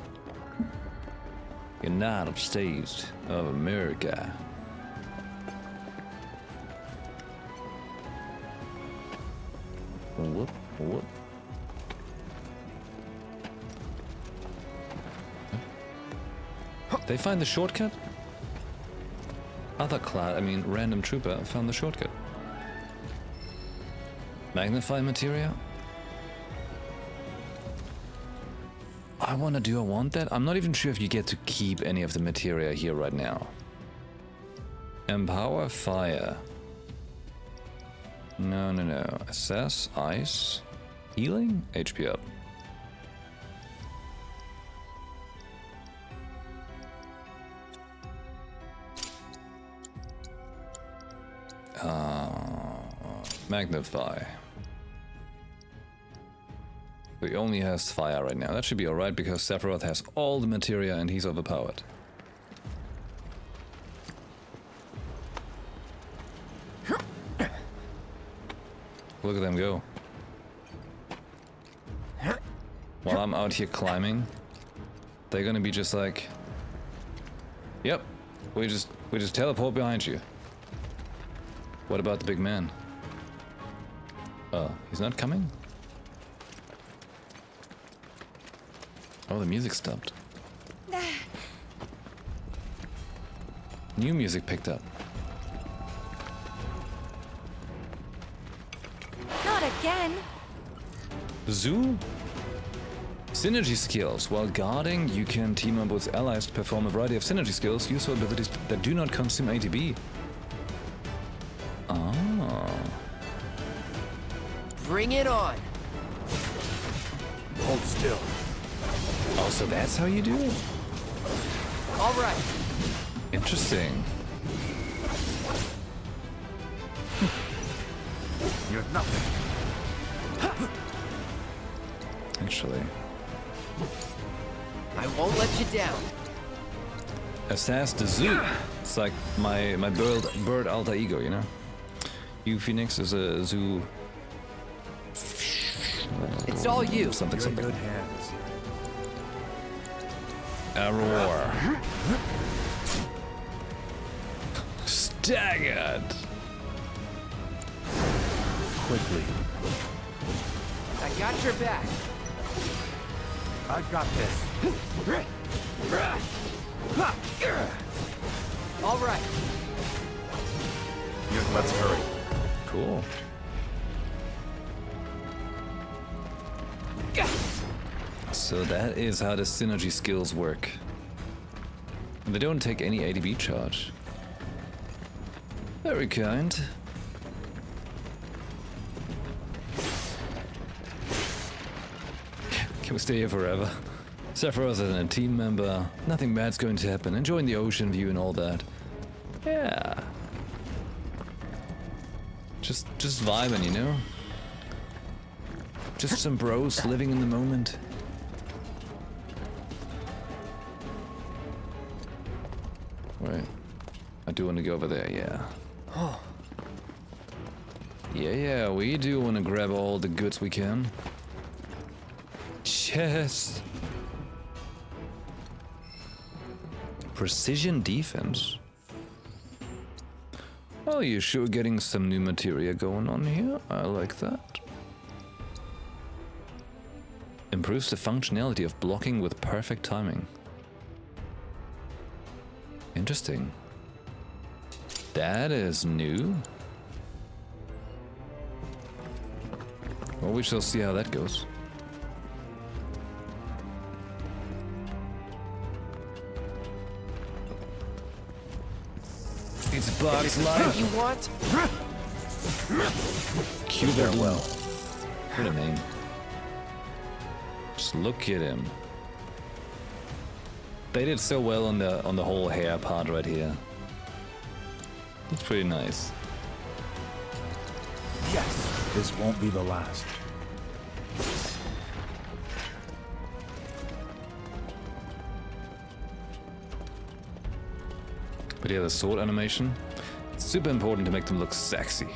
United States of America. Whoop, whoop. They find the shortcut? Other random trooper found the shortcut. Magnify materia? I want that? I'm not even sure if you get to keep any of the materia here right now. Empower fire. No. Assess ice. Healing? HP up. Magnify. He only has fire right now. That should be alright because Sephiroth has all the materia and he's overpowered. Look at them go. While I'm out here climbing, they're gonna be just like, yep, we just teleport behind you. What about the big man? He's not coming? Oh, the music stopped. New music picked up. Not again. Zoo? Synergy skills. While guarding, you can team up with allies to perform a variety of synergy skills, useful abilities that do not consume ATB. Ah. Bring it on. Hold still. Oh, so that's how you do it? All right. Interesting. You're nothing. Actually. I won't let you down. Assess the zoo. It's like my bird alter ego, you know? You Phoenix is a zoo. It's all you. Something. You're in good hands. A roar. Staggered. Quickly. I got your back. I got this. All right. Let's hurry. Cool. So that is how the synergy skills work. They don't take any ADB charge. Very kind. Can we stay here forever? Sephiroth is a team member. Nothing bad's going to happen. Enjoying the ocean view and all that. Yeah. Just vibing, you know? Just some bros living in the moment. Wait. I do want to go over there, yeah. Yeah, we do want to grab all the goods we can. Chest. Precision defense. Oh, you're sure getting some new materia going on here. I like that. Improves the functionality of blocking with perfect timing. Interesting. That is new. Well, we shall see how that goes. It's Bug's life. You want? Cue their well. What a name. Just look at him. They did so well on the whole hair part right here. It's pretty nice. Yes, this won't be the last. But yeah, the sword animation, it's super important to make them look sexy.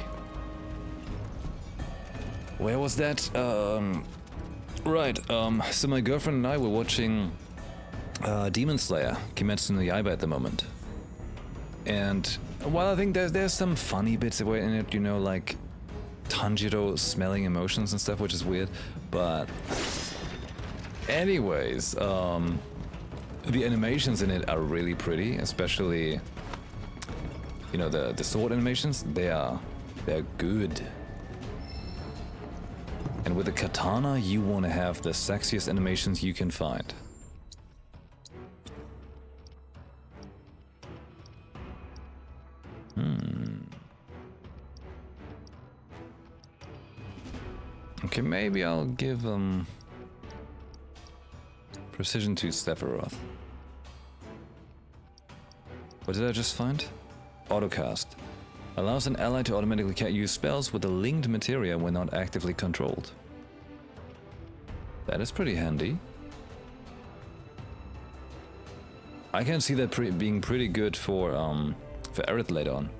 Where was that? Right, so my girlfriend and I were watching Demon Slayer, Kimetsu no Yaiba at the moment. And while I think there's some funny bits in it, you know, like Tanjiro smelling emotions and stuff, which is weird, but anyways, the animations in it are really pretty, especially, you know, the sword animations. They're good. And with the katana, you want to have the sexiest animations you can find. Okay, maybe I'll give precision to Sephiroth. What did I just find? Autocast. Allows an ally to automatically use spells with a linked materia when not actively controlled. That is pretty handy. I can see that being pretty good for Aerith later on.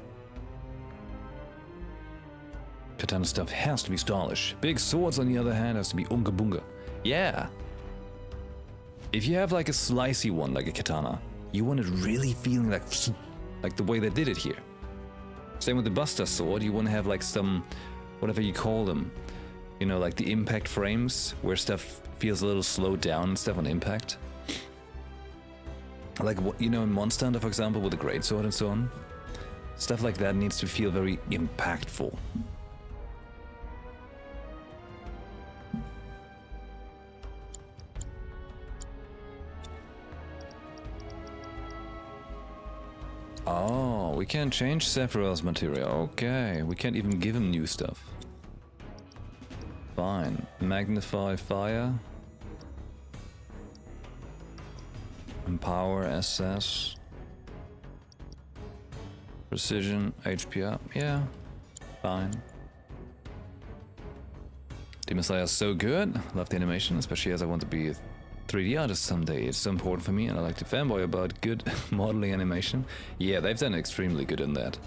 Katana stuff has to be stylish. Big swords, on the other hand, has to be unga bunga. Yeah. If you have like a slicey one, like a katana, you want it really feeling like the way they did it here. Same with the Buster sword, you want to have like some, whatever you call them, you know, like the impact frames, where stuff feels a little slowed down and stuff on impact. Like, you know, in Monster Hunter, for example, with the greatsword and so on. Stuff like that needs to feel very impactful. Oh, we can't change Sephiroth's material. Okay, we can't even give him new stuff. Fine. Magnify fire. Empower SS. Precision, HP up. Yeah, fine. Demon Slayer is so good. Love the animation, especially as I want to be a 3D artist someday. It's so important for me, and I like to fanboy about good modeling animation. Yeah, they've done extremely good in that.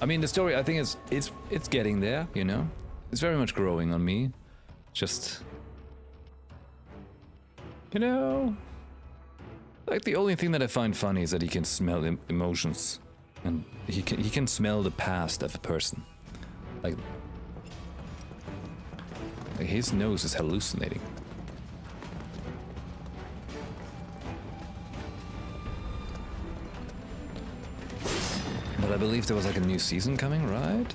I mean, the story, I think it's getting there, you know? It's very much growing on me. Just, you know, like the only thing that I find funny is that he can smell emotions, and he can smell the past of a person. Like his nose is hallucinating. But I believe there was like a new season coming, right?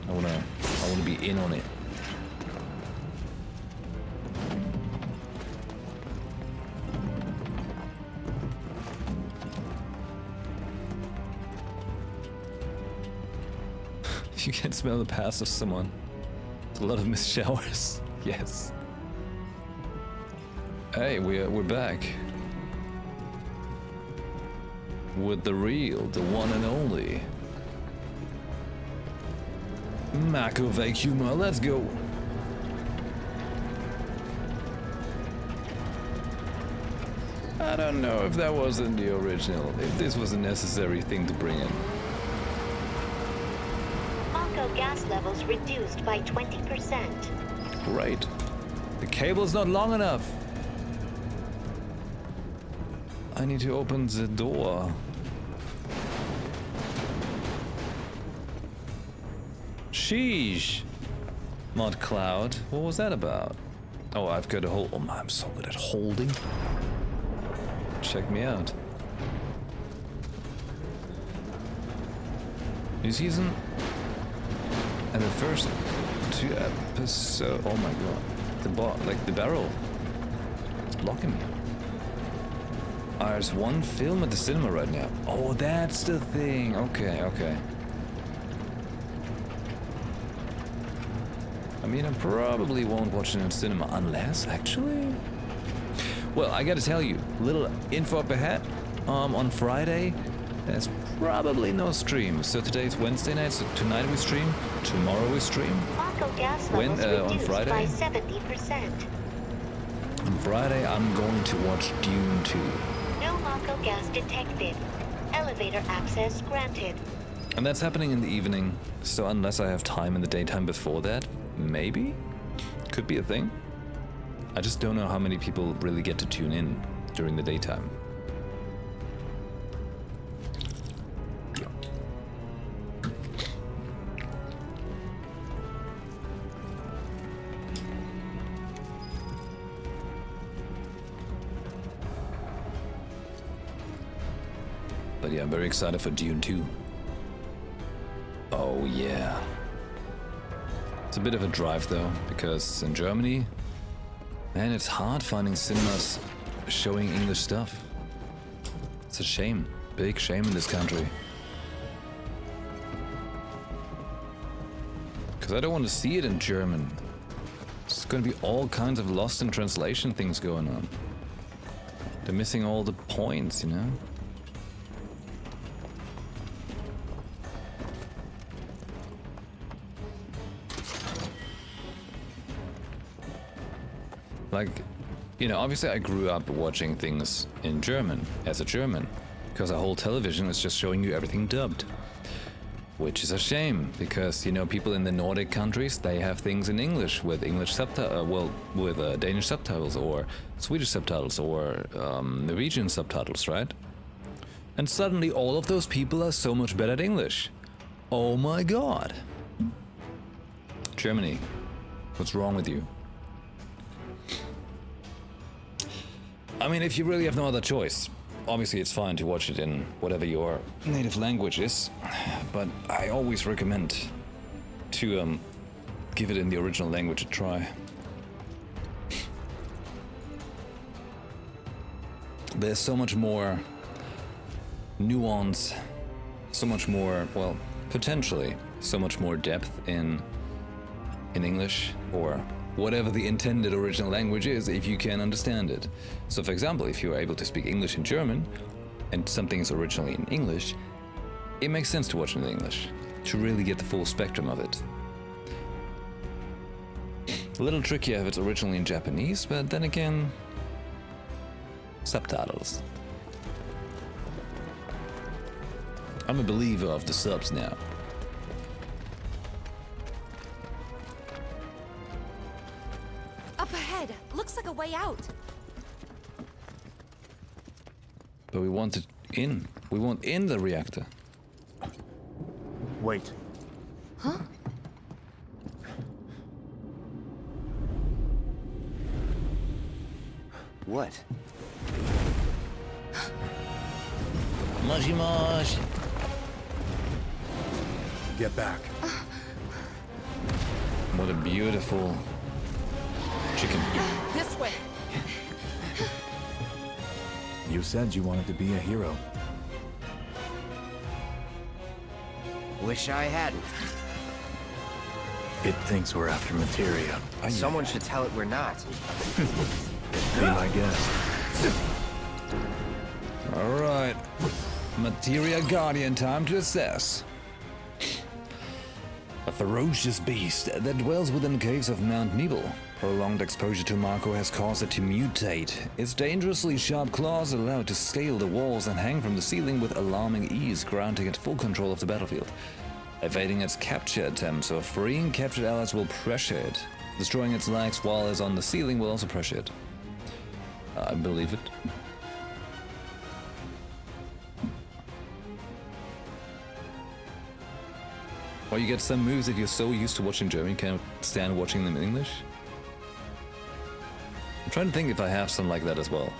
I wanna be in on it. You can smell the past of someone. It's a lot of missed showers. Yes. Hey, we're back. With the real, the one and only Mako Vacuuma, let's go. I don't know if that wasn't the original, if this was a necessary thing to bring in. gas levels reduced by 20%. Great. The cable's not long enough. I need to open the door. Sheesh. Mod Cloud. What was that about? Oh, I've got a hold. Oh, I'm so good at holding. Check me out. New season. And the first 2 episodes. Oh my god. The barrel. It's blocking me. There's one film at the cinema right now. Oh, that's the thing. Okay, okay. I mean, I probably won't watch it in cinema unless, actually... Well, I gotta tell you, little info up ahead. On Friday, there's probably no stream. So today's Wednesday night, so tonight we stream, tomorrow we stream. On Friday? By 70%. On Friday, I'm going to watch Dune 2. No Mako gas detected. Elevator access granted. And that's happening in the evening, so unless I have time in the daytime before that, maybe? Could be a thing. I just don't know how many people really get to tune in during the daytime. But yeah, I'm very excited for Dune 2. Oh yeah. It's a bit of a drive though, because in Germany, man, it's hard finding cinemas showing English stuff. It's a shame, big shame in this country. Because I don't want to see it in German. There's going to be all kinds of lost in translation things going on. They're missing all the points, you know? Like, you know, obviously I grew up watching things in German, as a German, because our whole television is just showing you everything dubbed. Which is a shame, because, you know, people in the Nordic countries, they have things in English with English subtitles, with Danish subtitles, or Swedish subtitles, or Norwegian subtitles, right? And suddenly all of those people are so much better at English. Oh my god. Germany, what's wrong with you? I mean, if you really have no other choice, obviously it's fine to watch it in whatever your native language is, but I always recommend to give it in the original language a try. There's so much more nuance, so much more, well, potentially so much more depth in English, or whatever the intended original language is, if you can understand it. So for example, if you're able to speak English and German, and something is originally in English, it makes sense to watch it in English, to really get the full spectrum of it. A little trickier if it's originally in Japanese, but then again, subtitles. I'm a believer of the subs now. Up ahead! Looks like a way out! But we want it in. We want in the reactor. Wait. Huh? What? Mushy mush! Get back. What a beautiful chicken. This way! You said you wanted to be a hero. Wish I hadn't. It thinks we're after materia. Someone should tell it we're not. Be my guest. Alright. Materia Guardian time to assess. A ferocious beast that dwells within the caves of Mount Nibel. Prolonged exposure to Mako has caused it to mutate. Its dangerously sharp claws allow it to scale the walls and hang from the ceiling with alarming ease, granting it full control of the battlefield. evading its capture attempts, or freeing captured allies will pressure it. Destroying its legs while it's on the ceiling will also pressure it. I believe it. Or you get some moves that you're so used to watching German, you can't stand watching them in English. I'm trying to think if I have some like that as well.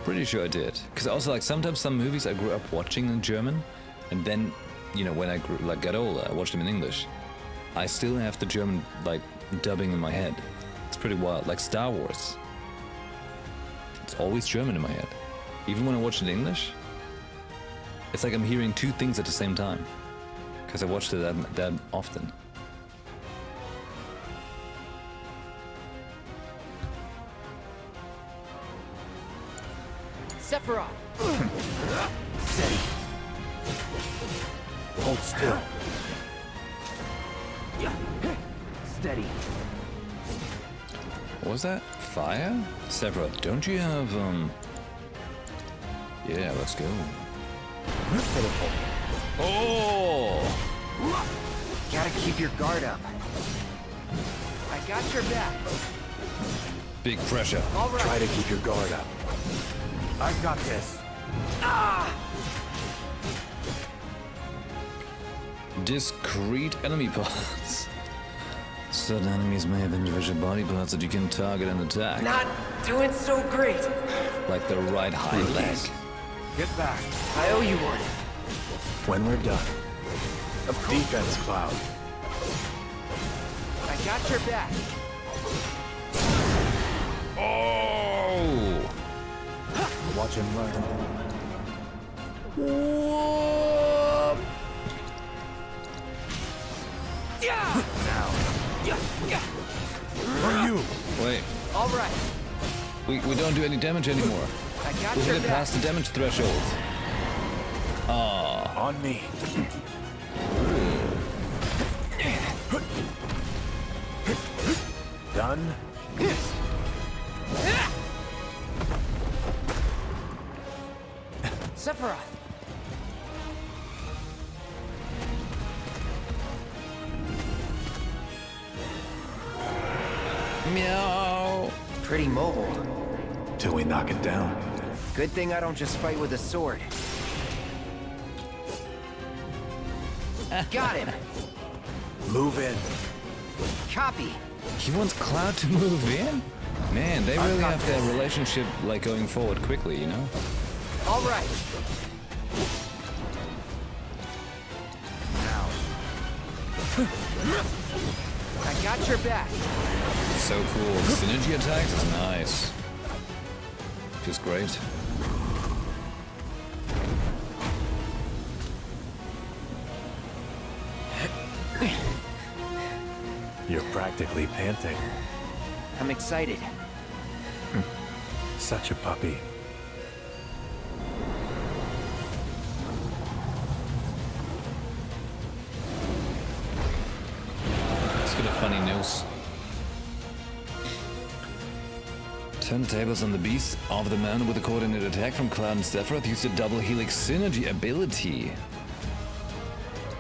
Pretty sure I did. Because also, like, sometimes some movies I grew up watching in German, and then, you know, when I got older, I watched them in English. I still have the German, like, dubbing in my head. It's pretty wild. Like Star Wars. It's always German in my head. Even when I watch it in English, it's like I'm hearing two things at the same time. Because I watched it that often. Sephiroth! Steady. Hold still. Steady. What was that? Fire? Sephiroth, don't you have, Yeah, let's go. Oh! Gotta keep your guard up. I got your back. Big pressure. All right. Try to keep your guard up. I've got this. Ah! Discrete enemy parts. Certain enemies may have individual body parts that you can target and attack. Not doing so great. Like the right hind leg. Get back. I owe you one. When we're done. Defense, Cloud. I got your back. Oh! Watch him learn. Whoop! Yeah! Now. Yeah! For you. Wait. All right. We don't do any damage anymore. I got We your hit it back. past the damage threshold. Ah. On me. Done. Sephiroth. Meow. Pretty mobile. Till we knock it down. Good thing I don't just fight with a sword. Got him. Move in. Copy. He wants Cloud to move in? Man, they really have their relationship, like, going forward quickly, you know? All right. Now. I got your back. So cool. Synergy attacks is nice. Just great. You're practically panting. I'm excited. Such a puppy. Let's get a funny news. Turn the tables on the beast of the man with a coordinated attack from Cloud and Sephiroth used a double helix synergy ability.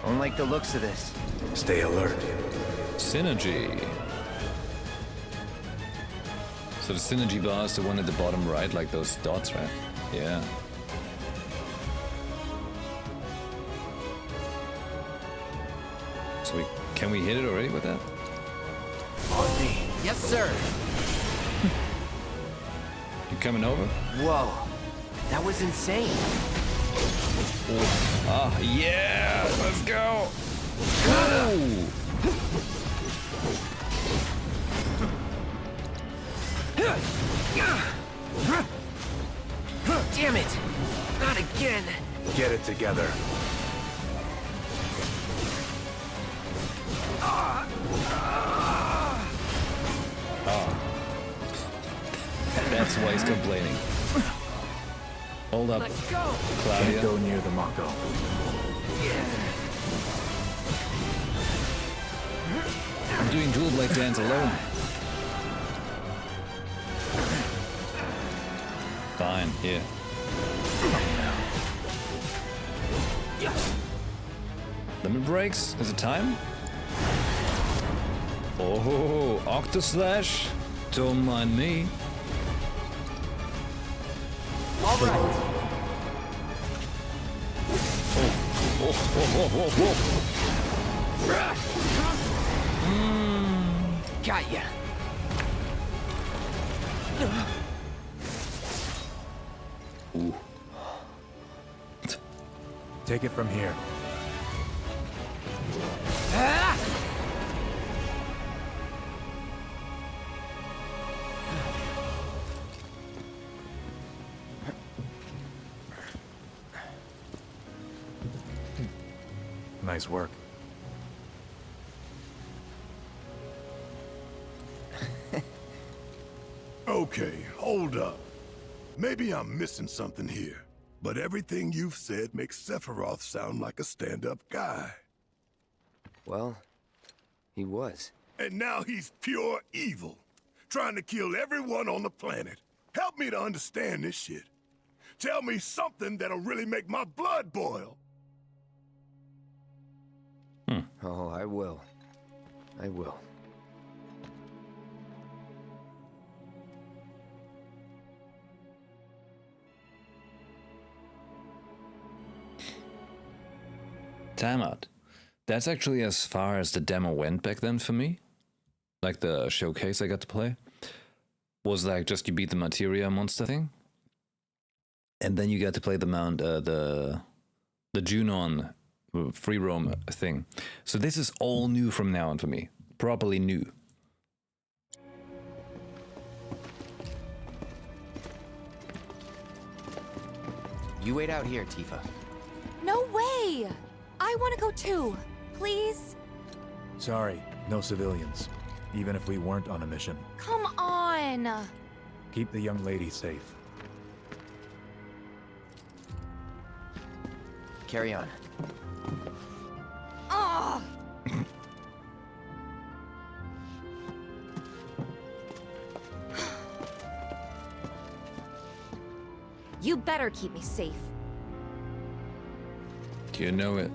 Don't like the looks of this. Stay alert. Synergy. So the synergy bar is the one at the bottom right, like those dots, right? Yeah. So can we hit it already with that? On me. Yes, sir. You coming over? Whoa. That was insane. Oh. Ah, yeah! Let's go! Whoa! Damn it! Not again! Get it together. That's why he's complaining. Hold up, Claudia. Can't go near the Mako. I'm doing dual blade dance alone. Fine, here. The Limit breaks. Is it time? Oh, Octoslash to my knee. All right. Got ya. Ooh. Take it from here. Ah! Nice work. Okay, hold up. Maybe I'm missing something here, but everything you've said makes Sephiroth sound like a stand-up guy. Well, he was. And now he's pure evil, trying to kill everyone on the planet. Help me to understand this shit. Tell me something that'll really make my blood boil. Oh, I will. I will. Timeout. That's actually as far as the demo went back then for me. Like the showcase I got to play. Was like just you beat the materia monster thing. And then you got to play the the Junon free roam thing. So this is all new from now on for me. Properly new. You wait out here, Tifa. No way! I want to go too. Please? Sorry, no civilians. Even if we weren't on a mission. Come on! Keep the young lady safe. Carry on. Ah! You better keep me safe. You know it.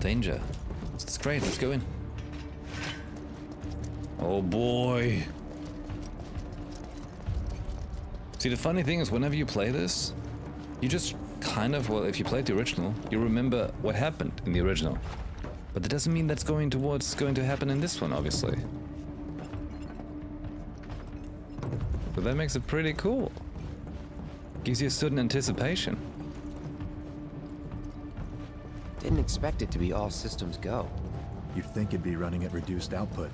Danger. It's great, let's go in. Oh boy. See, the funny thing is, whenever you play this, you just kind of, well, if you played the original, you remember what happened in the original. But that doesn't mean that's going to what's going to happen in this one, obviously. So that makes it pretty cool. Gives you a certain anticipation. Didn't expect it to be all systems go. You'd think it'd be running at reduced output,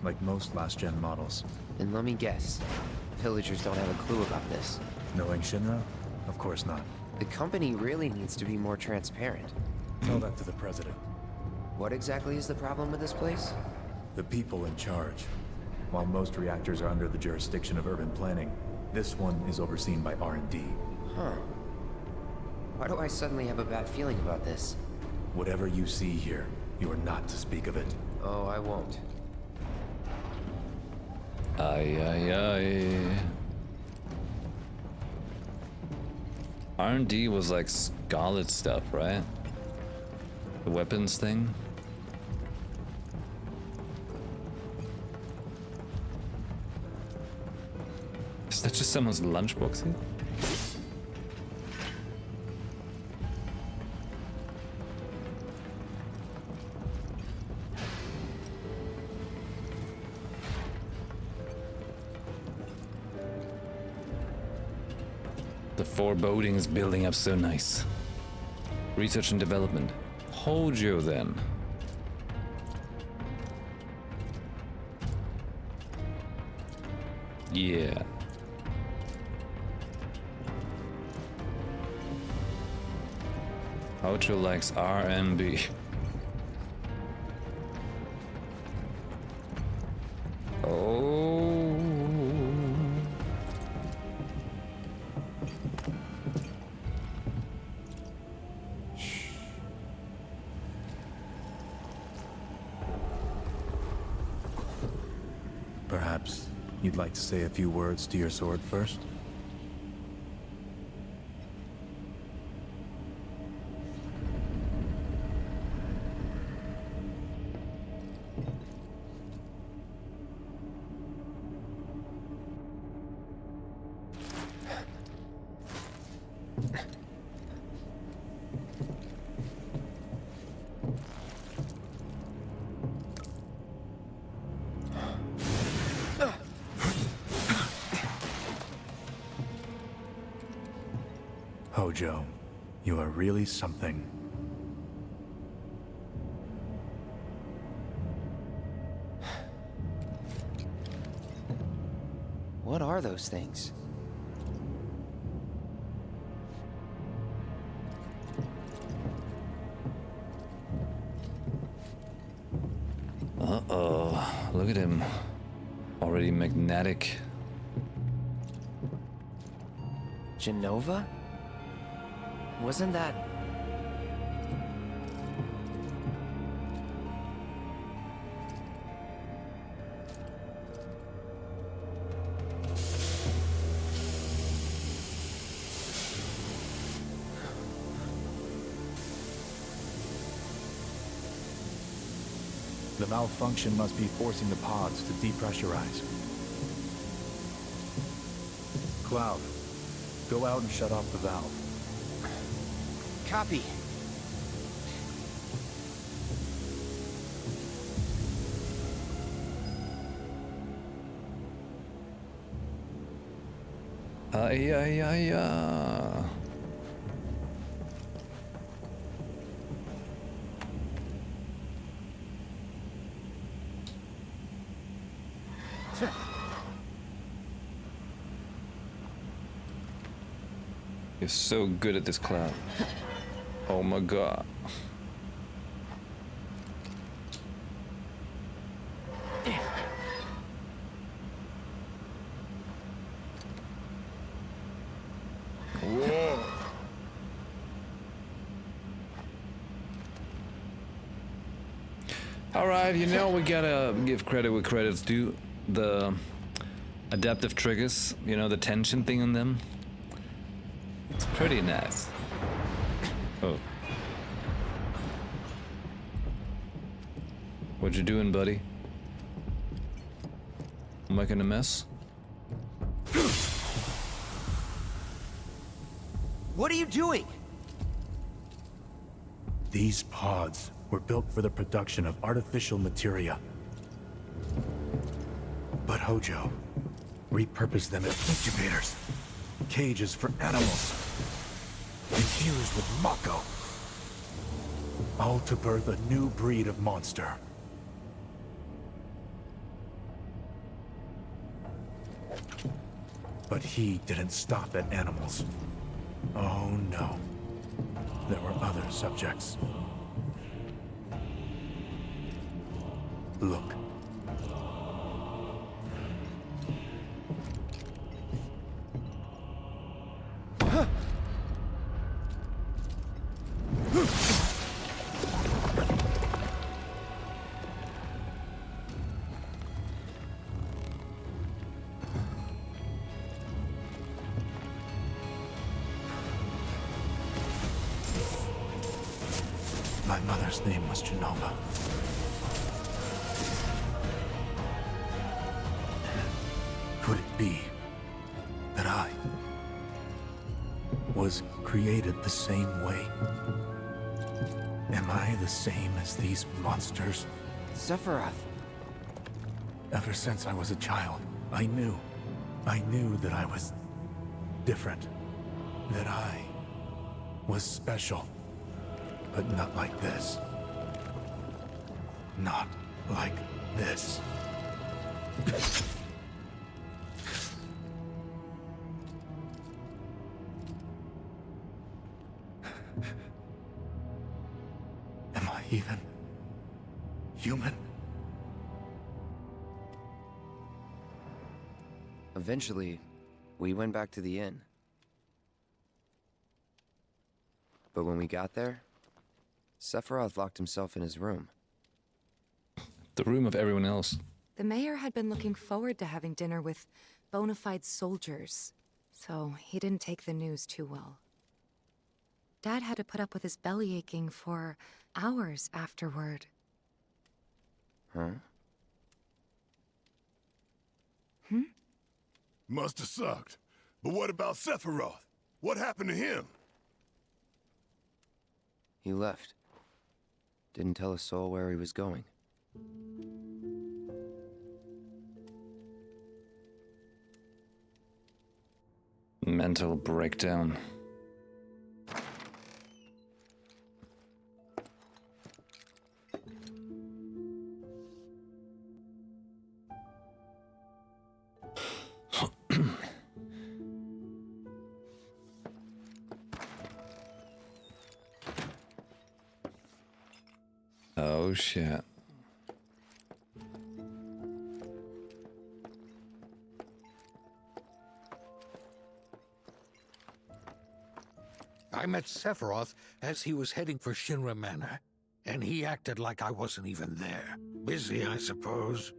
like most last-gen models. And let me guess, villagers don't have a clue about this. Knowing Shinra? Of course not. The company really needs to be more transparent. Tell that to the president. What exactly is the problem with this place? The people in charge. While most reactors are under the jurisdiction of urban planning, this one is overseen by R&D. Huh. Why do I suddenly have a bad feeling about this? Whatever you see here, you are not to speak of it. Oh, I won't. Aye, aye, aye. R&D was like Scarlet stuff, right? The weapons thing? Is that just someone's lunchbox here? The foreboding is building up so nice. Research and development. Hojo then. Yeah. Hojo likes R&B. Oh. Perhaps You'd like to say a few words to your sword first? Hojo, you are really something. What are those things? Uh-oh. Look at him. Already magnetic. Genova? Wasn't that... The malfunction must be forcing the pods to depressurize. Cloud, go out and shut off the valve. Copy. Ay. You're so good at this, Cloud. Oh my god. Whoa. Alright, you know, we gotta give credit where credit's due. The adaptive triggers, you know, the tension thing on them. It's pretty nice. Oh. What you doing, buddy? Making a mess? What are you doing? These pods were built for the production of artificial materia. But Hojo repurposed them as incubators, cages for animals, infused with Mako, all to birth a new breed of monster. But he didn't stop at animals. Oh no. There were other subjects. Look. My mother's name was Genova. Could it be that I was created the same way? Am I the same as these monsters? Sephiroth. Ever since I was a child, I knew that I was different. That I was special. But not like this. Not like this. Am I even human? Eventually, we went back to the inn. But when we got there, Sephiroth locked himself in his room. The room of everyone else. The mayor had been looking forward to having dinner with bona fide soldiers, so he didn't take the news too well. Dad had to put up with his belly aching for hours afterward. Huh? Must have sucked. But what about Sephiroth? What happened to him? He left. Didn't tell a soul where he was going. Mental breakdown. Oh shit. I met Sephiroth as he was heading for Shinra Manor, and he acted like I wasn't even there. Busy, I suppose.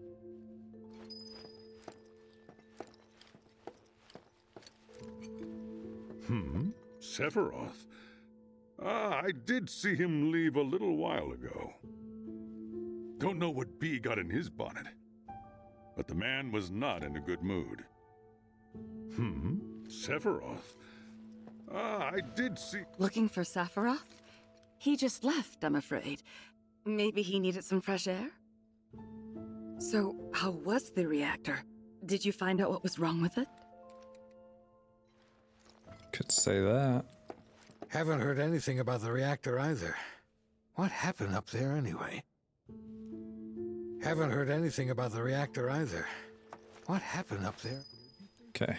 Sephiroth? Ah, I did see him leave a little while ago. Don't know what bee got in his bonnet, but the man was not in a good mood. Sephiroth? Ah, I did see... Looking for Sephiroth? He just left, I'm afraid. Maybe he needed some fresh air? So, how was the reactor? Did you find out what was wrong with it? Could say that. Haven't heard anything about the reactor either. What happened up there anyway? Haven't heard anything about the reactor either. What happened up there? Okay.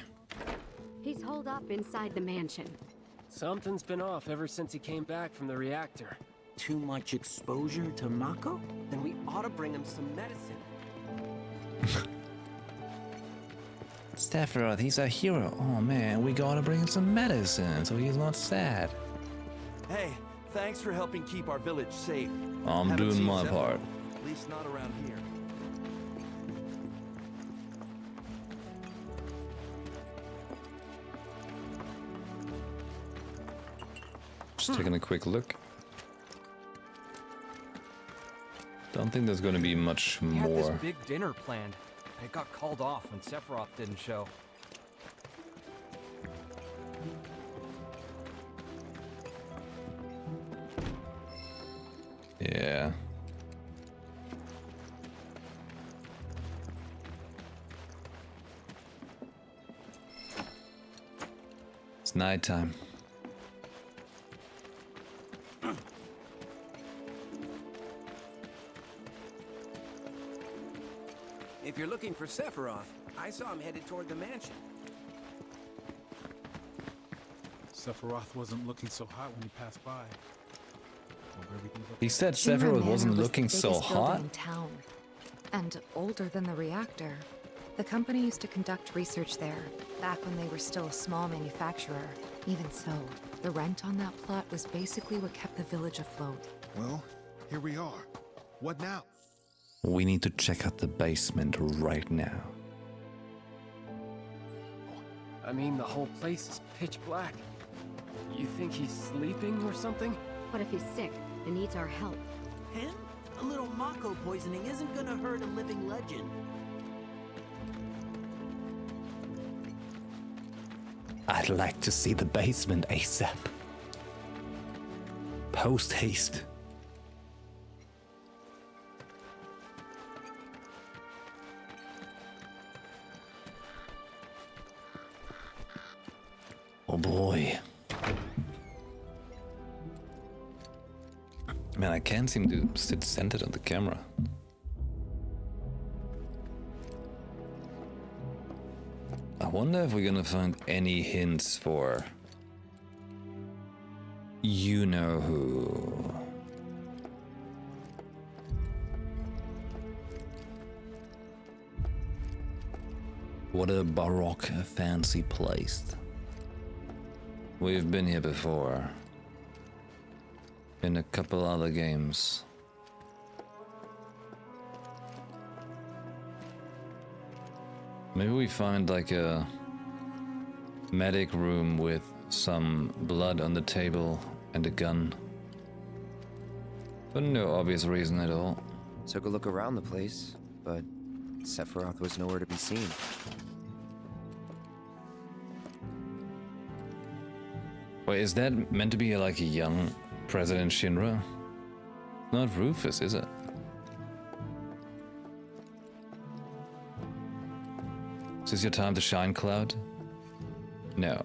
He's holed up inside the mansion. Something's been off ever since he came back from the reactor. Too much exposure to Mako? Then we ought to bring him some medicine. Sephiroth, he's a hero. Oh man, we gotta bring him some medicine so he's not sad. Hey, thanks for helping keep our village safe. I'm Haven't doing seen my Sephiroth, part. At least not around here. Just taking a quick look. Don't think there's gonna be much We had more. this big dinner planned. It got called off when Sephiroth didn't show. Yeah. It's nighttime. If you're looking for Sephiroth, I saw him headed toward the mansion. Sephiroth wasn't looking so hot when he passed by. He said Shinra Sephiroth Manor wasn't was the looking so biggest building hot. in town, and older than the reactor. The company used to conduct research there, back when they were still a small manufacturer. Even so, the rent on that plot was basically what kept the village afloat. Well, here we are. What now? We need to check out the basement right now. I mean, the whole place is pitch black. You think he's sleeping or something? What if he's sick and needs our help? Him? A little Mako poisoning isn't gonna hurt a living legend. I'd like to see the basement ASAP. Post haste. Oh boy. Man, I can't seem to sit centered on the camera. I wonder if we're gonna find any hints for you know who. What a baroque fancy place. We've been here before. In a couple other games. Maybe we find like a medic room with some blood on the table and a gun. For no obvious reason at all. Took a look around the place, but Sephiroth was nowhere to be seen. Wait, is that meant to be like a young President Shinra? Not Rufus, is it? Is this your time to shine, Cloud? No.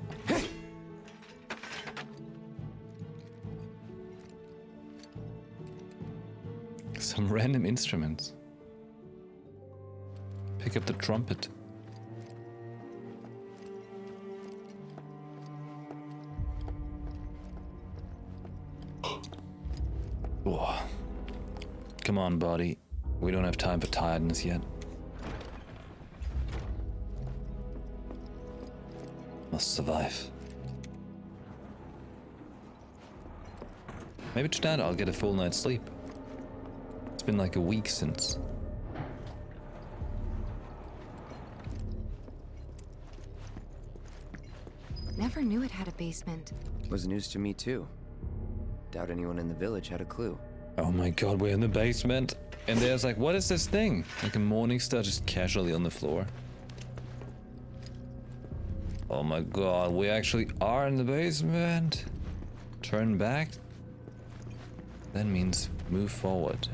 Some random instruments. Pick up the trumpet. Oh. Come on, body. We don't have time for tiredness yet. Must survive. Maybe tonight I'll get a full night's sleep. It's been like a week since. Never knew it had a basement. Was news to me too. Doubt anyone in the village had a clue. Oh my god, we're in the basement. And there's like, what is this thing? Like a morning star just casually on the floor. Oh my god, we actually are in the basement. Turn back. That means move forward.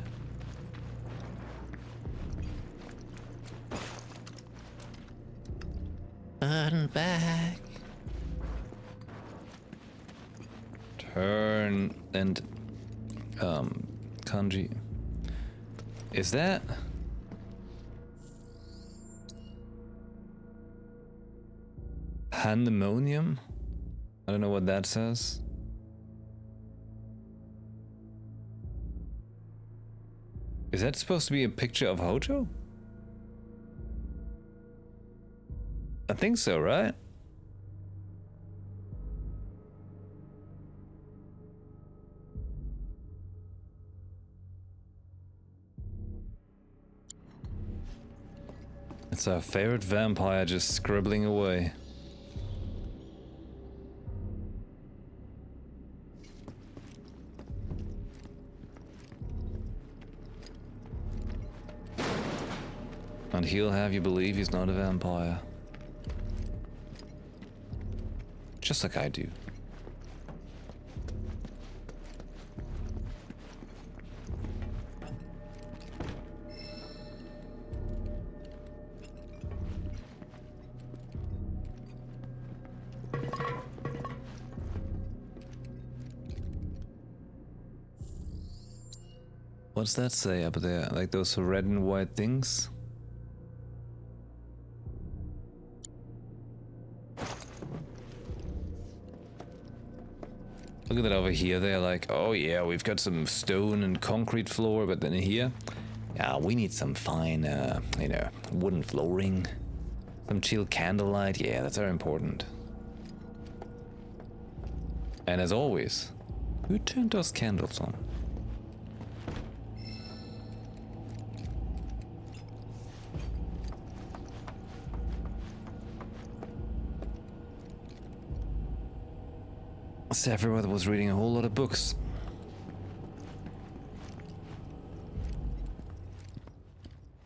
Turn back. Turn and kanji. Is that pandemonium? I don't know what that says. Is that supposed to be a picture of Hojo? I think so, right? It's our favorite vampire just scribbling away. And he'll have you believe he's not a vampire. Just like I do. What's that say up there? Like those red and white things? Look at that over here. They're like, oh yeah, we've got some stone and concrete floor, but then here, yeah, we need some fine, you know, wooden flooring. Some chill candlelight. Yeah, that's very important. And as always, who turned those candles on? Sephiroth was reading a whole lot of books.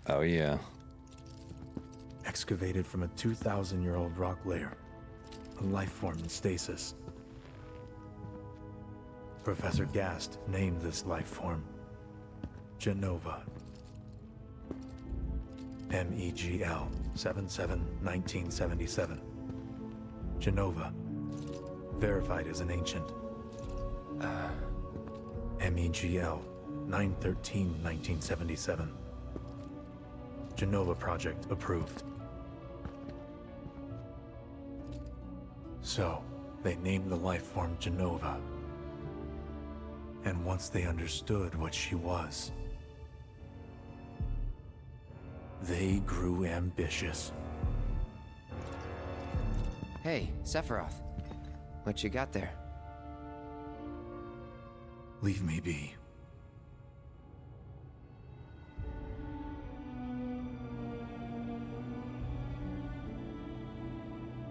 Oh yeah. Excavated from a 2,000-year-old rock layer. A life form in stasis. Professor Gast named this life form Genova. MEGL 77-1977. Genova. Verified as an ancient. MEGL 9/13/1977. Genova project approved. So, they named the life form Genova. And once they understood what she was, they grew ambitious. Hey, Sephiroth. What you got there? Leave me be.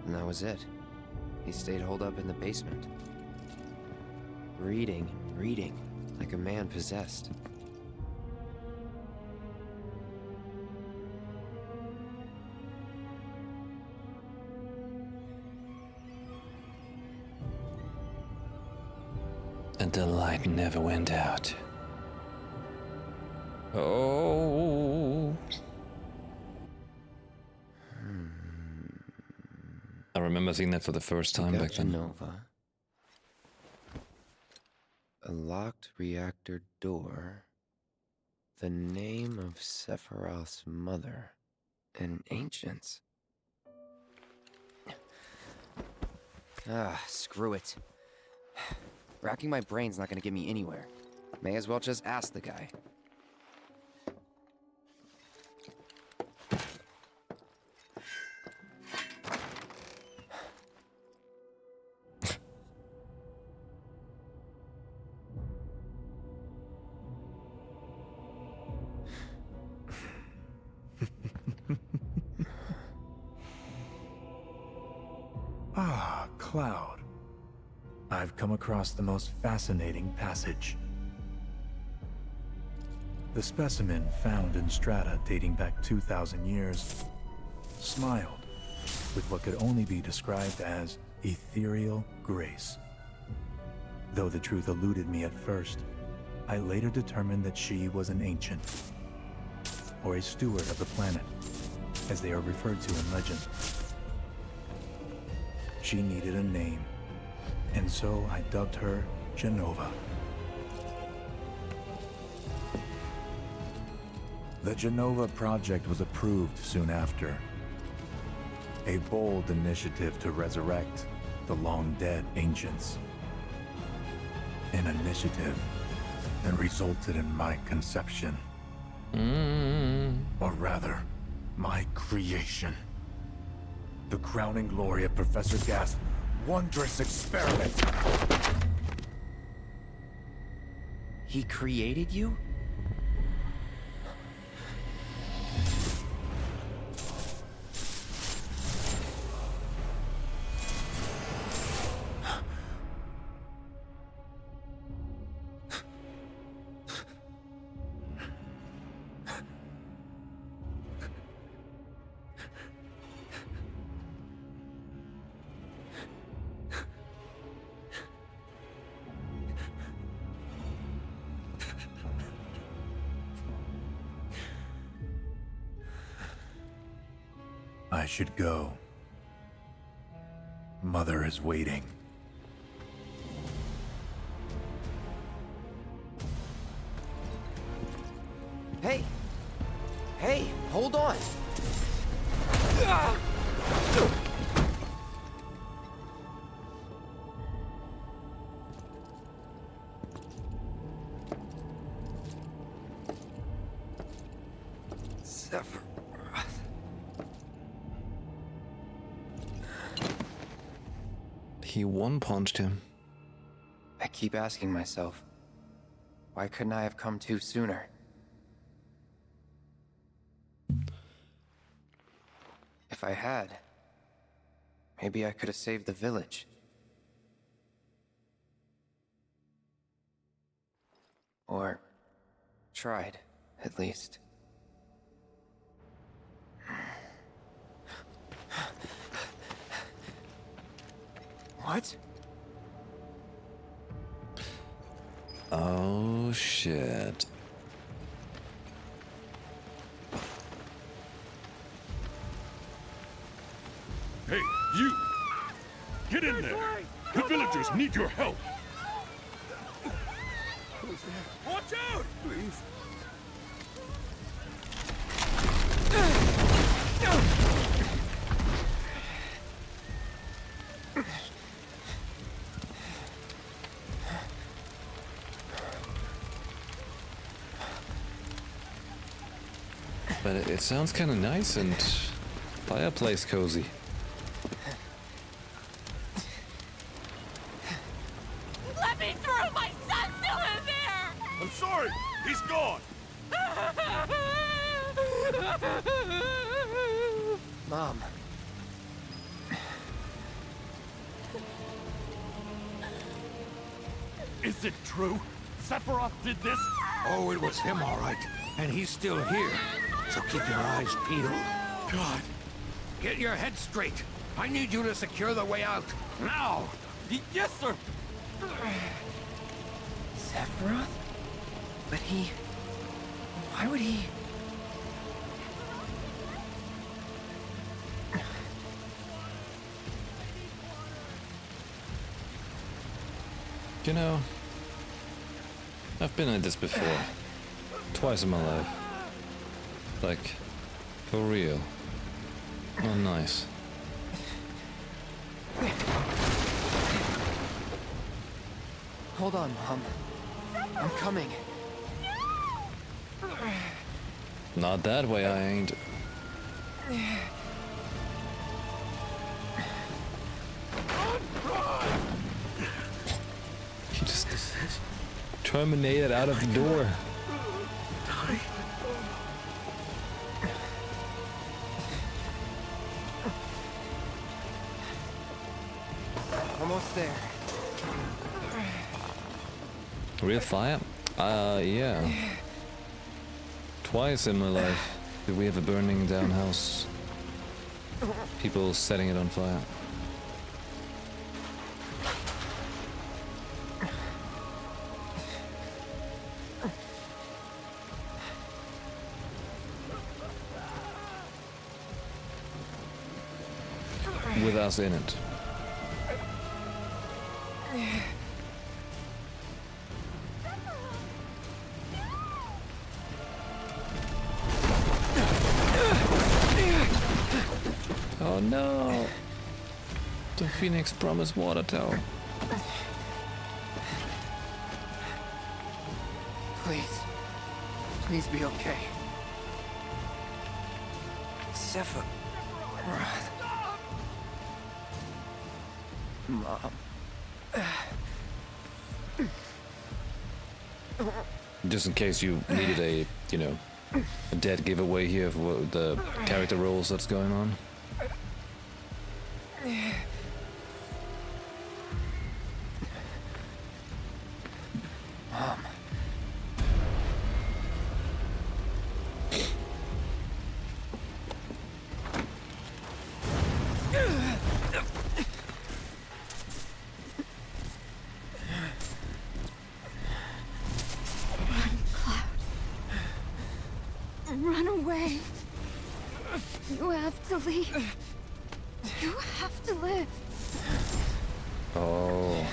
And that was it. He stayed holed up in the basement. Reading and reading, like a man possessed. And the light never went out. Oh. I remember seeing that for the first time back then. Nova. A locked reactor door. The name of Sephiroth's mother. And ancients. Screw it. Racking my brain's not gonna get me anywhere. May as well just ask the guy. Ah, Cloud. I've come across the most fascinating passage. The specimen found in strata dating back 2,000 years smiled with what could only be described as ethereal grace. Though the truth eluded me at first, I later determined that she was an ancient, or a steward of the planet, as they are referred to in legend. She needed a name, and so I dubbed her Jenova. The Jenova project was approved soon after. A bold initiative to resurrect the long-dead ancients. An initiative that resulted in my conception. Or rather, my creation. The crowning glory of Professor Gas' wondrous experiment. He created you? I should go. Mother is waiting. Hey! Hey, hold on! Sephiroth. He one-punched him. I keep asking myself, why couldn't I have come to sooner? If I had, maybe I could have saved the village. Or tried, at least. What? Oh, shit. Hey, you! Get in there! The villagers need your help! Who's there? Watch out! Please. But it sounds kind of nice and fireplace cozy. Let me through! My son's still in there! I'm sorry! He's gone! Mom. Is it true? Sephiroth did this? Oh, it was him, all right. And he's still here. So keep your eyes peeled. God. Get your head straight. I need you to secure the way out. Now! Yes, sir! Sephiroth? But he... Why would he... You know, I've been at this before. Twice in my life. Like, for real. Oh, nice. Hold on, Mom. I'm coming. Not that way, I ain't. He just terminated out of the door. Almost there. Real fire? Yeah. Twice in my life did we have a burning down house. People setting it on fire. With us in it. Oh no! The Phoenix promised water tower. Please. Please be okay. Sephiroth. Mom. Just in case you needed a, you know, a dead giveaway here for the character roles that's going on. Mom. Run away. You have to leave. You have to live. Oh.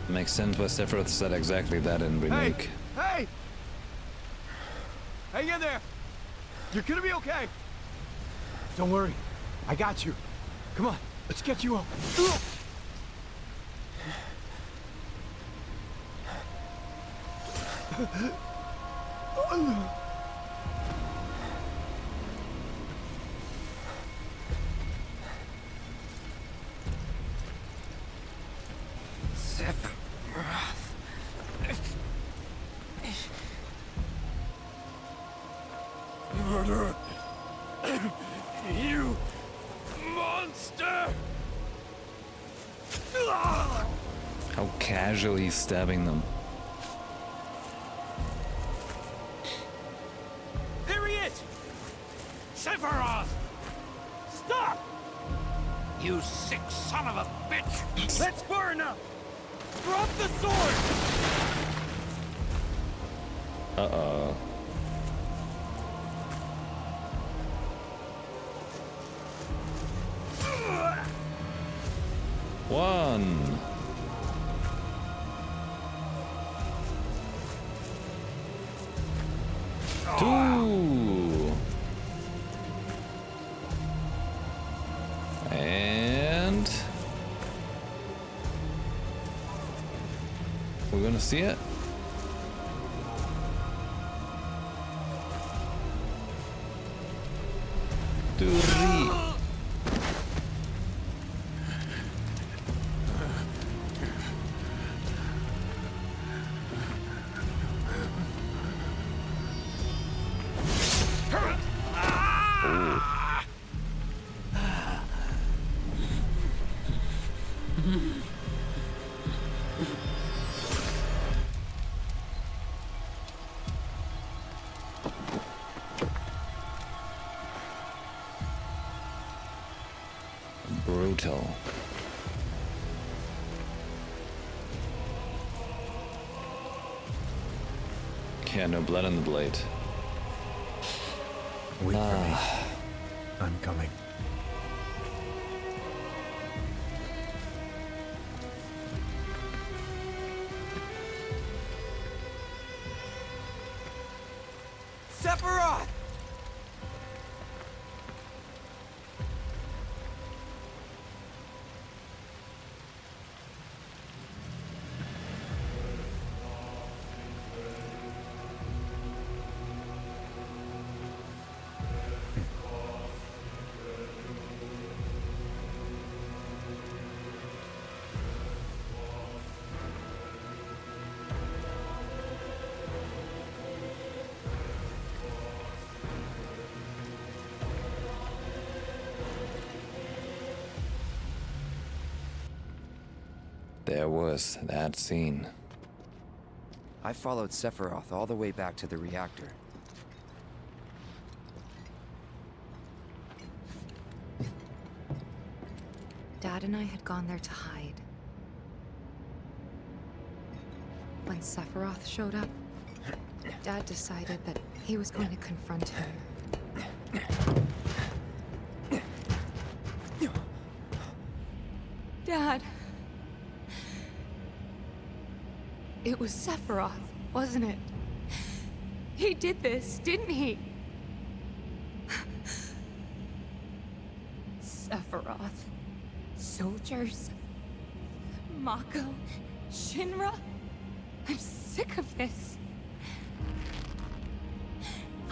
Makes sense why Sephiroth said exactly that in Remake. Hey! Hang in there! You're gonna be okay! Don't worry. I got you. Come on, let's get you up. Murderer! You monster! How casual he's stabbing them. There he is! Sephiroth! Stop! You sick son of a bitch! That's far enough! Drop the sword! Uh-oh. One. Two. And we're gonna see it. Three. tell. Yeah, no blood on the blade. Wait for me. I'm coming. Sephiroth! There was that scene. I followed Sephiroth all the way back to the reactor. Dad and I had gone there to hide. When Sephiroth showed up, Dad decided that he was going to confront him. Dad! It was Sephiroth, wasn't it? He did this, didn't he? Sephiroth. Soldiers. Mako. Shinra. I'm sick of this.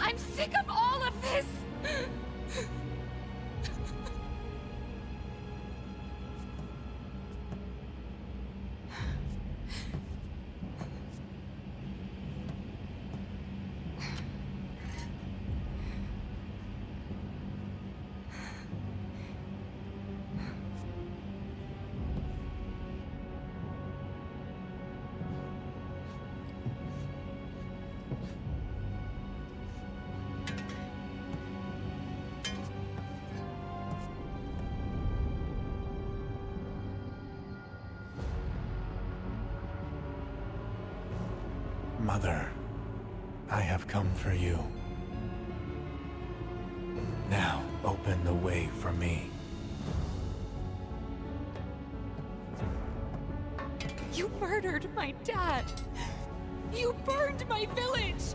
I'm sick of all of this! Mother, I have come for you. Now, open the way for me. You murdered my dad! You burned my village!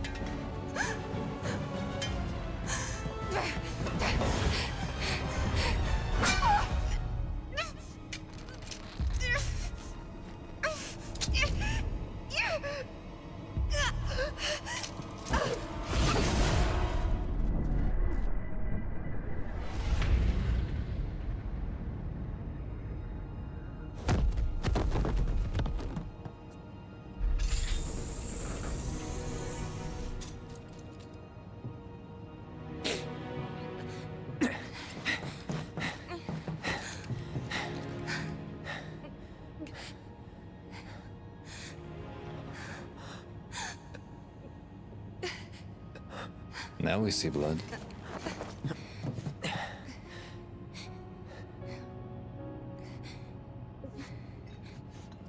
Now we see blood.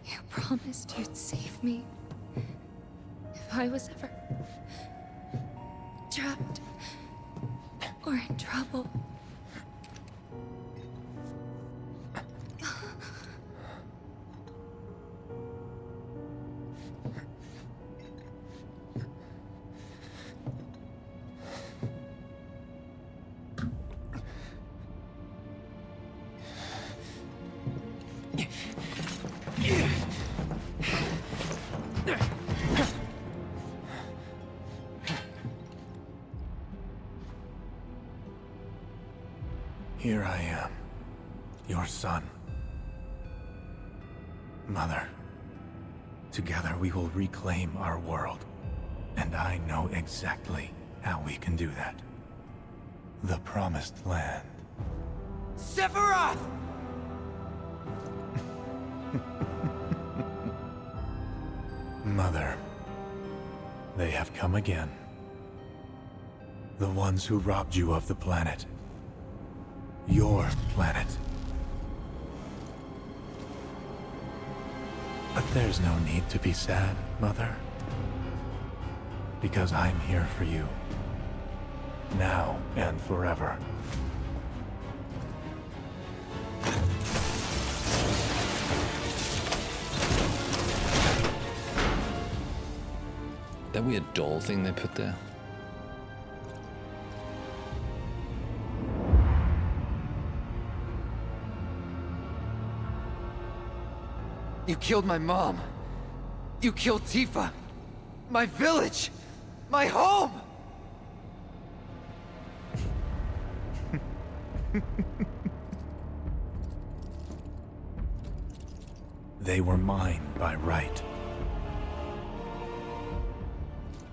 You promised you'd save me if I was ever trapped or in trouble. Here I am, your son. Mother, together we will reclaim our world. And I know exactly how we can do that. The Promised Land. Sephiroth! Mother, they have come again. The ones who robbed you of the planet. Your planet. But there's no need to be sad, Mother. Because I'm here for you. Now and forever. That weird doll thing they put there. You killed my mom. You killed Tifa. My village. My home. They were mine by right.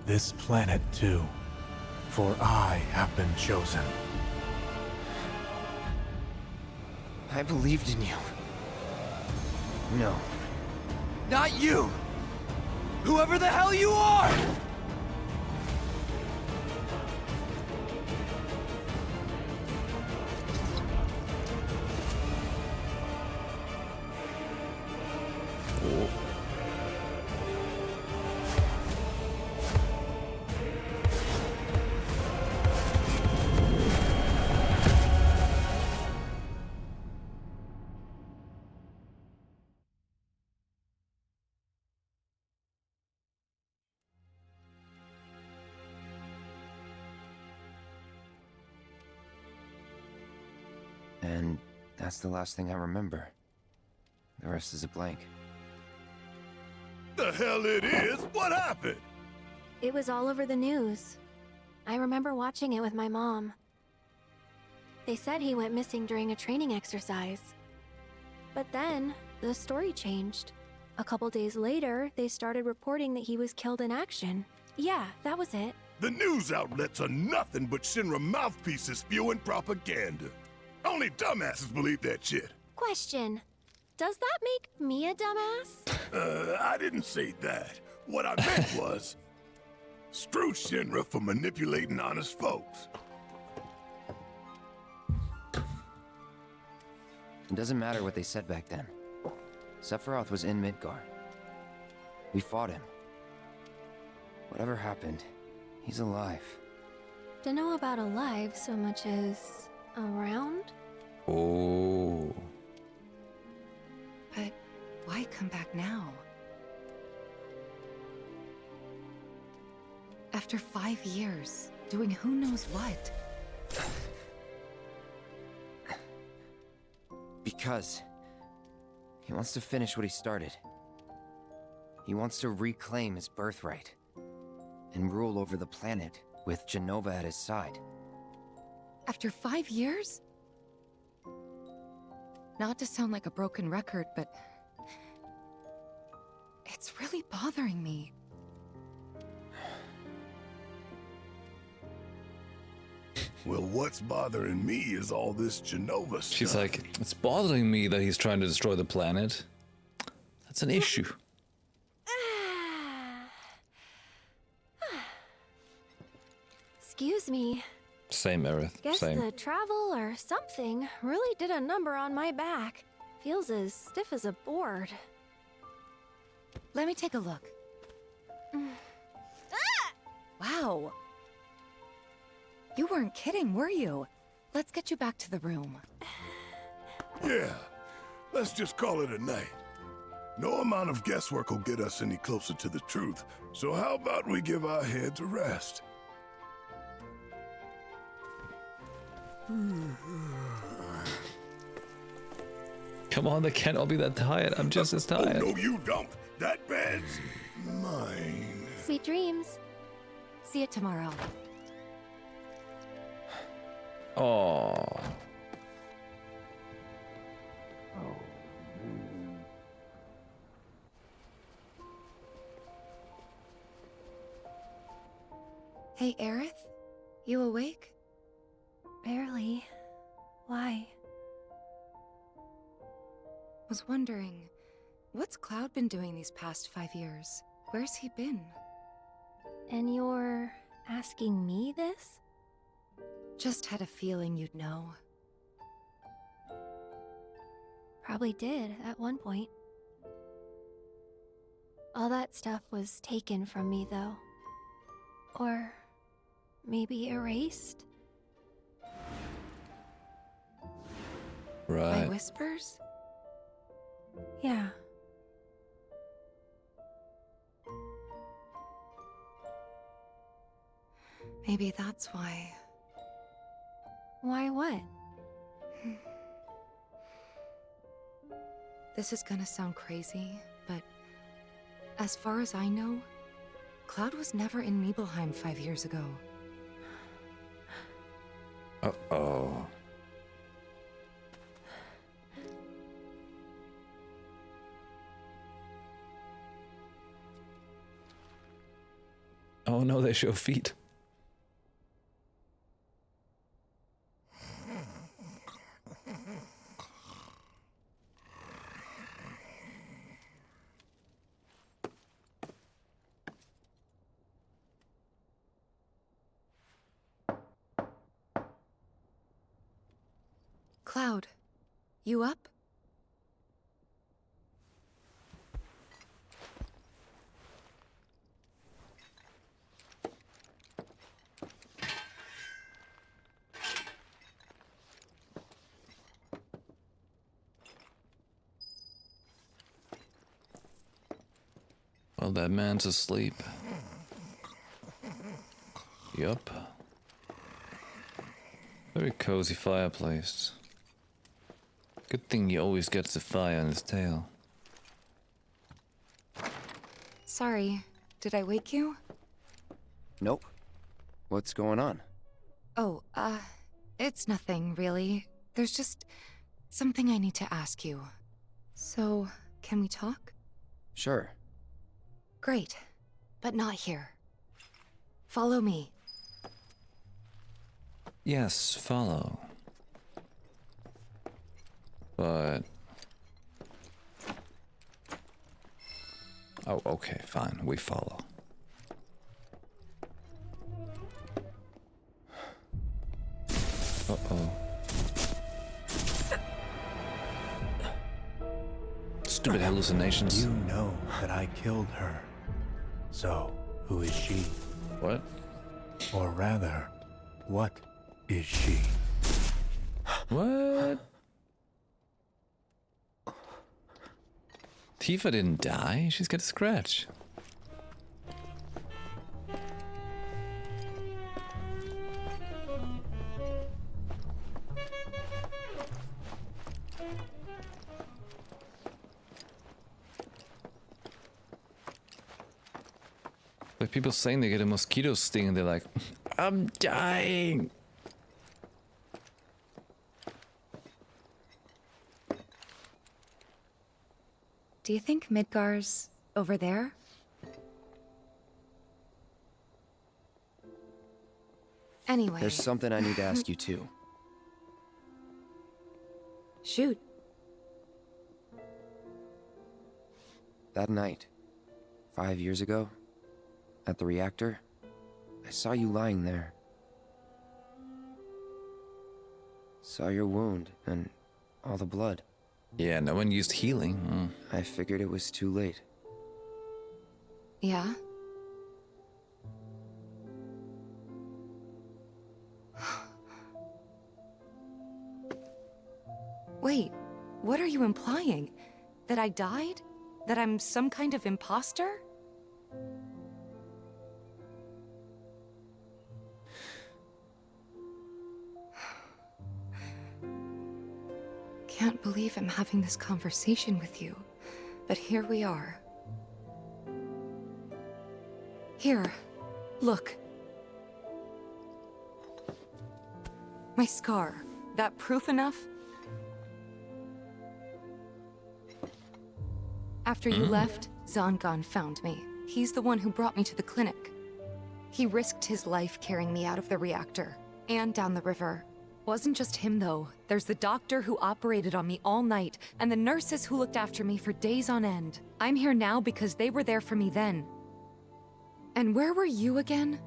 This planet too, for I have been chosen. I believed in you. No. Not you! Whoever the hell you are! And that's the last thing I remember. The rest is a blank. The hell it is? What happened? It was all over the news. I remember watching it with my mom. They said he went missing during a training exercise. But then, the story changed. A couple days later, they started reporting that he was killed in action. Yeah, that was it. The news outlets are nothing but Shinra mouthpieces spewing propaganda. Only dumbasses believe that shit. Question. Does that make me a dumbass? I didn't say that. What I meant was, screw Shinra for manipulating honest folks. It doesn't matter what they said back then. Sephiroth was in Midgar. We fought him. Whatever happened, he's alive. Don't know about alive so much as around? Oh. But why come back now? After 5 years, doing who knows what? Because he wants to finish what he started. He wants to reclaim his birthright and rule over the planet with Jenova at his side. After 5 years? Not to sound like a broken record, but it's really bothering me. Well, what's bothering me is all this Jenova stuff. She's like, it's bothering me that he's trying to destroy the planet. That's an issue. Excuse me. Same, Aerith. Guess Same. the travel or something really did a number on my back. Feels as stiff as a board. Let me take a look. Wow. You weren't kidding, were you? Let's get you back to the room. Yeah, let's just call it a night. No amount of guesswork will get us any closer to the truth, so how about we give our heads a rest? Come on, they can't all be that tired. I'm just as tired. Oh, no, you don't. That bed's mine. Sweet dreams. See you tomorrow. Oh. Hey, Aerith? You awake? Barely. Why? Was wondering, what's Cloud been doing these past 5 years? Where's he been? And you're asking me this? Just had a feeling you'd know. Probably did at one point. All that stuff was taken from me, though. Or maybe erased? Right. By whispers? Yeah. Maybe that's why. Why what? This is gonna sound crazy, but as far as I know, Cloud was never in Nibelheim 5 years ago. Uh-oh. Oh no, they show feet. Cloud, you up? Well, that man's asleep. Yup. Very cozy fireplace. Good thing he always gets the fire on his tail. Sorry, did I wake you? Nope. What's going on? Oh, it's nothing, really. There's just something I need to ask you. So, can we talk? Sure. Great, but not here. Follow me. Yes, follow. But... oh, okay, fine. We follow. Uh-oh. Stupid hallucinations. You know that I killed her. So, who is she? What? Or rather, what is she? What? Tifa didn't die. She's got a scratch. Like people saying they get a mosquito sting and they're like, I'm dying. Do you think Midgar's over there? Anyway. There's something I need to ask you too. Shoot. That night, 5 years ago, at the reactor, I saw you lying there. Saw your wound and all the blood. Yeah, no one used healing. I figured it was too late. Yeah? Wait, what are you implying? That I died? That I'm some kind of imposter? Can't believe I'm having this conversation with you, but here we are. Here, look. My scar. That proof enough? After you left, Zangan found me. He's the one who brought me to the clinic. He risked his life carrying me out of the reactor and down the river. Wasn't just him, though. There's the doctor who operated on me all night, and the nurses who looked after me for days on end. I'm here now because they were there for me then. And where were you again?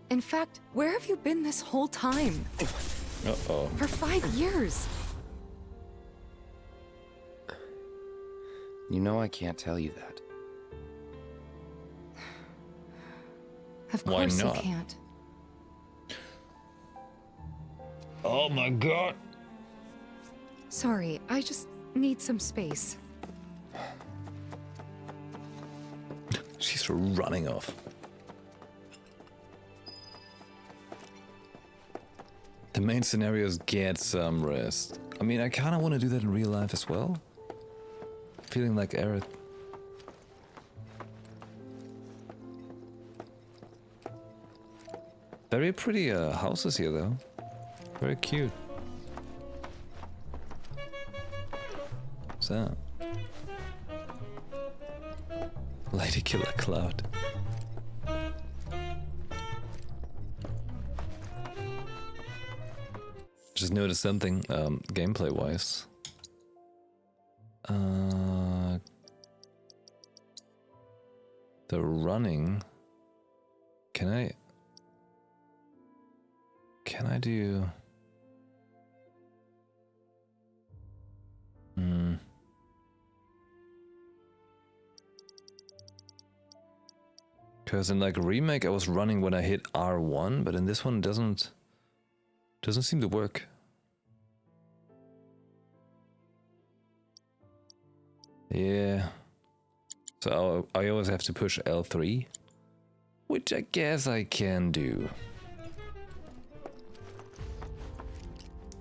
In fact, where have you been this whole time? Uh-oh. For 5 years. You know I can't tell you that. Of Why course not? you can't. Oh my god. Sorry, I just need some space. She's running off. The main scenario is get some rest. I mean, I kind of want to do that in real life as well. Feeling like Aerith. Very pretty houses here, though. Very cute. What's that? Lady Killer Cloud. Just noticed something, gameplay-wise. The running... Can I do... Because in like Remake I was running when I hit R1, but in this one it doesn't seem to work. Yeah. So I always have to push L3, which I guess I can do.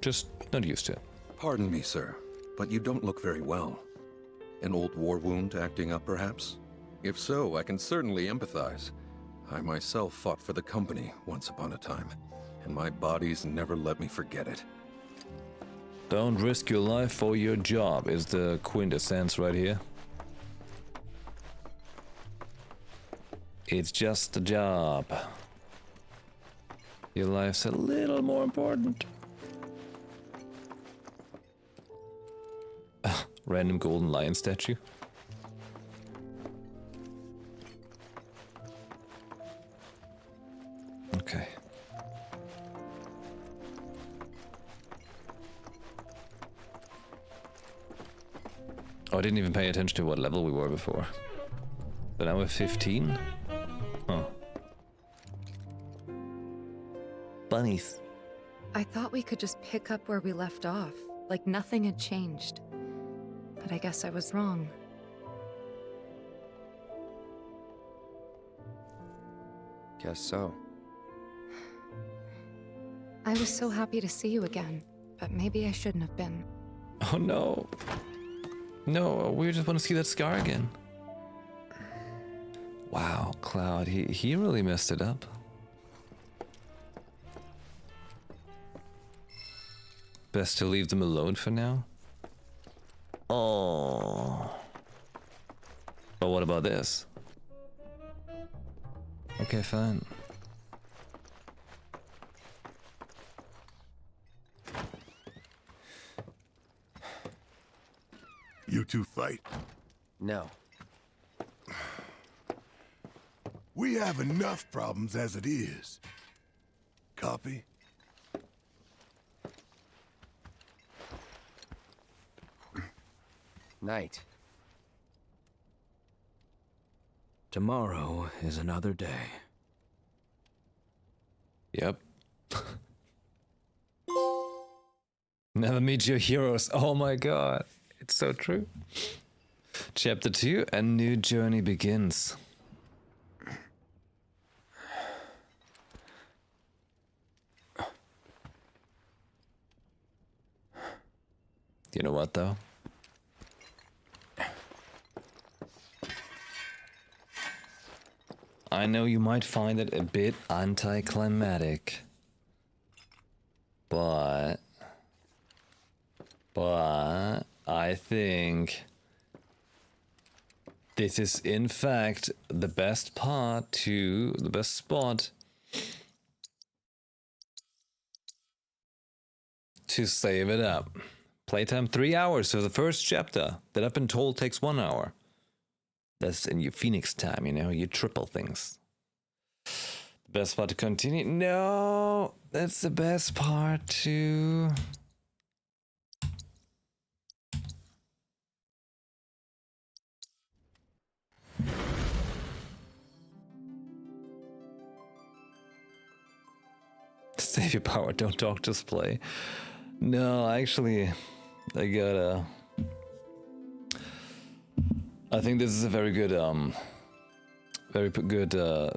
Just not used to it. Pardon me, sir, but you don't look very well. An old war wound acting up, perhaps? If so, I can certainly empathize. I myself fought for the company once upon a time, and my body's never let me forget it. Don't risk your life for your job is the quintessence right here. It's just a job. Your life's a little more important. Random golden lion statue. Okay. Oh, I didn't even pay attention to what level we were before. But now we're 15? Huh. Bunnies. I thought we could just pick up where we left off, like nothing had changed. But I guess I was wrong. Guess so. I was so happy to see you again, but maybe I shouldn't have been. Oh no. No, we just want to see that scar again. Wow, Cloud, he really messed it up. Best to leave them alone for now. Oh. But what about this? Okay, fine. You two fight? No. We have enough problems as it is. Copy? Night. Tomorrow is another day. Yep. Never meet your heroes. Oh my god. It's so true. Chapter 2, a new journey begins. You know what though? I know you might find it a bit anticlimactic, but I think this is in fact the best spot to save it up. Playtime 3 hours for the first chapter that I've been told takes 1 hour. That's in your Phoenix time, you know, you triple things. The best part to continue? No, that's the best part to... save your power. Don't talk, just play. No, actually, I gotta... I think this is a very good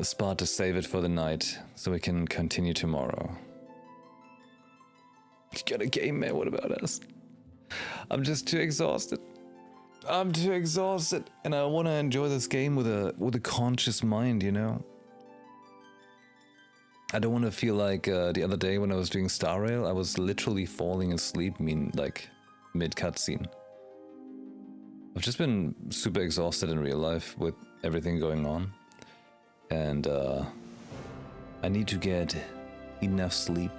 spot to save it for the night, so we can continue tomorrow. You got a game, man. What about us? I'm just too exhausted. I'm too exhausted, and I want to enjoy this game with a conscious mind, you know. I don't want to feel like the other day when I was doing Star Rail, I was literally falling asleep. I mean, like mid cutscene. I've just been super exhausted in real life with everything going on, and I need to get enough sleep.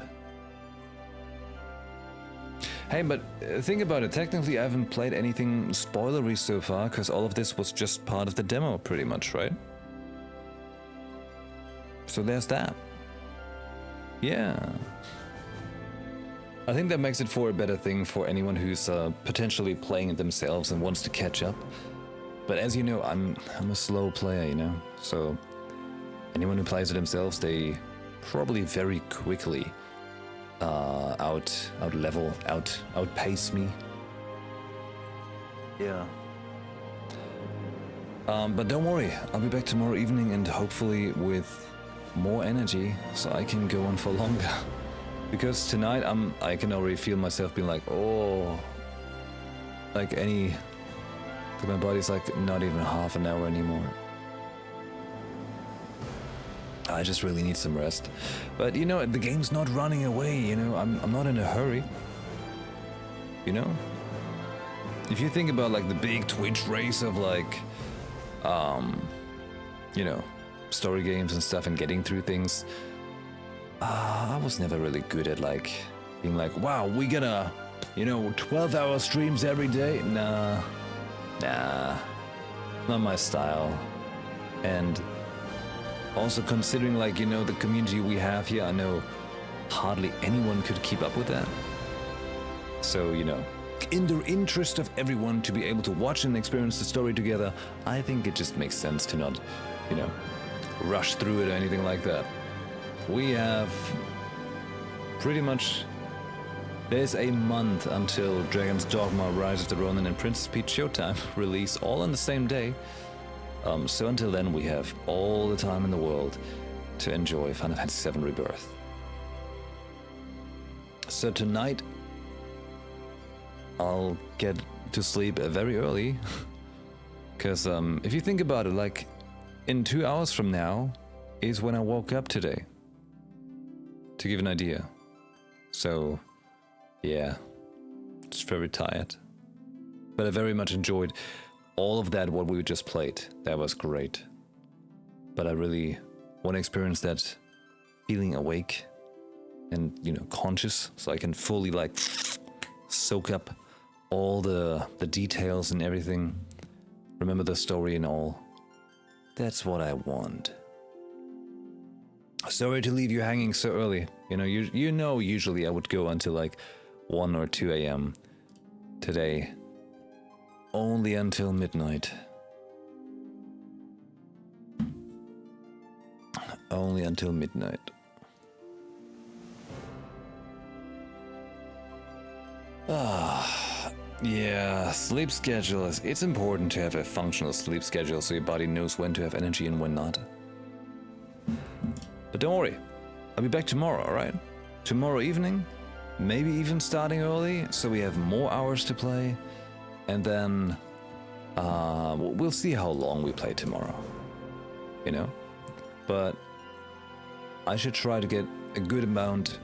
Hey, but think about it. Technically, I haven't played anything spoilery so far, because all of this was just part of the demo, pretty much, right? So there's that. Yeah. I think that makes it for a better thing for anyone who's potentially playing it themselves and wants to catch up. But as you know, I'm a slow player, you know? So anyone who plays it themselves, they probably very quickly outpace me. Yeah. But don't worry, I'll be back tomorrow evening and hopefully with more energy so I can go on for longer. Because tonight I can already feel myself being like, oh, like my body's like not even half an hour anymore. I just really need some rest. But you know, the game's not running away, you know, I'm not in a hurry. You know? If you think about like the big Twitch race of like, you know, story games and stuff and getting through things, I was never really good at like being like, wow, we gonna, you know, 12-hour streams every day. Nah, not my style. And also considering like, you know, the community we have here, I know hardly anyone could keep up with that. So, you know, in the interest of everyone to be able to watch and experience the story together, I think it just makes sense to not, you know, rush through it or anything like that. We have pretty much, there's a month until Dragon's Dogma, Rise of the Ronin and Princess Peach Showtime release all on the same day. So until then we have all the time in the world to enjoy Final Fantasy VII Rebirth. So tonight I'll get to sleep very early, because if you think about it, like in 2 hours from now is when I woke up today. To give an idea. So, yeah, just very tired. But I very much enjoyed all of that, what we just played. That was great. But I really want to experience that feeling awake and, you know, conscious, so I can fully, like, soak up all the details and everything. Remember the story and all. That's what I want. Sorry to leave you hanging so early. You know, usually I would go until like 1 or 2 a.m. Today, only until midnight. Only until midnight. Yeah, sleep schedule. It's important to have a functional sleep schedule so your body knows when to have energy and when not. But don't worry, I'll be back tomorrow, alright? Tomorrow evening, maybe even starting early, so we have more hours to play. And then, we'll see how long we play tomorrow, you know? But I should try to get a good amount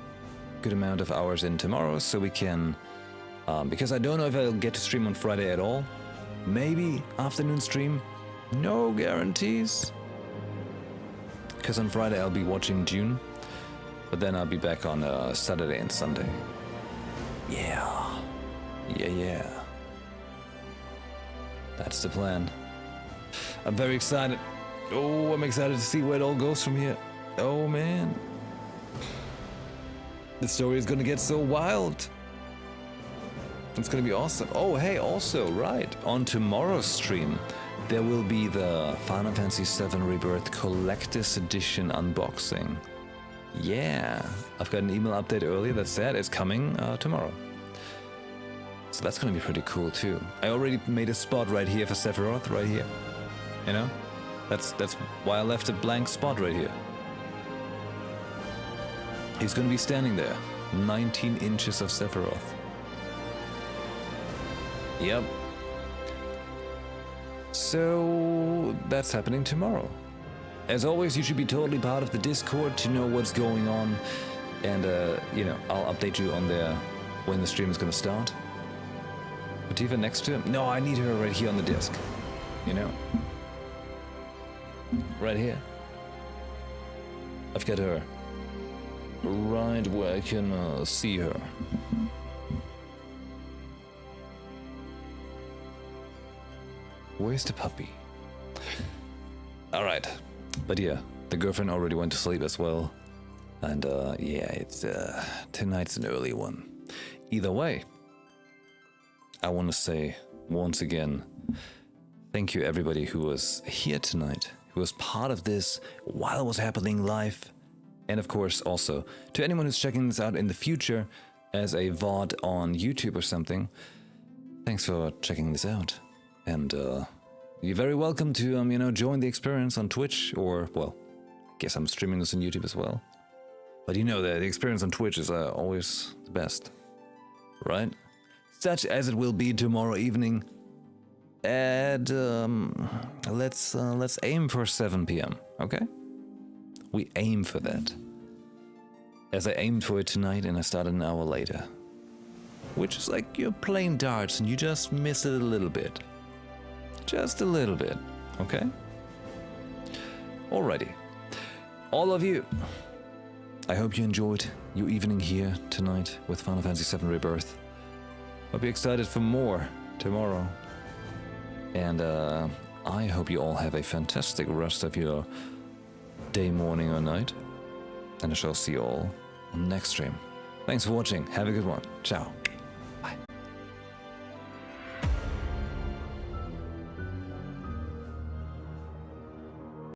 of hours in tomorrow, so we can, because I don't know if I'll get to stream on Friday at all. Maybe afternoon stream, no guarantees. Because on Friday I'll be watching Dune, but then I'll be back on Saturday and Sunday. Yeah. That's the plan. I'm very excited. Oh, I'm excited to see where it all goes from here. Oh man. The story is gonna get so wild. It's gonna be awesome. Oh hey, also, right, on tomorrow's stream, there will be the Final Fantasy VII Rebirth Collector's Edition unboxing. Yeah, I've got an email update earlier that said it's coming tomorrow. So that's gonna be pretty cool too. I already made a spot right here for Sephiroth, right here. You know? That's why I left a blank spot right here. He's gonna be standing there. 19 inches of Sephiroth. Yep. So that's happening tomorrow. As always, you should be totally part of the Discord to know what's going on. And, you know, I'll update you on there when the stream is gonna start. Patifa next to him? No, I need her right here on the disc. You know? Right here. I've got her right where I can see her. Where's the puppy? Alright. But yeah, the girlfriend already went to sleep as well. And yeah, it's tonight's an early one. Either way, I want to say once again, thank you everybody who was here tonight, who was part of this while it was happening live. And of course also to anyone who's checking this out in the future as a VOD on YouTube or something, thanks for checking this out. And you're very welcome to you know, join the experience on Twitch, or well, I guess I'm streaming this on YouTube as well. But you know that the experience on Twitch is always the best, right? Such as it will be tomorrow evening at let's aim for 7 p.m. Okay? We aim for that. As I aimed for it tonight and I started an hour later. Which is like you're playing darts and you just miss it a little bit. Just a little bit, okay? Alrighty. All of you, I hope you enjoyed your evening here tonight with Final Fantasy VII Rebirth. Hope you're excited for more tomorrow. And I hope you all have a fantastic rest of your day, morning, or night. And I shall see you all on the next stream. Thanks for watching. Have a good one. Ciao.